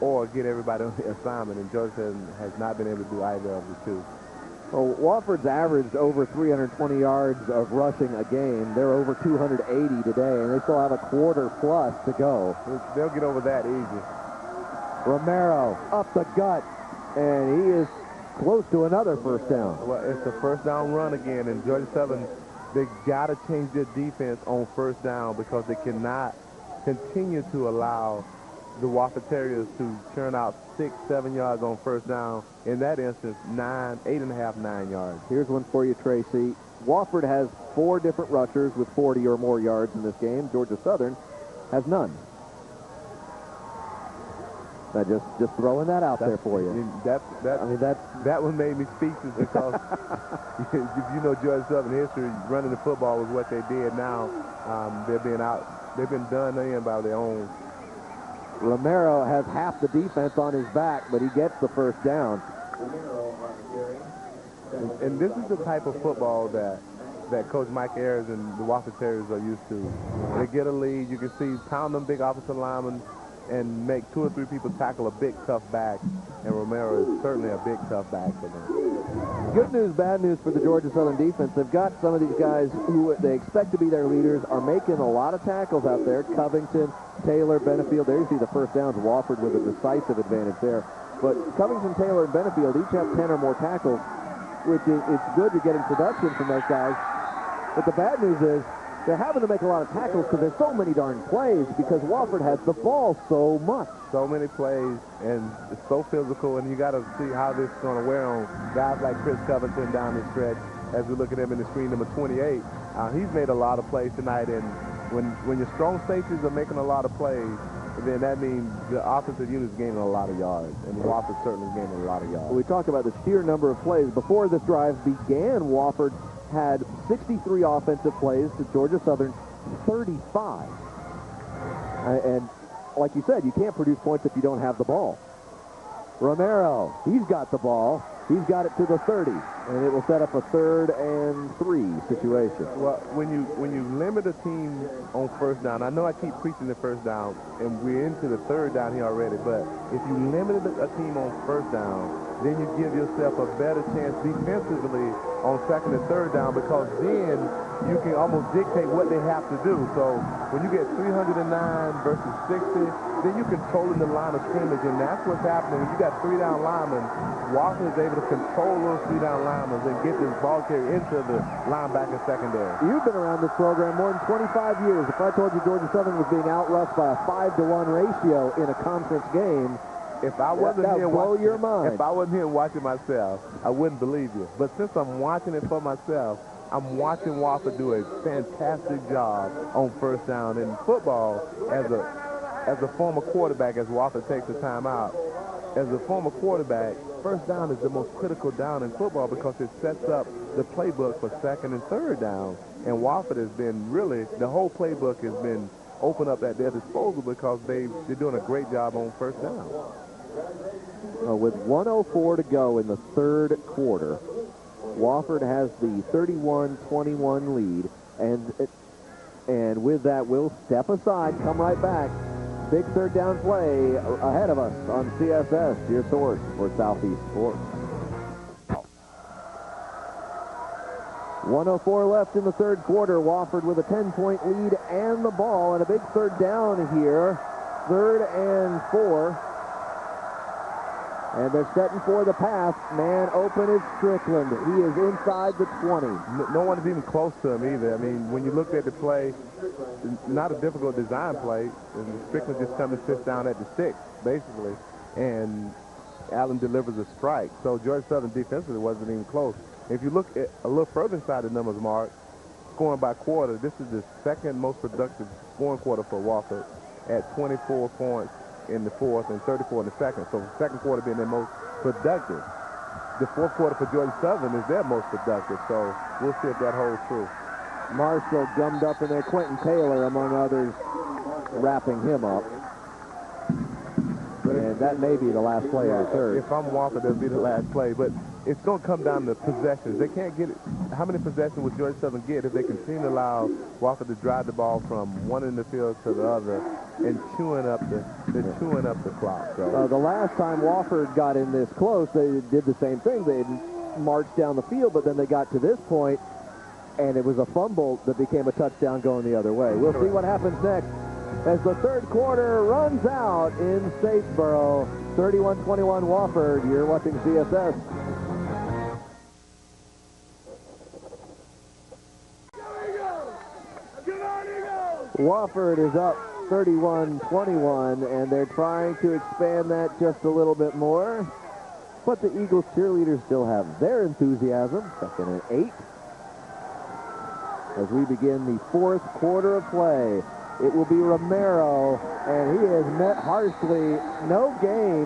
or get everybody on the assignment, and Georgia Southern has not been able to do either of the two. Well, Wofford's averaged over 320 yards of rushing a game. They're over 280 today, and they still have a quarter plus to go. They'll get over that easy. Romero up the gut, and he is close to another first down. Well, it's a first down run again, and Georgia Southern, they got to change their defense on first down because they cannot continue to allow the Wofford Terriers to churn out 6, 7 yards on first down. In that instance, 8.5, 9 yards. Here's one for you, Tracy. Wofford has 4 different rushers with 40 or more yards in this game. Georgia Southern has none. Just throwing that out there for you. That one made me speechless because if you know Georgia Southern history, running the football was what they did. Now they've been done in by their own. Romero has half the defense on his back, but he gets the first down. And this is the type of football that Coach Mike Ayers and the Wofford Terriers are used to. They get a lead, you can see pound them big offensive linemen and make 2 or 3 people tackle a big, tough back. And Romero is certainly a big, tough back for them. Good news, bad news for the Georgia Southern defense. They've got some of these guys who they expect to be their leaders are making a lot of tackles out there. Covington, Taylor, Benefield. There you see the first downs. Wofford with a decisive advantage there. But Covington, Taylor, and Benefield each have 10 or more tackles, which is it's good you're getting production from those guys. But the bad news is they're having to make a lot of tackles because there's so many darn plays because Wofford has the ball so much. So many plays, and it's so physical, and you got to see how this is going to wear on guys like Chris Covington down the stretch. As we look at him in the screen, number 28, he's made a lot of plays tonight, and when your strong safeties are making a lot of plays, then that means the offensive unit is gaining a lot of yards, and Wofford certainly is gaining a lot of yards. We talked about the sheer number of plays. Before this drive began, Wofford had 63 offensive plays to Georgia Southern 35. And like you said, you can't produce points if you don't have the ball. Romero, he's got the ball. He's got it to the 30, and it will set up a 3rd and 3 situation. Well, when you limit a team on first down, I know I keep preaching the first down, and we're into the 3rd down here already, but if you limit a team on first down, then you give yourself a better chance defensively on 2nd and 3rd down because then you can almost dictate what they have to do. So when you get 309 versus 60, then you're controlling the line of scrimmage, and that's what's happening. When you got 3 down linemen, Washington is able to control those 3 down linemen and get this ball carrier into the linebacker secondary. You've been around this program more than 25 years. If I told you Georgia Southern was being outrushed by a 5-to-1 ratio in a conference game, if I wasn't here blow your mind. If I wasn't here watching myself, I wouldn't believe you. But since I'm watching it for myself, I'm watching Wofford do a fantastic job on first down. In football, as a former quarterback, as Wofford takes the timeout, as a former quarterback, first down is the most critical down in football because it sets up the playbook for 2nd and 3rd down. And Wofford has been really, the whole playbook has been open up at their disposal because they're doing a great job on first down. With 1:04 to go in the 3rd quarter, Wofford has the 31-21 lead, and with that, we'll step aside, come right back. Big 3rd down play ahead of us on CSS, your source for Southeast Sports. 1:04 left in the 3rd quarter. Wofford with a 10-point lead and the ball, and a big 3rd down here. 3rd and 4. And they're setting for the pass. Man open is Strickland. He is inside the 20. No one is even close to him either. I mean, when you look at the play, not a difficult design play. And Strickland just comes and sits down at the 6, basically. And Allen delivers a strike. So Georgia Southern defensively wasn't even close. If you look at a little further inside the numbers, Mark, scoring by quarter, this is the 2nd most productive scoring quarter for Wofford at 24 points in the 4th and 34 in the 2nd. So the 2nd quarter being their most productive. The 4th quarter for Georgia Southern is their most productive. So we'll see if that holds true. Marshall gummed up in there. Quentin Taylor, among others, wrapping him up. And that may be the last play of the 3rd. If I'm Wofford, that'll be the last play. But it's going to come down to possessions. They can't get it. How many possessions will Georgia Southern get if they continue to allow Wofford to drive the ball from one end of the field to the other and chewing up the clock? So. The last time Wofford got in this close, they did the same thing. They marched down the field, but then they got to this point, and it was a fumble that became a touchdown going the other way. We'll see what happens next as the third quarter runs out in Statesboro. 31-21 Wofford. You're watching CSS. Wofford is up 31-21, and they're trying to expand that just a little bit more. But the Eagles cheerleaders still have their enthusiasm. Second and 8. As we begin the fourth quarter of play, it will be Romero, and he has met harshly. No gain.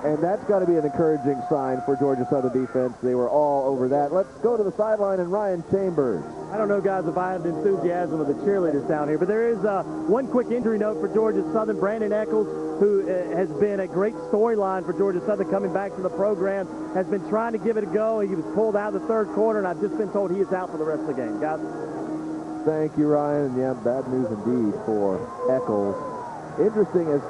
And that's got to be an encouraging sign for Georgia Southern defense. They were all over that. Let's go to the sideline and Ryan Chambers. I don't know, guys, if I have the enthusiasm of the cheerleaders down here, but there is one quick injury note for Georgia Southern. Brandon Eccles, who has been a great storyline for Georgia Southern coming back to the program, has been trying to give it a go. He was pulled out of the third quarter, and I've just been told he is out for the rest of the game. Guys? Thank you, Ryan. Yeah, bad news indeed for Eccles. Interesting, as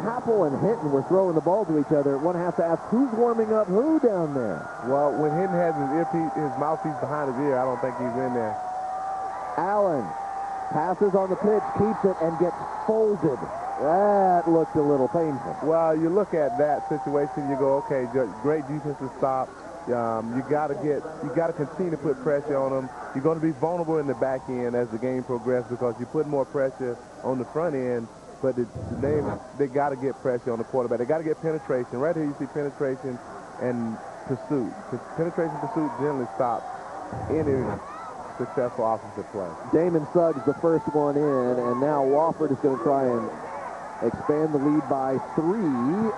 Chappell and Hinton were throwing the ball to each other, one has to ask, who's warming up who down there? Well, when Hinton has his mouthpiece behind his ear, I don't think he's in there. Allen passes on the pitch, keeps it, and gets folded. That looked a little painful. Well, you look at that situation, you go, okay, great defensive stop. You got to continue to put pressure on them. You're going to be vulnerable in the back end as the game progresses because you put more pressure on the front end. But they got to get pressure on the quarterback. They got to get penetration. Right here you see penetration and pursuit. Penetration pursuit generally stops any successful offensive play. Damon Suggs the first one in, and now Wofford is going to try and expand the lead by 3.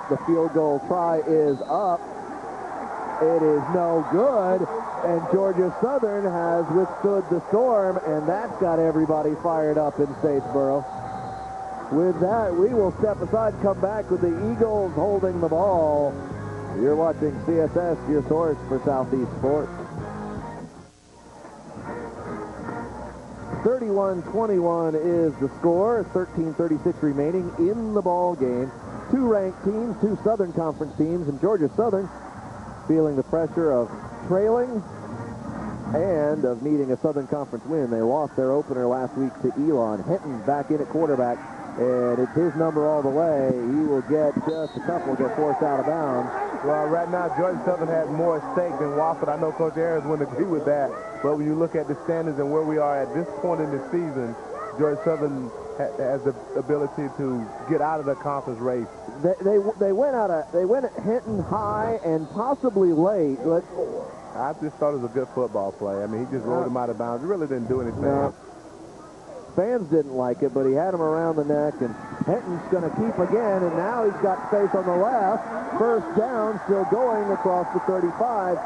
The field goal try is up. It is no good, and Georgia Southern has withstood the storm, and that's got everybody fired up in Statesboro. With that, we will step aside and come back with the Eagles holding the ball. You're watching CSS, your source for Southeast Sports. 31-21 is the score. 13:36 remaining in the ball game. 2 ranked teams, 2 Southern Conference teams, and Georgia Southern feeling the pressure of trailing and of needing a Southern Conference win. They lost their opener last week to Elon. Hinton back in at quarterback, and it's his number all the way. He will get just a couple, get forced out of bounds. Well, right now, Georgia Southern has more at stake than Wofford. I know Coach Ayers wouldn't agree with that, but when you look at the standings and where we are at this point in the season, Georgia Southern has the ability to get out of the conference race. They went at Hinton high and possibly late. I just thought it was a good football play. I mean, he just rolled him out of bounds. He really didn't do anything. No. Fans didn't like it, but he had him around the neck, and Hinton's going to keep again, and now he's got space on the left. First down, still going across the 35.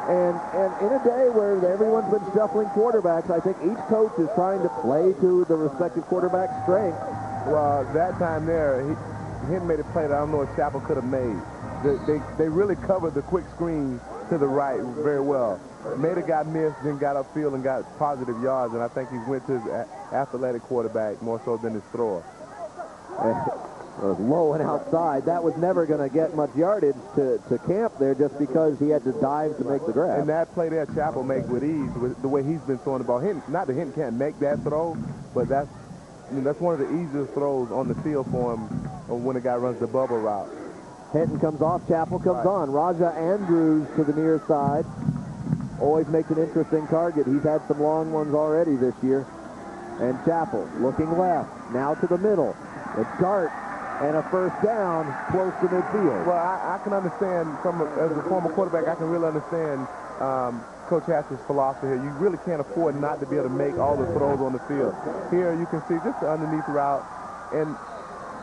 And in a day where everyone's been shuffling quarterbacks, I think each coach is trying to play to the respective quarterback's strength. Well, that time there, Hinton made a play that I don't know if Chappell could have made. They really covered the quick screen to the right very well. Made a guy miss, then got upfield and got positive yards, and I think he went to his athletic quarterback more so than his thrower. It was low and outside. That was never going to get much yardage to Camp there just because he had to dive to make the grab. And that play there, Chappell makes with ease, with the way he's been throwing the ball. Not that Hinton can't make that throw, but that's one of the easiest throws on the field for him when a guy runs the bubble route. Hinton comes off, Chappell comes on. Raja Andrews to the near side. Always makes an interesting target. He's had some long ones already this year. And Chappell looking left, now to the middle. A dart and a first down close to midfield. Well, I can understand, as a former quarterback, I can really understand Coach Hatcher's philosophy here. You really can't afford not to be able to make all the throws on the field. Here you can see just the underneath route. And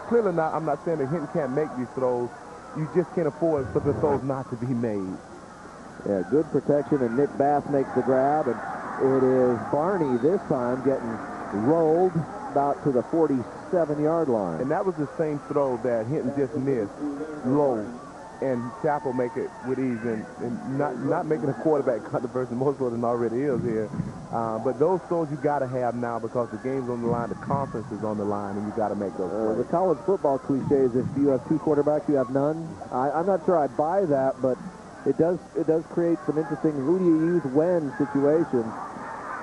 clearly not, I'm not saying that Hinton can't make these throws. You just can't afford for the throws not to be made. Yeah, good protection, and Nick Bass makes the grab, and it is Barney this time getting rolled about to the 47-yard line. And that was the same throw that Hinton just missed, low. and Chapel make it with ease, and not making a quarterback controversy most of it already is here. But those throws you got to have now because the game's on the line, the conference is on the line, and you got to make those plays. The college football cliche is if you have two quarterbacks, you have none. I'm not sure I buy that, but it does create some interesting who do you use when situations.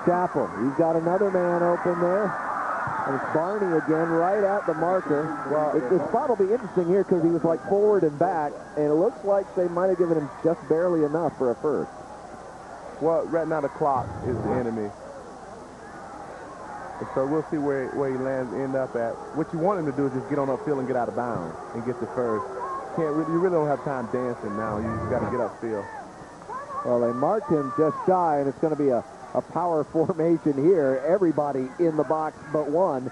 Chapel, he's got another man open there. And it's Barney again right at the marker. Well, the spot will be interesting here because he was like forward and back, and it looks like they might have given him just barely enough for a first. Well, right now the clock is the enemy. And so we'll see where he end up at. What you want him to do is just get on upfield and get out of bounds and get the first. You really don't have time dancing now. You just got to get upfield. Well, they marked him just shy, and it's going to be a power formation here. Everybody in the box but one.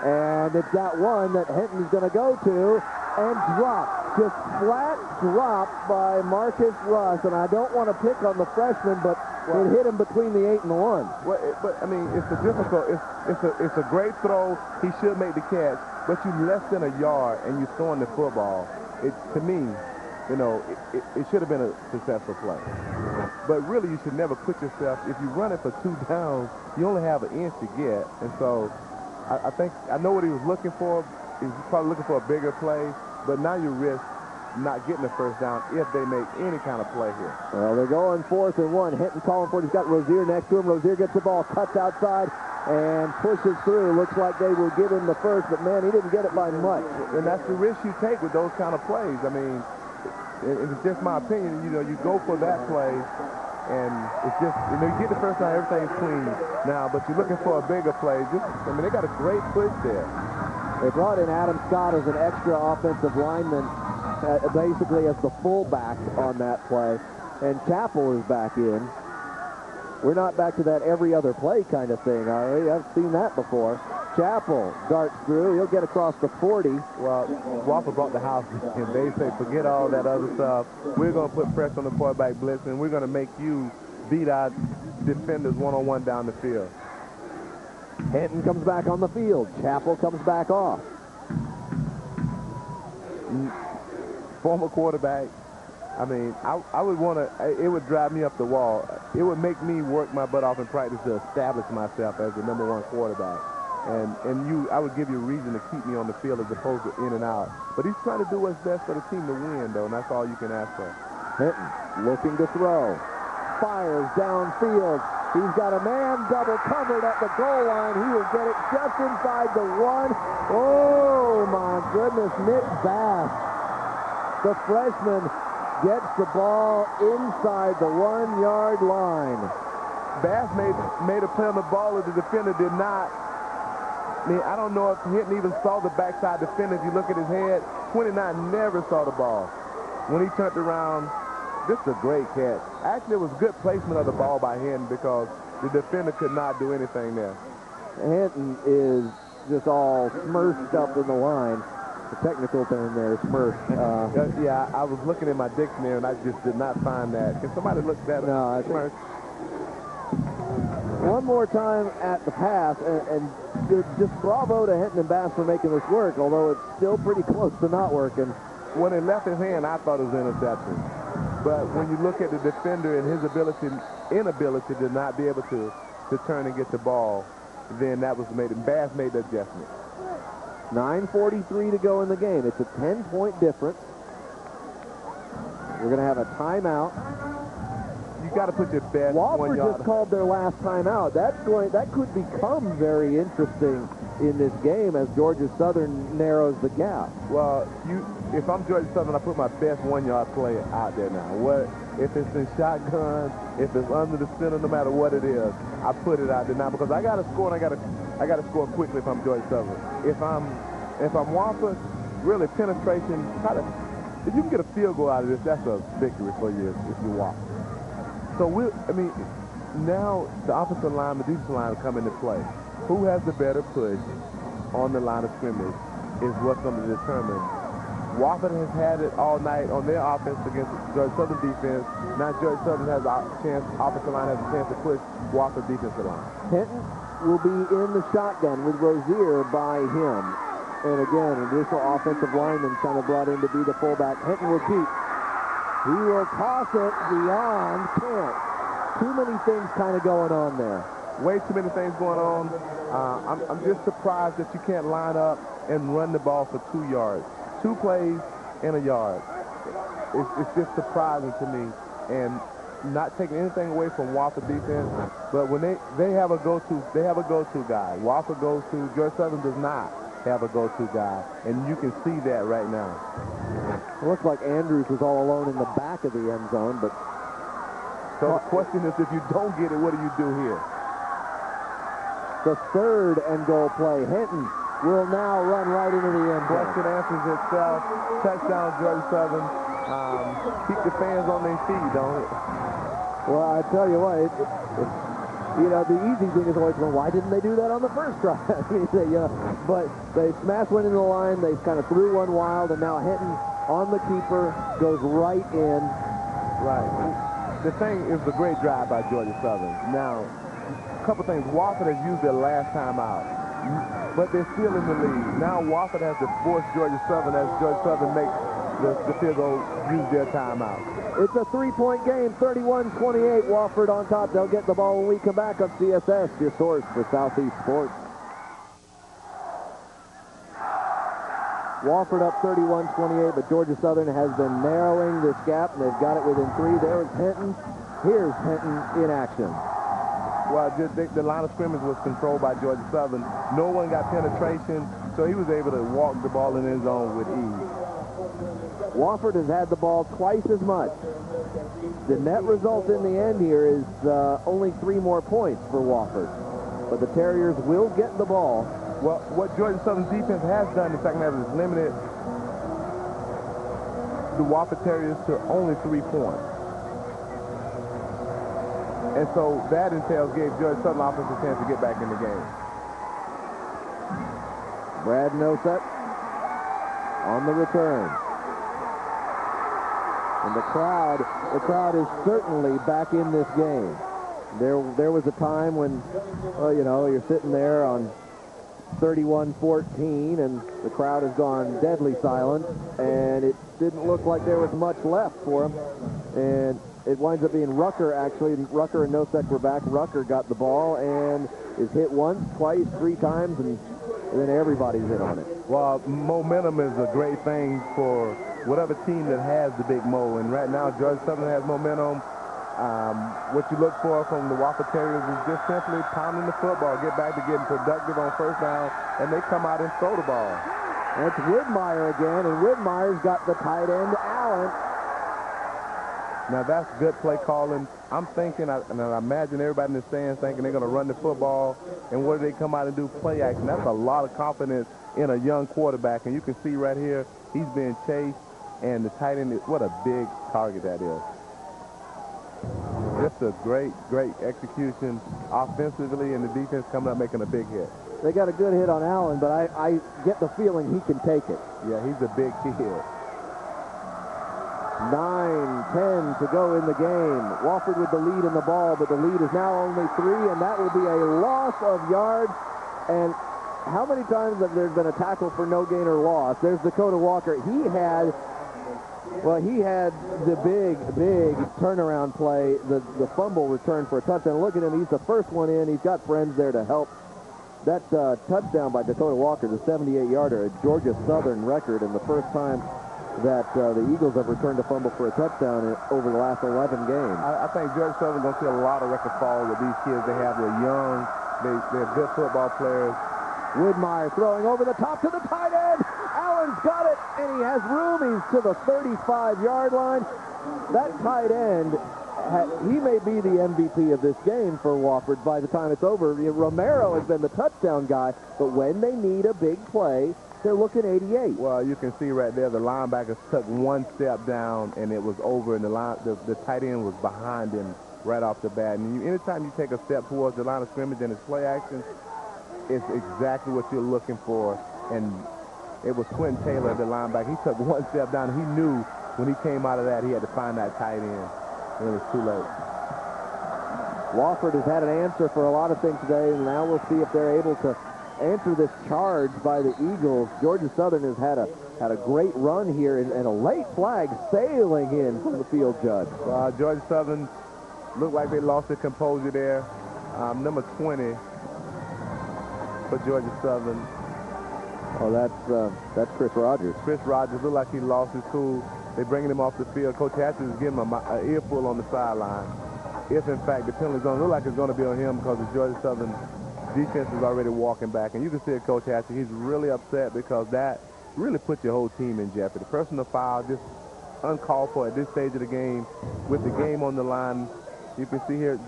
And it's that one that Hinton's going to go to and drop. Just flat drop by Marcus Russ. And I don't want to pick on the freshman, but it hit him between the 8 and the 1. Well, but I mean, it's a great throw. He should make the catch, but you less than a yard and you're throwing the football. To me, it should have been a successful play. But really, you should never put yourself, if you run it for 2 downs, you only have an inch to get. And so I think I know what he was looking for. He was probably looking for a bigger play, but now you risk not getting the first down if they make any kind of play here. Well, they're going 4th and 1. Hinton calling for it. He's got Rozier next to him. Rozier gets the ball, cuts outside, and pushes through. Looks like they will give him the first, but man, he didn't get it by much. And that's the risk you take with those kind of plays. I mean, it's just my opinion. You go for that play, and it's just, you get the first down, everything's clean now, but you're looking for a bigger play. They got a great push there. They brought in Adam Scott as an extra offensive lineman, basically as the fullback on that play, and Chapel is back in. We're not back to that every other play kind of thing, are we? I've seen that before. Chapel darts through. He'll get across the 40. Well, Wofford brought the house, and they say, forget all that other stuff. We're going to put pressure on the quarterback blitz, and we're going to make you beat our defenders one-on-one down the field. Hinton comes back on the field. Chapel comes back off. Former quarterback. I mean, I would want to, it would drive me up the wall. It would make me work my butt off in practice to establish myself as the #1 quarterback. And I would give you a reason to keep me on the field as opposed to in and out. But he's trying to do what's best for the team to win, though, and that's all you can ask for. Hinton looking to throw. Fires downfield. He's got a man double covered at the goal line. He will get it just inside the 1. Oh, my goodness, Nick Bass, the freshman, gets the ball inside the 1-yard line. Bass made a play on the ball that the defender did not. I mean, I don't know if Hinton even saw the backside defender. If you look at his head, 29 never saw the ball. When he turned around, this is a great catch. Actually, it was good placement of the ball by Hinton because the defender could not do anything there. Hinton is just all smirched up in the line. The technical term there, smirched. Yeah, I was looking in my dictionary, and I just did not find that. Can somebody look that up? No, Smirched. One more time at the pass, and just bravo to Hinton and Bass for making this work, although it's still pretty close to not working. When it left his hand, I thought it was an interception. But when you look at the defender and his inability to not be able to turn and get the ball, then that was made, and Bass made the adjustment. 9:43 to go in the game. It's a 10-point difference. We're going to have a timeout. You got to put your best Wofford 1 yard. just called their last timeout. That could become very interesting in this game as Georgia Southern narrows the gap. Well, if I'm Georgia Southern, I put my best 1 yard play out there now. If it's in shotgun, if it's under the center, no matter what it is, I put it out there now because I got to score, and I got to score quickly if I'm Georgia Southern. If I'm Wofford, really penetration. If you can get a field goal out of this, that's a victory for you if you Wofford. So now the offensive line, the defensive line will come into play. Who has the better push on the line of scrimmage is what's going to determine. Wofford has had it all night on their offense against Georgia Southern defense. Now Georgia Southern has a chance, offensive line has a chance to push Wofford defensive line. Hinton will be in the shotgun with Rozier by him. And again, additional offensive lineman kind of brought in to be the fullback. Hinton will keep. He will toss it beyond. Can't. Too many things kind of going on there. Way too many things going on. I'm just surprised that you can't line up and run the ball for 2 yards. 2 plays in a yard. It's just surprising to me. And not taking anything away from Wofford defense, but when they have a go-to guy. Wofford goes to, Georgia Southern does not have a go-to guy, and you can see that right now. It looks like Andrews was all alone in the back of the end zone, but so the question is, if you don't get it, what do you do here? The third and goal play. Hinton will now run right into the end zone. Question answers itself. Touchdown, Georgia Southern. Keep the fans on their feet, don't it? Well, I tell you what, you know, the easy thing is always, well, why didn't they do that on the first drive? But they smashed one into the line. They kind of threw one wild, and now Hinton on the keeper goes right in. Right. The thing is the great drive by Georgia Southern. Now, a couple things. Wofford has used their last time out, but they're still in the lead. Now Wofford has to force Georgia Southern as Georgia Southern makes the field goal, use their timeout. It's a 3-point game, 31-28. Wofford on top. They'll get the ball when we come back on CSS, your source for Southeast sports. Wofford up 31-28, but Georgia Southern has been narrowing this gap, and they've got it within 3. There's Hinton. Here's Hinton in action. Well, the line of scrimmage was controlled by Georgia Southern. No one got penetration, so he was able to walk the ball in his zone with ease. Wofford has had the ball twice as much. The net result in the end here is only 3 more points for Wofford. But the Terriers will get the ball. Well, what Georgia Southern's defense has done in the second half is limited the Wofford Terriers to only 3 points. And so that entails gave Georgia Southern offense a chance to get back in the game. Brad Nosek on the return. And the crowd is certainly back in this game. There was a time when, well, you know, you're sitting there on 31-14 and the crowd has gone deadly silent, and it didn't look like there was much left for them. And it winds up being Rucker, actually. Rucker and Nosek were back. Rucker got the ball and is hit once, twice, 3 times, and then everybody's in on it. Well, momentum is a great thing for whatever team that has the big mo. And right now, Georgia Southern has momentum. What you look for from the Wofford Terriers is just simply pounding the football, get back to getting productive on first down, and they come out and throw the ball. That's Widmeyer again, and Widmeyer's got the tight end, Allen. Now, that's good play calling. I'm thinking, and I imagine everybody in the stands thinking they're going to run the football, and what do they come out and do? Play action. That's a lot of confidence in a young quarterback, and you can see right here, he's being chased, and the tight end, what a big target that is. Just a great execution offensively, and the defense coming up making a big hit. They got a good hit on Allen, but I get the feeling he can take it. Yeah, he's a big kid. 9-10 to go in the game. Wofford with the lead in the ball, but the lead is now only 3, and that will be a loss of yards. And how many times have there been a tackle for no gain or loss? There's Dakota Walker. He had the big turnaround play, the fumble return for a touchdown. Look at him. He's the first one in. He's got friends there to help. That touchdown by Dakota Walker, the 78-yarder, a Georgia Southern record, and the first time that the Eagles have returned a fumble for a touchdown over the last 11 games. I think Georgia Southern going to see a lot of records fall with these kids. They're young. They're good football players. Widmeyer throwing over the top to the tight end. Allen's got it, and he has room. He's to the 35-yard line. That tight end, he may be the MVP of this game for Wofford by the time it's over. Romero has been the touchdown guy, but when they need a big play, they're looking 88. Well, you can see right there the linebackers took one step down, and it was over, and the tight end was behind him right off the bat. And anytime you take a step towards the line of scrimmage and it's play action, it's exactly what you're looking for. And it was Quentin Taylor, the linebacker. He took one step down. He knew when he came out of that he had to find that tight end, and it was too late. Wofford has had an answer for a lot of things today, and now we'll see if they're able to answer this charge by the Eagles. Georgia Southern has had a great run here, and a late flag sailing in from the field judge. Georgia Southern looked like they lost their composure there. Number 20 for Georgia Southern. Oh, that's Chris Rogers. Chris Rogers looked like he lost his cool. They're bringing him off the field. Coach Hatcher is giving him an earful on the sideline. If, in fact, the penalty's going to look like it's going to be on him because the Georgia Southern defense is already walking back. And you can see it, Coach Hatcher, he's really upset because that really put your whole team in jeopardy. Personal foul, just uncalled for at this stage of the game. With the game on the line, you can see here,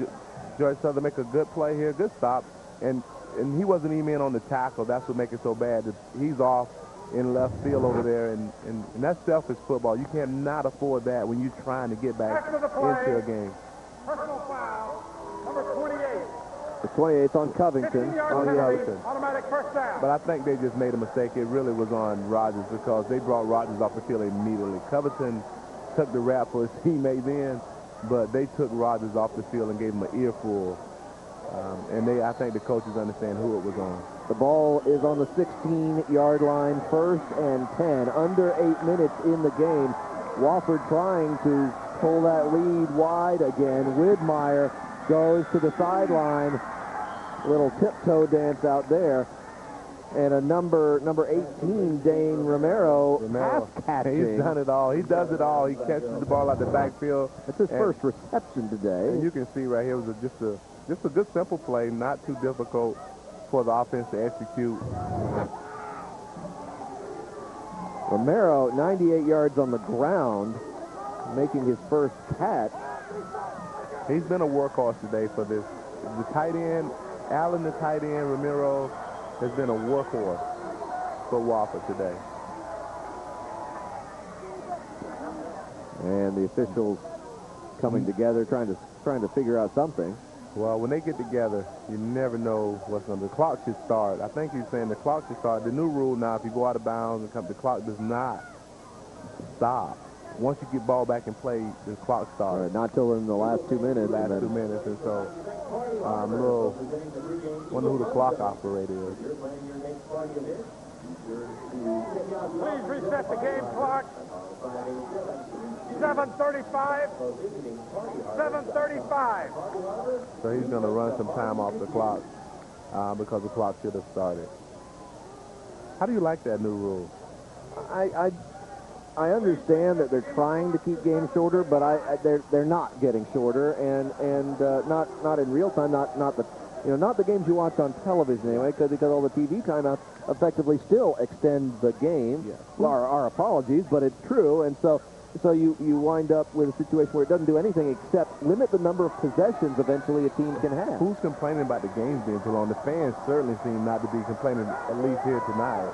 Georgia Southern make a good play here, good stop. And he wasn't even in on the tackle. That's what makes it so bad. He's off in left field over there, and that's selfish football. You cannot afford that when you're trying to get back into a game. Personal foul, number 28. The 28th on Covington. Automatic first down. But I think they just made a mistake. It really was on Rogers because they brought Rogers off the field immediately. Covington took the rap for his teammate then, but they took Rogers off the field and gave him an earful. And I think the coaches understand who it was on. The ball is on the 16-yard line, 1st and 10. Under 8 minutes in the game. Wofford trying to pull that lead wide again. Widmeyer goes to the sideline. Little tiptoe dance out there. And a number 18, Dane Romero, half catching. He's done it all. He does it all. He catches the ball out the backfield. That's his first reception today. And you can see right here was just a good simple play, not too difficult for the offense to execute. Romero, 98 yards on the ground, making his first catch. He's been a workhorse today for this. The tight end, Allen the tight end, Romero has been a workhorse for Wofford today. And the officials coming together, trying to figure out something. Well, when they get together, you never know what's going to. The clock should start. I think he's saying the clock should start. The new rule now, if you go out of bounds, the clock does not stop. Once you get ball back in play, the clock starts. Right, not till in the last 2 minutes. Last 2 minutes, and so wonder who the clock operator is. Please reset the game clock. 7:35. 7:35. So he's going to run some time off the clock because the clock should have started. How do you like that new rule? I understand that they're trying to keep games shorter, but they're not getting shorter, and not in real time, not the games you watch on television anyway, because all the TV timeouts effectively still extend the game. Yes. Our apologies, but it's true, and so you wind up with a situation where it doesn't do anything except limit the number of possessions eventually a team can have. Who's complaining about the games being too long? The fans certainly seem not to be complaining, at least here tonight.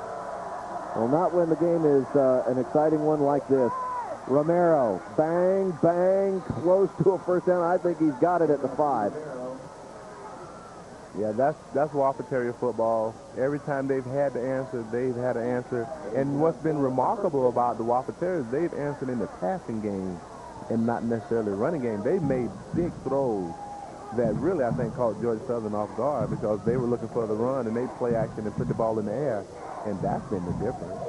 Well, not when the game is an exciting one like this. Romero, bang, bang, close to a first down. I think he's got it at the 5. Yeah, that's Wofford Terrier football. Every time they've had to answer, they've had to answer. And what's been remarkable about the Wofford Terriers, they've answered in the passing game and not necessarily running game. They've made big throws that really, I think, caught Georgia Southern off guard because they were looking for the run and they play action and put the ball in the air. And that's been the difference.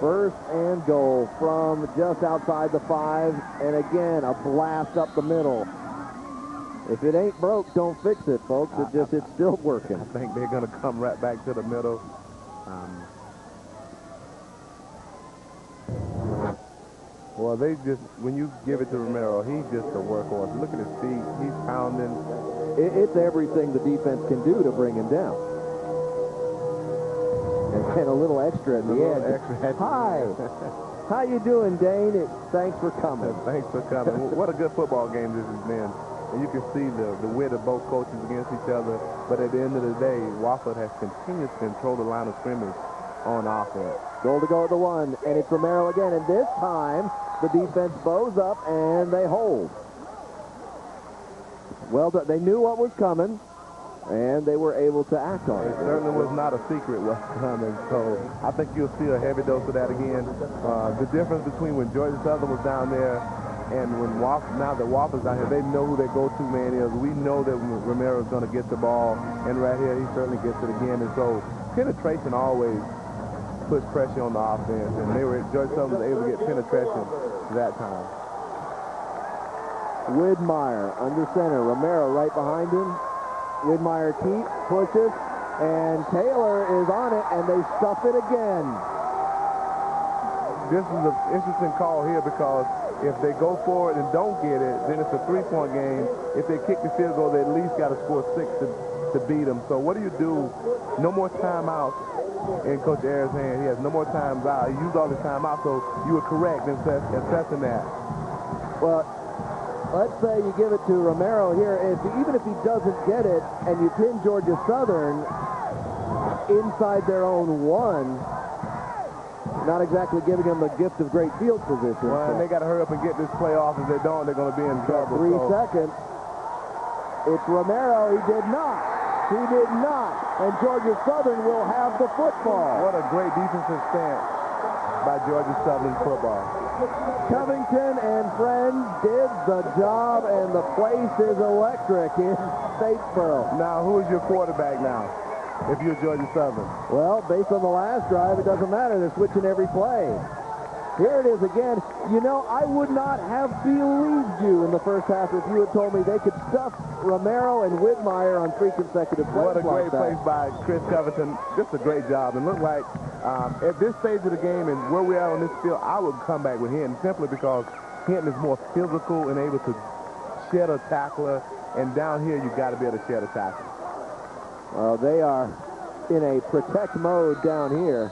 First and goal from just outside the 5, and again, a blast up the middle. If it ain't broke, don't fix it, folks. It's still working. I think they're going to come right back to the middle. Well, when you give it to Romero, he's just a workhorse. Look at his feet. He's pounding. It's everything the defense can do to bring him down. And a little extra at the end. Hi. How you doing, Dane? Thanks for coming. Thanks for coming. What a good football game this has been. And you can see the wit of both coaches against each other. But at the end of the day, Wofford has continued to control the line of scrimmage on offense. Goal to go at the 1, and it's Romero again. And this time, the defense bows up, and they hold. Well, they knew what was coming, and they were able to act on it. It certainly was not a secret what's coming, so I think you'll see a heavy dose of that again. The difference between when Georgia Southern was down there And when now that Wofford's out here, they know who their go-to man is. We know that Romero's going to get the ball, and right here he certainly gets it again. And so penetration always puts pressure on the offense, and Georgia Southern was able to get penetration that time. Widmeyer under center. Romero right behind him. Widmeyer keeps, pushes, and Taylor is on it, and they stuff it again. This is an interesting call here because if they go forward and don't get it, then it's a three-point game. If they kick the field goal, they at least got to score 6 to beat them. So what do you do? No more timeouts in Coach Ayers' hand. He has no more times out. He used all the timeouts, so you were correct in assessing that. Well, let's say you give it to Romero here. Even if he doesn't get it and you pin Georgia Southern inside their own one, not exactly giving them the gift of great field position. Well, and they got to hurry up and get this play off. If they don't, they're going to be in trouble. 3 seconds. It's Romero. He did not. He did not. And Georgia Southern will have the football. What a great defensive stance by Georgia Southern football. Covington and friends did the job, and the place is electric in Statesboro. Now, who is your quarterback now, if you're Georgia Southern? Well, based on the last drive, it doesn't matter. They're switching every play. Here it is again. You know, I would not have believed you in the first half if you had told me they could stuff Romero and Widmeyer on 3 consecutive plays. What a great play by Chris Covington. Just a great job. And look like at this stage of the game and where we are on this field, I would come back with Hinton simply because Hinton is more physical and able to shed a tackler. And down here, you've got to be able to shed a tackler. They are in a protect mode down here.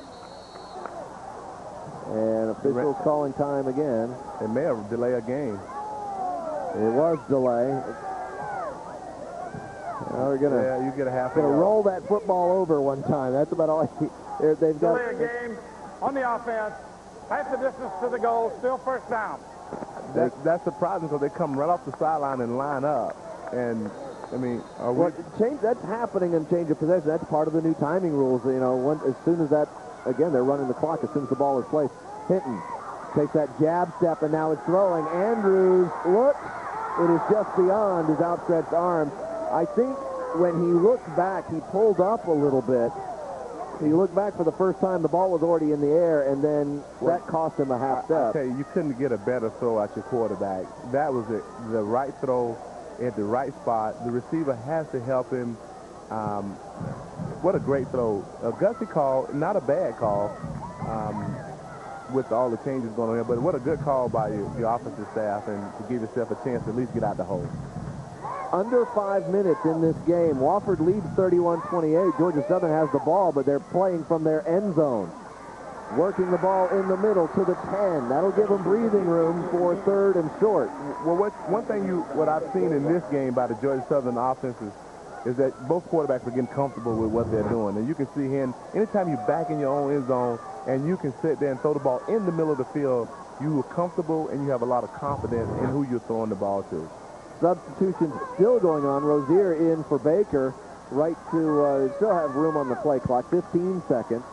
And officials calling time again. It may have delayed a game. It was delay. Now we're gonna you get a half. Gonna roll that football over one time. That's about all. They've got delay a game on the offense. Half the distance to the goal. Still first down. That's surprising because they come right off the sideline and line up. And I mean, that's happening in change of possession. That's part of the new timing rules. You know, as soon as that. Again, they're running the clock as soon as the ball is placed. Hinton takes that jab step, and now it's throwing. Andrews looks. It is just beyond his outstretched arms. I think when he looked back, he pulled up a little bit. He looked back for the first time. The ball was already in the air, and then that cost him a half step. I tell you couldn't get a better throw at your quarterback. That was the right throw at the right spot. The receiver has to help him. What a great throw. A gutsy call, not a bad call with all the changes going on here, but what a good call by your offensive staff and to give yourself a chance to at least get out the hole. Under 5 minutes in this game. Wofford leads 31-28. Georgia Southern has the ball, but they're playing from their end zone. Working the ball in the middle to the 10. That'll give them breathing room for 3rd and short. Well, one thing what I've seen in this game by the Georgia Southern offenses is that both quarterbacks are getting comfortable with what they're doing. And you can see him, anytime you back in your own end zone and you can sit there and throw the ball in the middle of the field, you are comfortable and you have a lot of confidence in who you're throwing the ball to. Substitutions still going on. Rozier in for Baker. Right to still have room on the play clock. 15 seconds.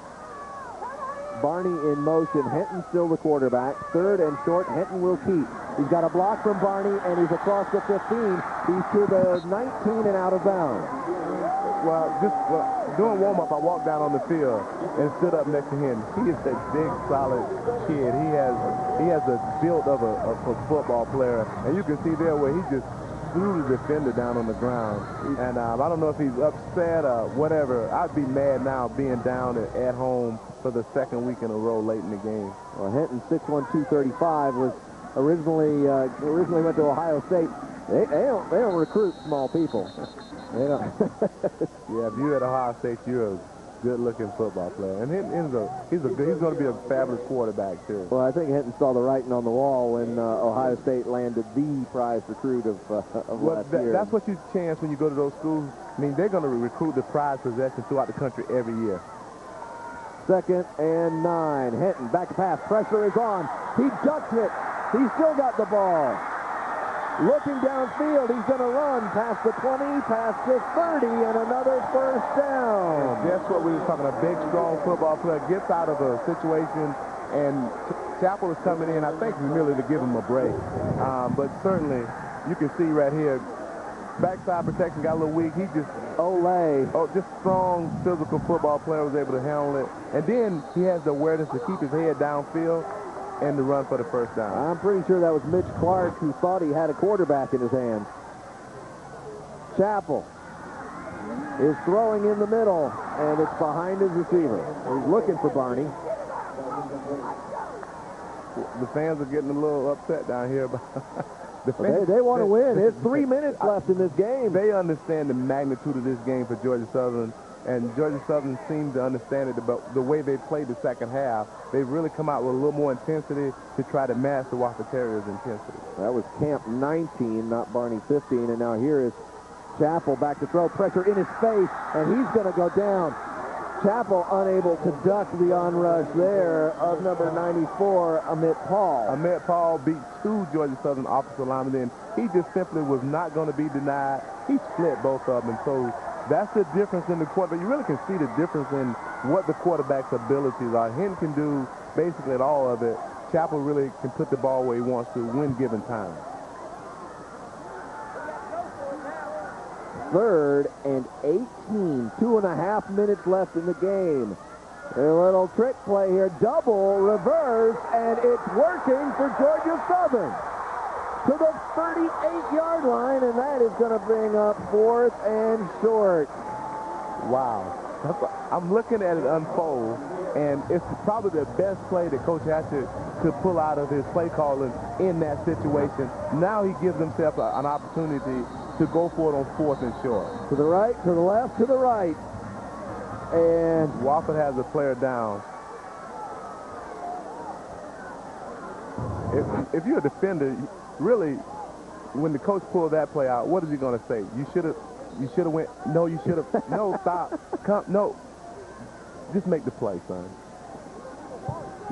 Barney in motion. Hinton still the quarterback. 3rd and short. Hinton will keep. He's got a block from Barney, and he's across the 15. He's to the 19 and out of bounds. Well, doing warm-up, I walked down on the field and stood up next to him. He is a big, solid kid. He has the build of a football player, and you can see there where he just threw the defender down on the ground. And I don't know if he's upset or whatever. I'd be mad now being down at home for the 2nd week in a row late in the game. Well, Hinton, 6'1", 235, was originally went to Ohio State. They don't recruit small people. They don't. Yeah, if you're at Ohio State, you're a good-looking football player, and he's going to be a fabulous quarterback too. Well, I think Hinton saw the writing on the wall when Ohio State landed the prize recruit of last year. That's what you chance when you go to those schools. I mean, they're going to recruit the prize possession throughout the country every year. 2nd and 9. Hinton back to pass. Pressure is on. He ducks it. He's still got the ball. Looking downfield, he's going to run past the 20, past the 30, and another first down. And guess what we were talking, a big, strong football player gets out of a situation, and Chappell is coming in, I think, merely to give him a break. But certainly, you can see right here, backside protection got a little weak. He just, just strong, physical football player, was able to handle it. And then he has the awareness to keep his head downfield and to run for the first down. I'm pretty sure that was Mitch Clark who thought he had a quarterback in his hands. Chappell is throwing in the middle, and it's behind his receiver. He's looking for Barney. The fans are getting a little upset down here. They want to win. There's 3 minutes left in this game. They understand the magnitude of this game for Georgia Southern, and Georgia Southern seems to understand it about the way they played the second half. They've really come out with a little more intensity to try to match the Wofford Terriers' intensity. That was Camp 19, not Barney 15, and now here is Chappell back to throw. Pressure in his face, and he's going to go down. Chappell unable to duck the onrush there of number 94, Amit Paul. Amit Paul beat 2 Georgia Southern offensive linemen. He just simply was not going to be denied. He split both of them, and so that's the difference in the quarterback. You really can see the difference in what the quarterback's abilities are. Hinton can do basically all of it. Chappell really can put the ball where he wants to when given time. 3rd and 18. 2.5 minutes left in the game. A little trick play here. Double reverse, and it's working for Georgia Southern. To the 38-yard line, and that is going to bring up 4th and short. Wow. I'm looking at it unfold, and it's probably the best play that Coach Hatcher could pull out of his play calling in that situation. Now he gives himself an opportunity to go for it on 4th and short. To the right, to the left, to the right. And Wofford has a player down. If you're a defender, really, when the coach pulled that play out, what is he going to say? You should have went. No, you should have. No, stop. Come, no. Just make the play, son.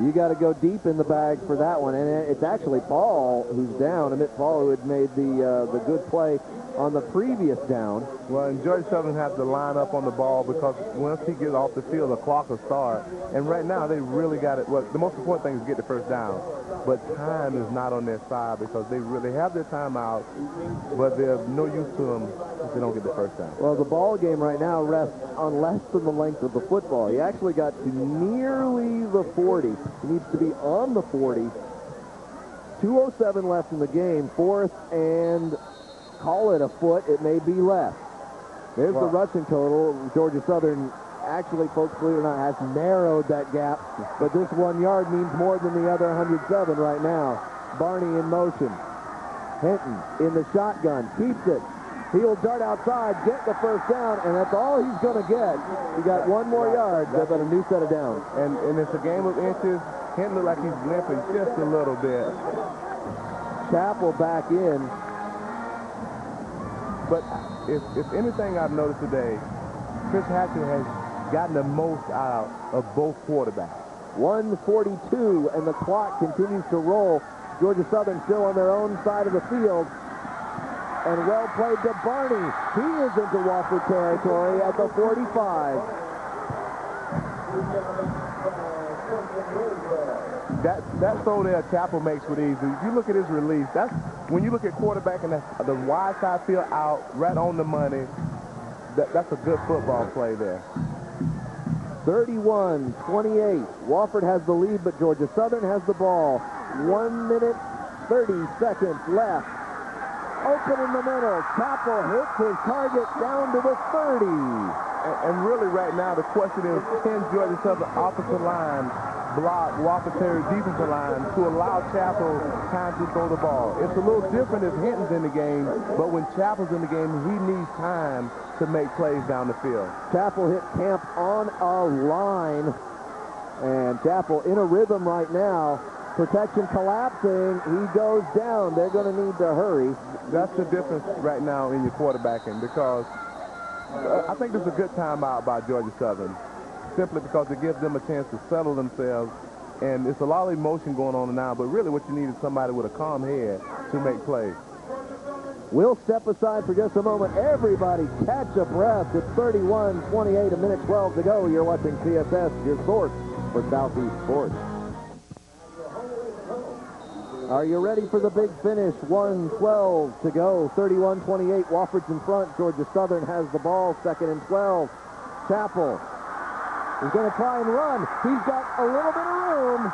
You got to go deep in the bag for that one, and it's actually Paul who's down. Amit Paul who had made the good play on the previous down. Well, and Georgia Southern has to line up on the ball because once he gets off the field, the clock will start. And right now, they really got it. Well, the most important thing is get the first down. But time is not on their side because they really have their timeout, but they're no use to them if they don't get the first down. Well, the ball game right now rests on less than the length of the football. He actually got to nearly the 40. He needs to be on the 40. 2:07 left in the game. 4th and call it a foot. It may be less. There's the rushing total. Georgia Southern actually, folks, believe it or not, has narrowed that gap. But this 1 yard means more than the other 107 right now. Barney in motion. Hinton in the shotgun. Keeps it. He'll dart outside, get the first down, and that's all he's going to get. He got 1 more yard, but a new set of downs. And it's a game of inches. Hinton looks like he's limping just a little bit. Chappell back in. But if anything I've noticed today, Chris Hatcher has gotten the most out of both quarterbacks. 1:42, and the clock continues to roll. Georgia Southern still on their own side of the field. And well played to Barney. He is into Wofford territory at the 45. That throw there Chappell makes with ease. If you look at his release, that's when you look at quarterback and the wide side field out, right on the money, that's a good football play there. 31-28. Wofford has the lead, but Georgia Southern has the ball. 1 minute, 30 seconds left. Open in the middle. Chappell hits his target down to the 30. And really right now the question is, can Georgia Southern offensive line block Wofford Terrier defensive line to allow Chappell time to throw the ball? It's a little different if Hinton's in the game, but when Chappell's in the game, he needs time to make plays down the field. Chappell hit Camp on a line, and Chappell in a rhythm right now. Protection collapsing. He goes down. They're going to need to hurry. That's the difference right now in your quarterbacking, because I think this is a good timeout by Georgia Southern, simply because it gives them a chance to settle themselves. And it's a lot of emotion going on now, but really what you need is somebody with a calm head to make plays. We'll step aside for just a moment. Everybody catch a breath. It's 31-28, a minute 12 to go. You're watching CSS, your source for Southeast sports. Are you ready for the big finish? 1:12 to go. 31-28. Wofford's in front. Georgia Southern has the ball. 2nd and 12. Chappell is going to try and run. He's got a little bit of room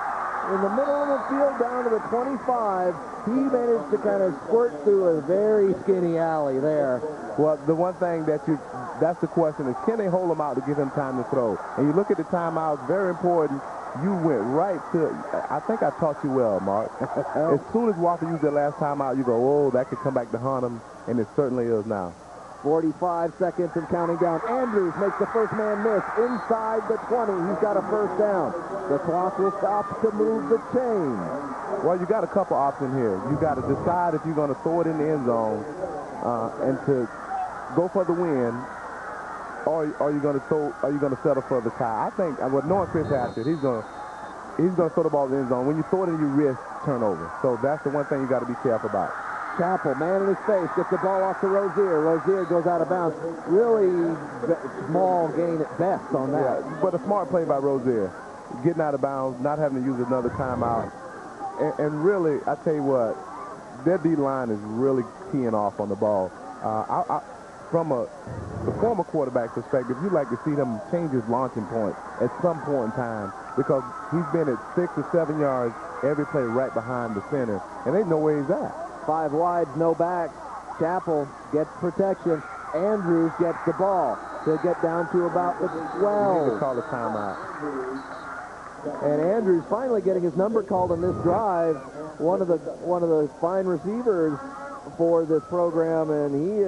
in the middle of the field down to the 25. He managed to kind of squirt through a very skinny alley there. Well, the one thing that's the question is, can they hold him out to give him time to throw? And you look at the timeouts, very important. You went right to, I think I taught you well, Mark. As soon as Wofford used their last timeout, you go, oh, that could come back to haunt him, and it certainly is now. 45 seconds and counting down. Andrews makes the first man miss inside the 20. He's got a first down. The clock will stop to move the chain. Well, you got a couple options here. You got to decide if you're going to throw it in the end zone and to go for the win, or are you going to settle for the tie? I think, knowing Chris Hatchett, he's going to throw the ball in the end zone. When you throw it in, you risk turnover. So that's the one thing you got to be careful about. Chappell, man in his face, gets the ball off to Rozier. Rozier goes out of bounds. Really small gain at best on that. Yeah, but a smart play by Rozier. Getting out of bounds, not having to use another timeout. And really, I tell you what, their D-line is really keying off on the ball. From the former quarterback perspective, you'd like to see them change his launching point at some point in time, because he's been at 6 or 7 yards every play right behind the center, and they know where he's at. 5 wide, no backs. Chappell gets protection. Andrews gets the ball. They'll get down to about the 12. You need to call a timeout. And Andrews finally getting his number called on this drive. One of the fine receivers for this program, and he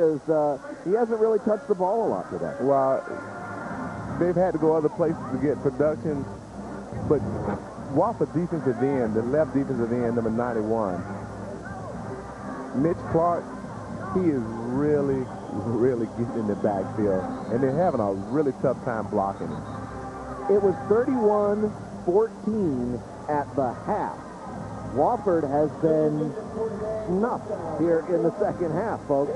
hasn't really touched the ball a lot today. Well, they've had to go other places to get production, but Wofford defensive end, the left defensive end, number 91, Mitch Clark, he is really, really getting in the backfield, and they're having a really tough time blocking him. It was 31-14 at the half. Wofford has been snuffed here in the second half, folks.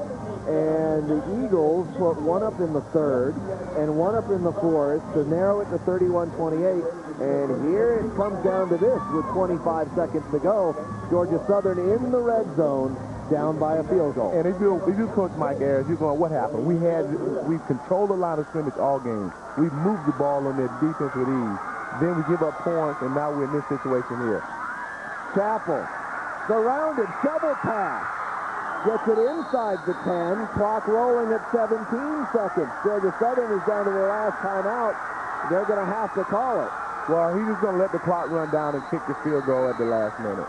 And the Eagles put one up in the third and one up in the fourth to narrow it to 31-28. And here it comes down to this with 25 seconds to go. Georgia Southern in the red zone, down by a field goal. And if you coach Mike Ayers, you're going, what happened? We've controlled the line of scrimmage all game. We've moved the ball on their defense with ease. Then we give up points, and now we're in this situation here. Chappell, surrounded, shovel pass. Gets it inside the 10. Clock rolling at 17 seconds. Georgia Southern is down to their last timeout. They're going to have to call it. Well, he's just going to let the clock run down and kick the field goal at the last minute.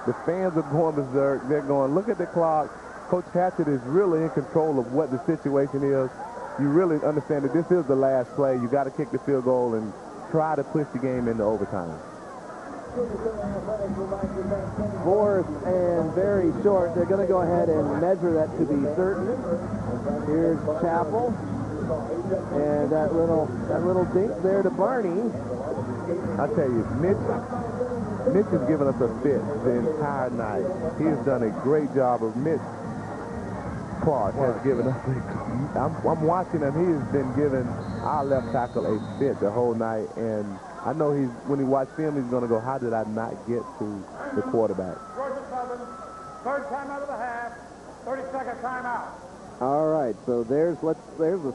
The fans are going berserk. They're going, look at the clock. Coach Hatchett is really in control of what the situation is. You really understand that this is the last play. You got to kick the field goal and try to push the game into overtime. 4th and very short. They're going to go ahead and measure that to be certain. Here's Chappell. And that little dink there to Barney. I tell you, Mitch has given us a fit the entire night. He has done a great job of Mitch. Clark has given us I'm watching him. He has been giving our left tackle a fit the whole night, and I know when he watches film, he's going to go, how did I not get to the quarterback? Georgia Southern, third timeout of the half, 30-second timeout. All right, so there's the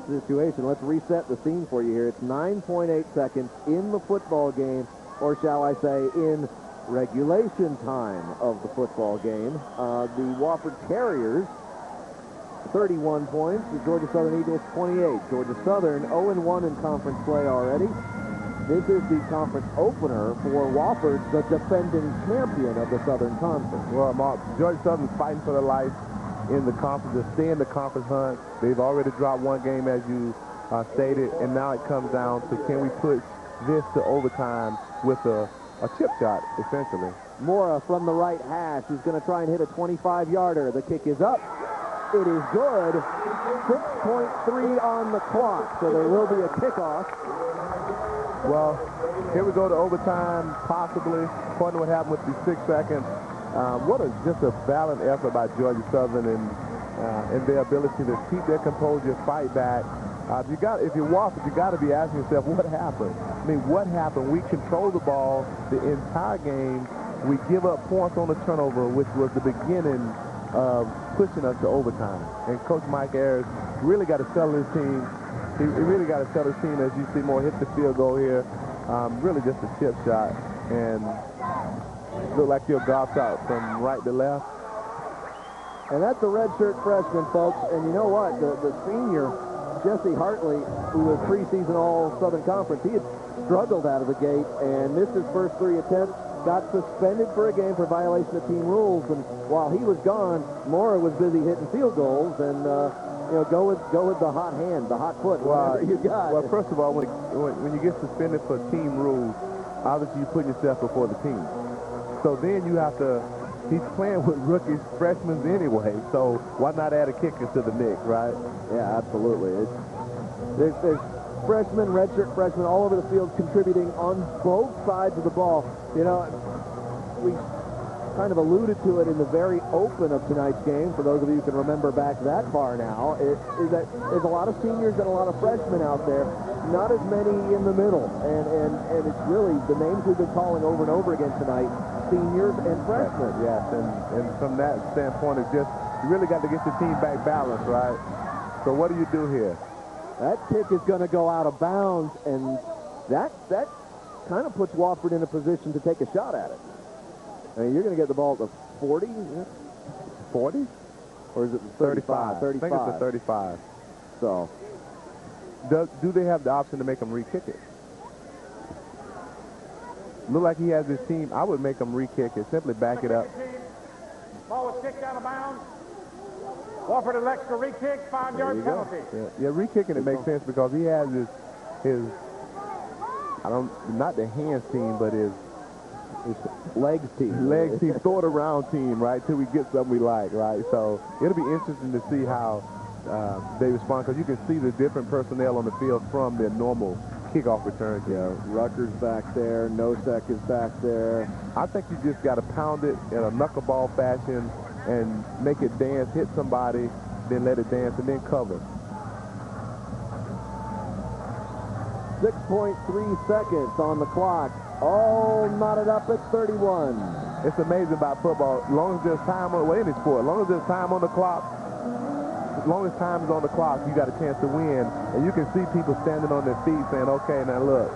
situation. Let's reset the scene for you here. It's 9.8 seconds in the football game, or shall I say in regulation time of the football game. The Wofford Terriers, 31 points. The Georgia Southern Eagles, 28. Georgia Southern, 0-1 in conference play already. This is the conference opener for Wofford, the defending champion of the Southern Conference. Well, Mark, Georgia Southern's fighting for their life in the conference, to stay in the conference hunt. They've already dropped one game, as you stated, and now it comes down to, can we push this to overtime with a chip shot, essentially. Mora from the right hash. He's going to try and hit a 25-yarder. The kick is up. It is good. 6.3 on the clock, so there will be a kickoff. Well, here we go to overtime, possibly, according to what happened with the 6 seconds. Just a valiant effort by Georgia Southern, and and their ability to keep their composure, fight back. If you're Wofford, you got to be asking yourself, what happened? I mean, what happened? We controlled the ball the entire game. We give up points on the turnover, which was the beginning of pushing us to overtime. And Coach Mike Ayers really got to settle his team. He really got to settle his team as you see more hit the field goal here. Really just a chip shot. And look like he'll golf out from right to left. And that's a redshirt freshman, folks. And you know what? The senior, Jesse Hartley, who was preseason All-Southern Conference, he had struggled out of the gate and missed his first 3 attempts, got suspended for a game for violation of team rules. And while he was gone, Mora was busy hitting field goals. And, go with the hot hand, the hot foot, whatever you got. Well, first of all, when you get suspended for team rules, obviously you put yourself before the team. So then you have to, he's playing with rookies, freshmen anyway, so why not add a kicker to the mix, right? Yeah, absolutely. There's freshmen, redshirt freshmen all over the field contributing on both sides of the ball. You know, we kind of alluded to it in the very open of tonight's game. For those of you who can remember back that far now, is that there's a lot of seniors and a lot of freshmen out there, not as many in the middle. And it's really the names we've been calling over and over again tonight, seniors and freshmen. Yes, and from that standpoint, it's just, you really got to get your team back balanced, right? So what do you do here? That kick is going to go out of bounds, and that kind of puts Wofford in a position to take a shot at it. I mean, you're going to get the ball at the 40? 40? Or is it the 35? 35. I think it's the 35. So. Do they have the option to make him re-kick it? Look like he has his team. I would make him re-kick it. Simply back it up. Ball was kicked out of bounds. Wofford elects to re-kick, 5-yard penalty. Yeah, re-kicking it makes sense because he has his not the hands team, but his legs team. Legs team, throw it around team, right, till we get something we like, right? So it'll be interesting to see how they respond because you can see the different personnel on the field from their normal kickoff return. Yeah, Rucker's back there. Nosek is back there. I think you just got to pound it in a knuckleball fashion and make it dance, hit somebody, then let it dance, and then cover. 6.3 seconds on the clock. All knotted up at 31. It's amazing about football. As long as there's time on any sport, as long as there's time on the clock, as long as time is on the clock, you got a chance to win. And you can see people standing on their feet saying, okay, now look.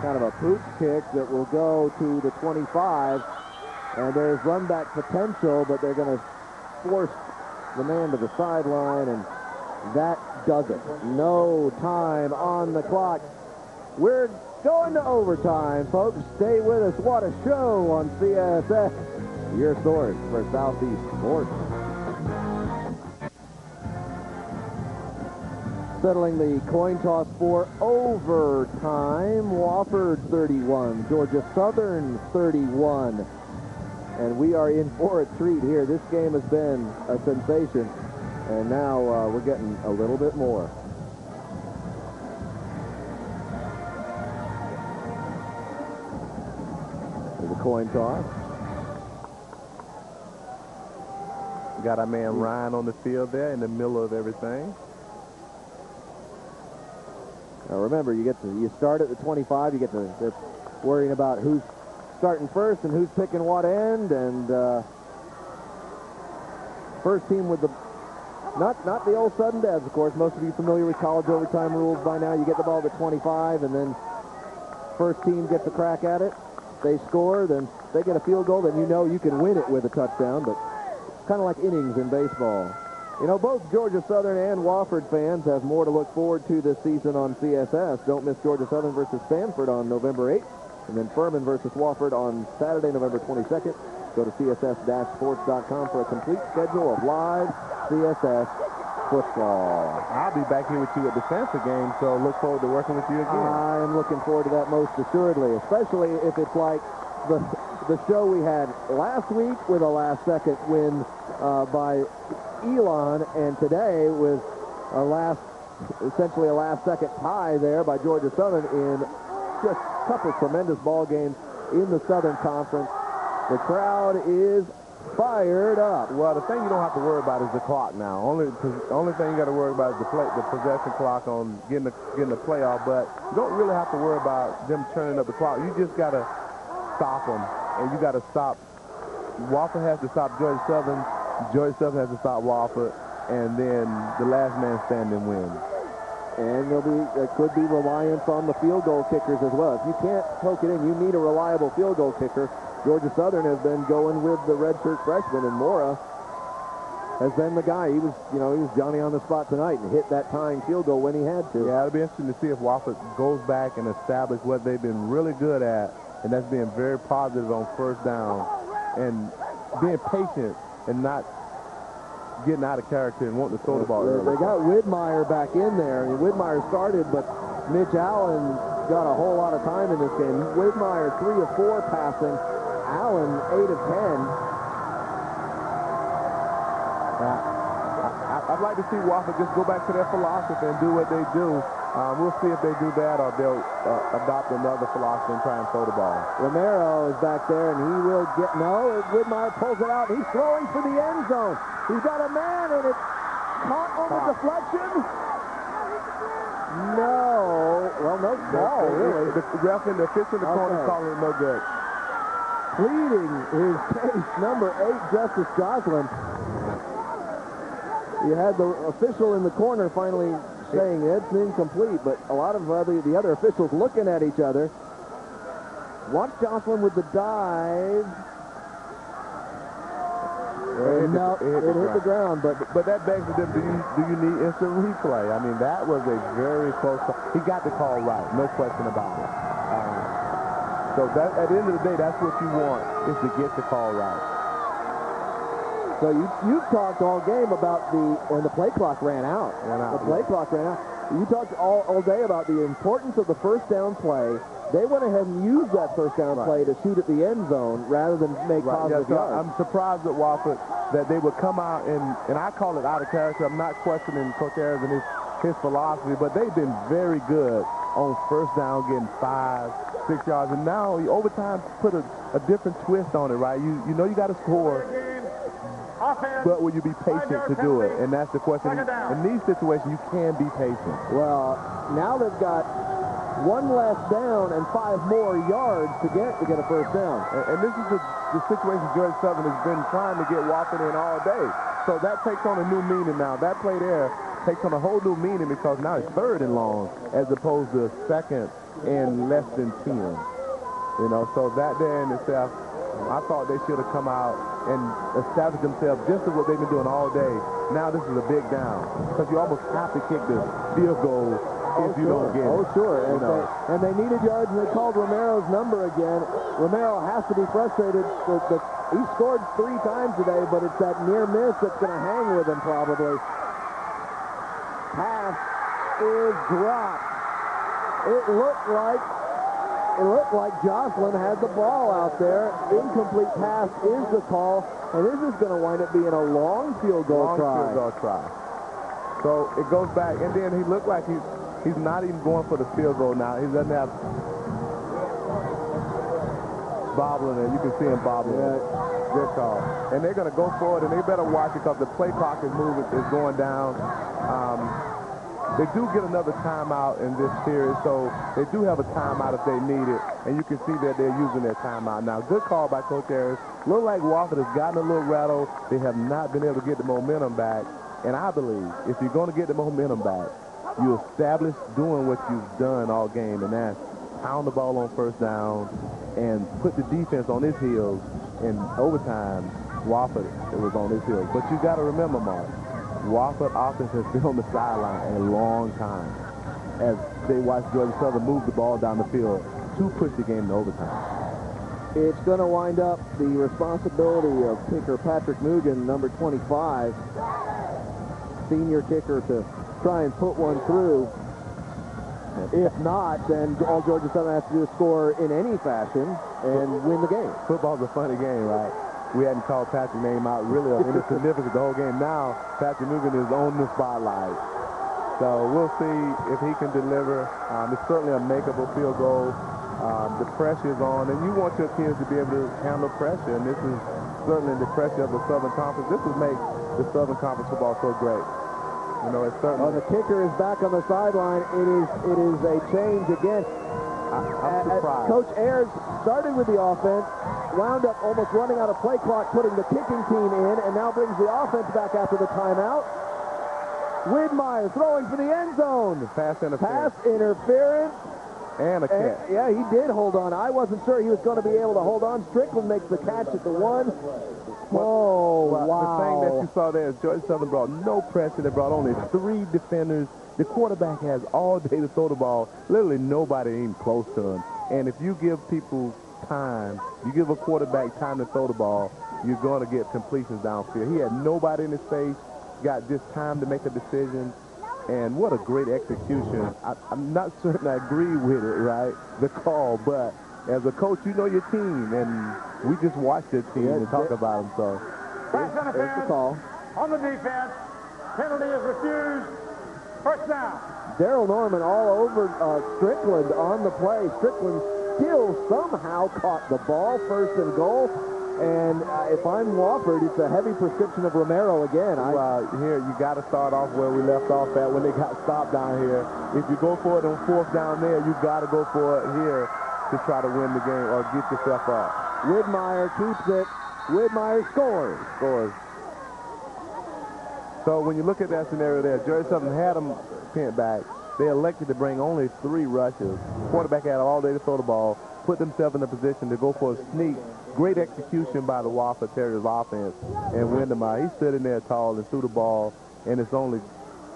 Kind of a pooch kick that will go to the 25. And there's run back potential, but they're going to force the man to the sideline, and that does it. No time on the clock. We're going to overtime, folks. Stay with us. What a show on CSS. Your source for Southeast sports. Settling the coin toss for overtime. Wofford 31, Georgia Southern 31. And we are in for a treat here. This game has been a sensation. And now we're getting a little bit more. There's a coin toss. Got our man Ryan on the field there in the middle of everything. Now remember, you start at the 25. They're worrying about who's starting first and who's picking what end. And first team with the not the old sudden deaths, of course. Most of you familiar with college overtime rules by now. You get the ball at 25, and then first team gets a crack at it. They score, then they get a field goal, then you know you can win it with a touchdown. But kind of like innings in baseball. You know, both Georgia Southern and Wofford fans have more to look forward to this season on CSS. Don't miss Georgia Southern versus Stanford on November 8th, and then Furman versus Wofford on Saturday, November 22nd. Go to css-sports.com for a complete schedule of live CSS football. I'll be back here with you at the Stanford game, so look forward to working with you again. I'm looking forward to that most assuredly, especially if it's like the show we had last week with a last-second win by Elon, and today with essentially a last-second tie there by Georgia Southern in just a couple of tremendous ball games in the Southern Conference. The crowd is fired up. Well, the thing you don't have to worry about is the clock now. Only thing you got to worry about is the possession clock on getting the playoff. But you don't really have to worry about them turning up the clock. You just got to stop them, and you got to stop. Wofford has to stop Georgia Southern. Georgia Southern has to stop Wofford, and then the last man standing wins. And there could be reliance on the field goal kickers as well. If you can't poke it in, you need a reliable field goal kicker. Georgia Southern has been going with the redshirt freshman, and Mora has been the guy. He was Johnny on the spot tonight and hit that tying field goal when he had to. Yeah, it'll be interesting to see if Wofford goes back and establish what they've been really good at, and that's being very positive on first down and being patient and not getting out of character and wanting to throw the ball. They got Widmeyer back in there. I mean, Widmeyer started, but Mitch Allen got a whole lot of time in this game. Widmeyer 3 of 4 passing. Allen 8 of 10. I'd like to see Wofford just go back to their philosophy and do what they do. We'll see if they do that or they'll adopt another philosophy and try and throw the ball. Romero is back there, and he will get... No, Widmeyer pulls it out. He's throwing for the end zone. He's got a man, and it's caught on the deflection. No. Well, no ball, really. The ref and the official in the corner calling it no good. Pleading his case, number 8, Justice Joslin. You had the official in the corner finally saying it's incomplete, but a lot of the other officials looking at each other. Watch Joslin with the dive. No, it hit the ground, but that begs the difference. Do you need instant replay? I mean, that was a very close call. He got the call right, no question about it. So that, at the end of the day, that's what you want, is to get the call right. So you've talked all game about the play clock ran out. The play clock ran out. You talked all day about the importance of the first down play. They went ahead and used that first down play to shoot at the end zone rather than make positive yards. I'm surprised at Wofford that they would come out and I call it out of character. I'm not questioning Coach Ayers and his philosophy, but they've been very good on first down, getting 5, 6 yards. And now overtime put a different twist on it, right? You know you got to score. But will you be patient to do it? And that's the question. In these situations, you can be patient. Well, now they've got 1 less down and 5 more yards to get a first down. And this is the situation Georgia Southern has been trying to get Wofford in all day. So that takes on a new meaning now. That play there takes on a whole new meaning because now it's 3rd and long as opposed to 2nd and less than 10. So that there in itself, I thought they should have come out and established themselves just as what they've been doing all day. Now this is a big down because you almost have to kick the field goal if you don't get it. Oh, sure. And they needed yards, and they called Romero's number again. Romero has to be frustrated. He scored 3 times today, but it's that near miss that's going to hang with him probably. Pass is dropped. It looked like Joslin had the ball out there. Incomplete pass is the call, and this is going to wind up being a long field goal try. So it goes back, and then he looked like he's not even going for the field goal now. He doesn't have bobbling there. You can see him bobbling. Yeah. Good call. And they're going to go for it, and they better watch it because the play clock is moving, is going down. They do get another timeout in this series, so they do have a timeout if they need it, and you can see that they're using their timeout now. Good call by Coach Ayers. Look like Wofford has gotten a little rattled. They have not been able to get the momentum back, and I believe if you're going to get the momentum back, you establish doing what you've done all game, and that's pound the ball on first down and put the defense on his heels. In overtime, Wofford was on his heels. But you got to remember, Mark, Wofford offense has been on the sideline a long time as they watch Georgia Southern move the ball down the field to push the game to overtime. It's going to wind up the responsibility of kicker Patrick Mugen, number 25, senior kicker, to try and put one through. If not, then all Georgia Southern has to do is score in any fashion and win the game. Football's a funny game, right? We hadn't called Patrick's name out really of any significance the whole game. Now, Patrick Mugen is on the spotlight. So we'll see if he can deliver. It's certainly a makeable field goal. The pressure's on, and you want your kids to be able to handle pressure, and this is certainly in the pressure of the Southern Conference. This would make the Southern Conference football so great. You know, it's certainly... The kicker is back on the sideline. It is a change again. I'm surprised. Coach Ayers started with the offense, wound up almost running out of play clock, putting the kicking team in, and now brings the offense back after the timeout. Widmeyer throwing for the end zone. Pass interference. Pass interference. And a catch. Yeah, he did hold on. I wasn't sure he was going to be able to hold on. Strickland makes the catch at the 1. Oh, wow. The thing that you saw there is Georgia Southern brought no pressure. They brought only 3 defenders. The quarterback has all day to throw the ball. Literally nobody even close to him. And if you give people time, you give a quarterback time to throw the ball, you're going to get completions downfield. He had nobody in his face, got just time to make a decision. And what a great execution. I'm not certain I agree with it, right, the call, but as a coach, you know your team, and we just watched your team and talk about them, so. Pass interference the call. on the defense. Penalty is refused. First down. Daryl Norman all over Strickland on the play. Strickland still somehow caught the ball, 1st and goal. And if I'm Wofford, it's a heavy prescription of Romero again. Here, you got to start off where we left off at when they got stopped down here. If you go for it on 4th down there, you got to go for it here to try to win the game or get yourself up. Widmeyer keeps it. Widmeyer scores. So when you look at that scenario there, Georgia Southern had them pinned back. They elected to bring only 3 rushes. Quarterback had all day to throw the ball, put themselves in a position to go for a sneak. Great execution by the Wofford Terriers offense and Windemeyer. He stood in there tall and threw the ball, and it's only,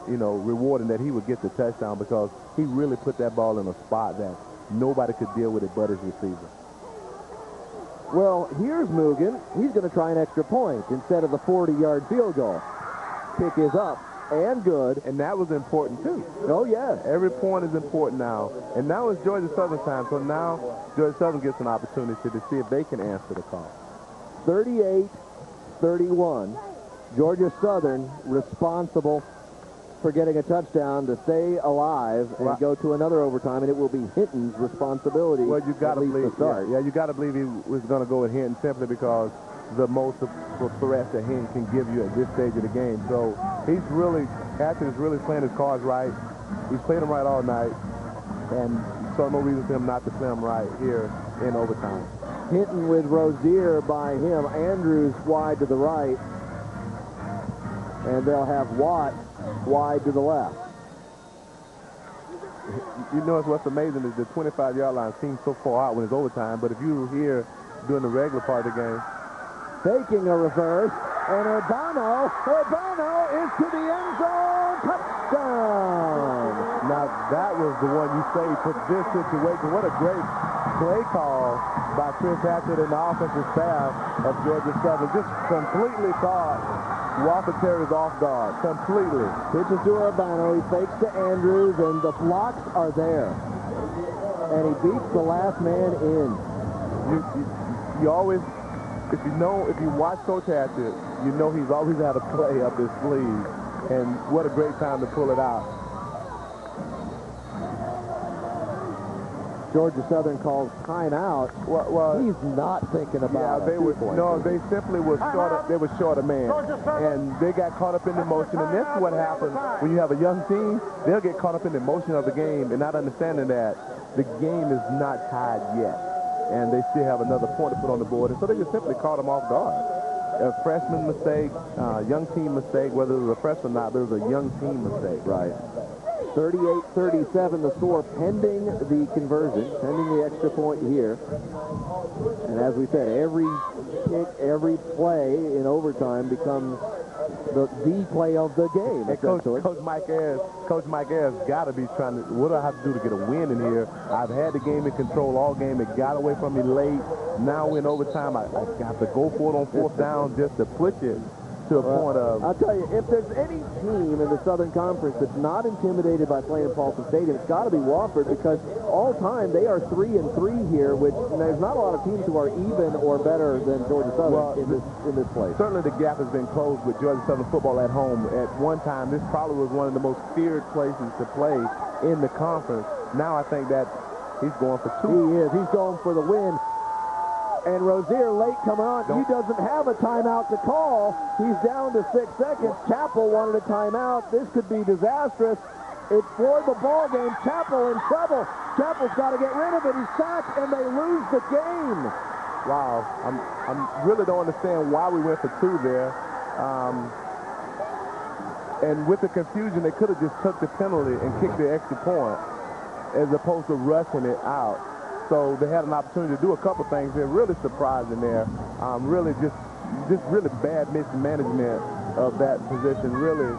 you know, rewarding that he would get the touchdown because he really put that ball in a spot that nobody could deal with it but his receiver. Well, here's Mugen. He's going to try an extra point instead of the 40-yard field goal. Kick is up and good. And that was important, too. Oh, yes. Every point is important now. And now it's Georgia Southern time, so now Georgia Southern gets an opportunity to see if they can answer the call. 38-31. Georgia Southern responsible for getting a touchdown to stay alive and go to another overtime, and it will be Hinton's responsibility. Well, you got to believe, to start. Yeah, you got to believe he was going to go with Hinton simply because the most of threats that Hinton can give you at this stage of the game. So he's really, Atkins is really playing his cards right. He's played them right all night, and so no reason for him not to play them right here in overtime. Hinton with Rozier by him. Andrews wide to the right, and they'll have Watt wide to the left. You know what's amazing is the 25-yard line seems so far out when it's overtime, but if you were here during the regular part of the game. Faking a reverse, and Urbano is to the end zone, touchdown! Now that was the one you saved for this situation. What a great play call by Chris Hatchett and the offensive staff of Georgia Southern. Just completely caught Wofford Terriers off guard, completely. Pitches to Urbano, he fakes to Andrews, and the blocks are there. And he beats the last man in. You always, if you watch Coach Hatchett, you know he's always had a play up his sleeve. And what a great time to pull it out. Georgia Southern calls timeout. Well, he's not thinking about they simply were short. They were short a man, and they got caught up in the emotion. And that's what happens when you have a young team. They'll get caught up in the emotion of the game and not understanding that the game is not tied yet, and they still have another point to put on the board. And so they just simply caught them off guard. A freshman mistake, young team mistake. Whether it was a freshman or not, there was a young team mistake, right? 38-37 the score pending the conversion, pending the extra point here. And as we said, every kick, every play in overtime becomes the play of the game. And Coach Mike Ayers got to be trying to, what do I have to do to get a win in here? I've had the game in control all game. It got away from me late. Now we're in overtime. I got to go for it on 4th down just to push it to a point of... I'll tell you, if there's any team in the Southern Conference that's not intimidated by playing at Paulson Stadium, it's got to be Wofford, because all time they are 3-3 here, which there's not a lot of teams who are even or better than Georgia Southern in this place. Certainly the gap has been closed with Georgia Southern football at home. At one time, this probably was one of the most feared places to play in the conference. Now I think that he's going for 2. He is. He's going for the win. And Rozier late coming on. He doesn't have a timeout to call. He's down to 6 seconds. Chappell wanted a timeout. This could be disastrous. It's for the ball game. Chappell in trouble. Chappell's got to get rid of it. He's sacked, and they lose the game. Wow. I'm really don't understand why we went for 2 there. And with the confusion, they could have just took the penalty and kicked the extra point as opposed to rushing it out. So they had an opportunity to do a couple things there. Really surprising there. Really just really bad mismanagement of that position. Really.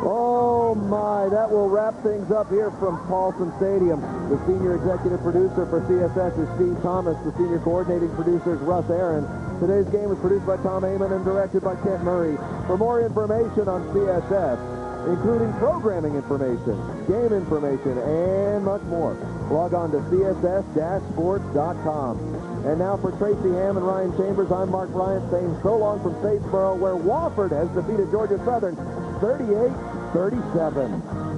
Oh, my. That will wrap things up here from Paulson Stadium. The senior executive producer for CSS is Steve Thomas. The senior coordinating producer is Russ Aaron. Today's game was produced by Tom Amon and directed by Kent Murray. For more information on CSS, including programming information, game information, and much more, log on to css-sports.com. And now for Tracy Ham and Ryan Chambers, I'm Mark Bryant saying so long from Statesboro, where Wofford has defeated Georgia Southern 38-37.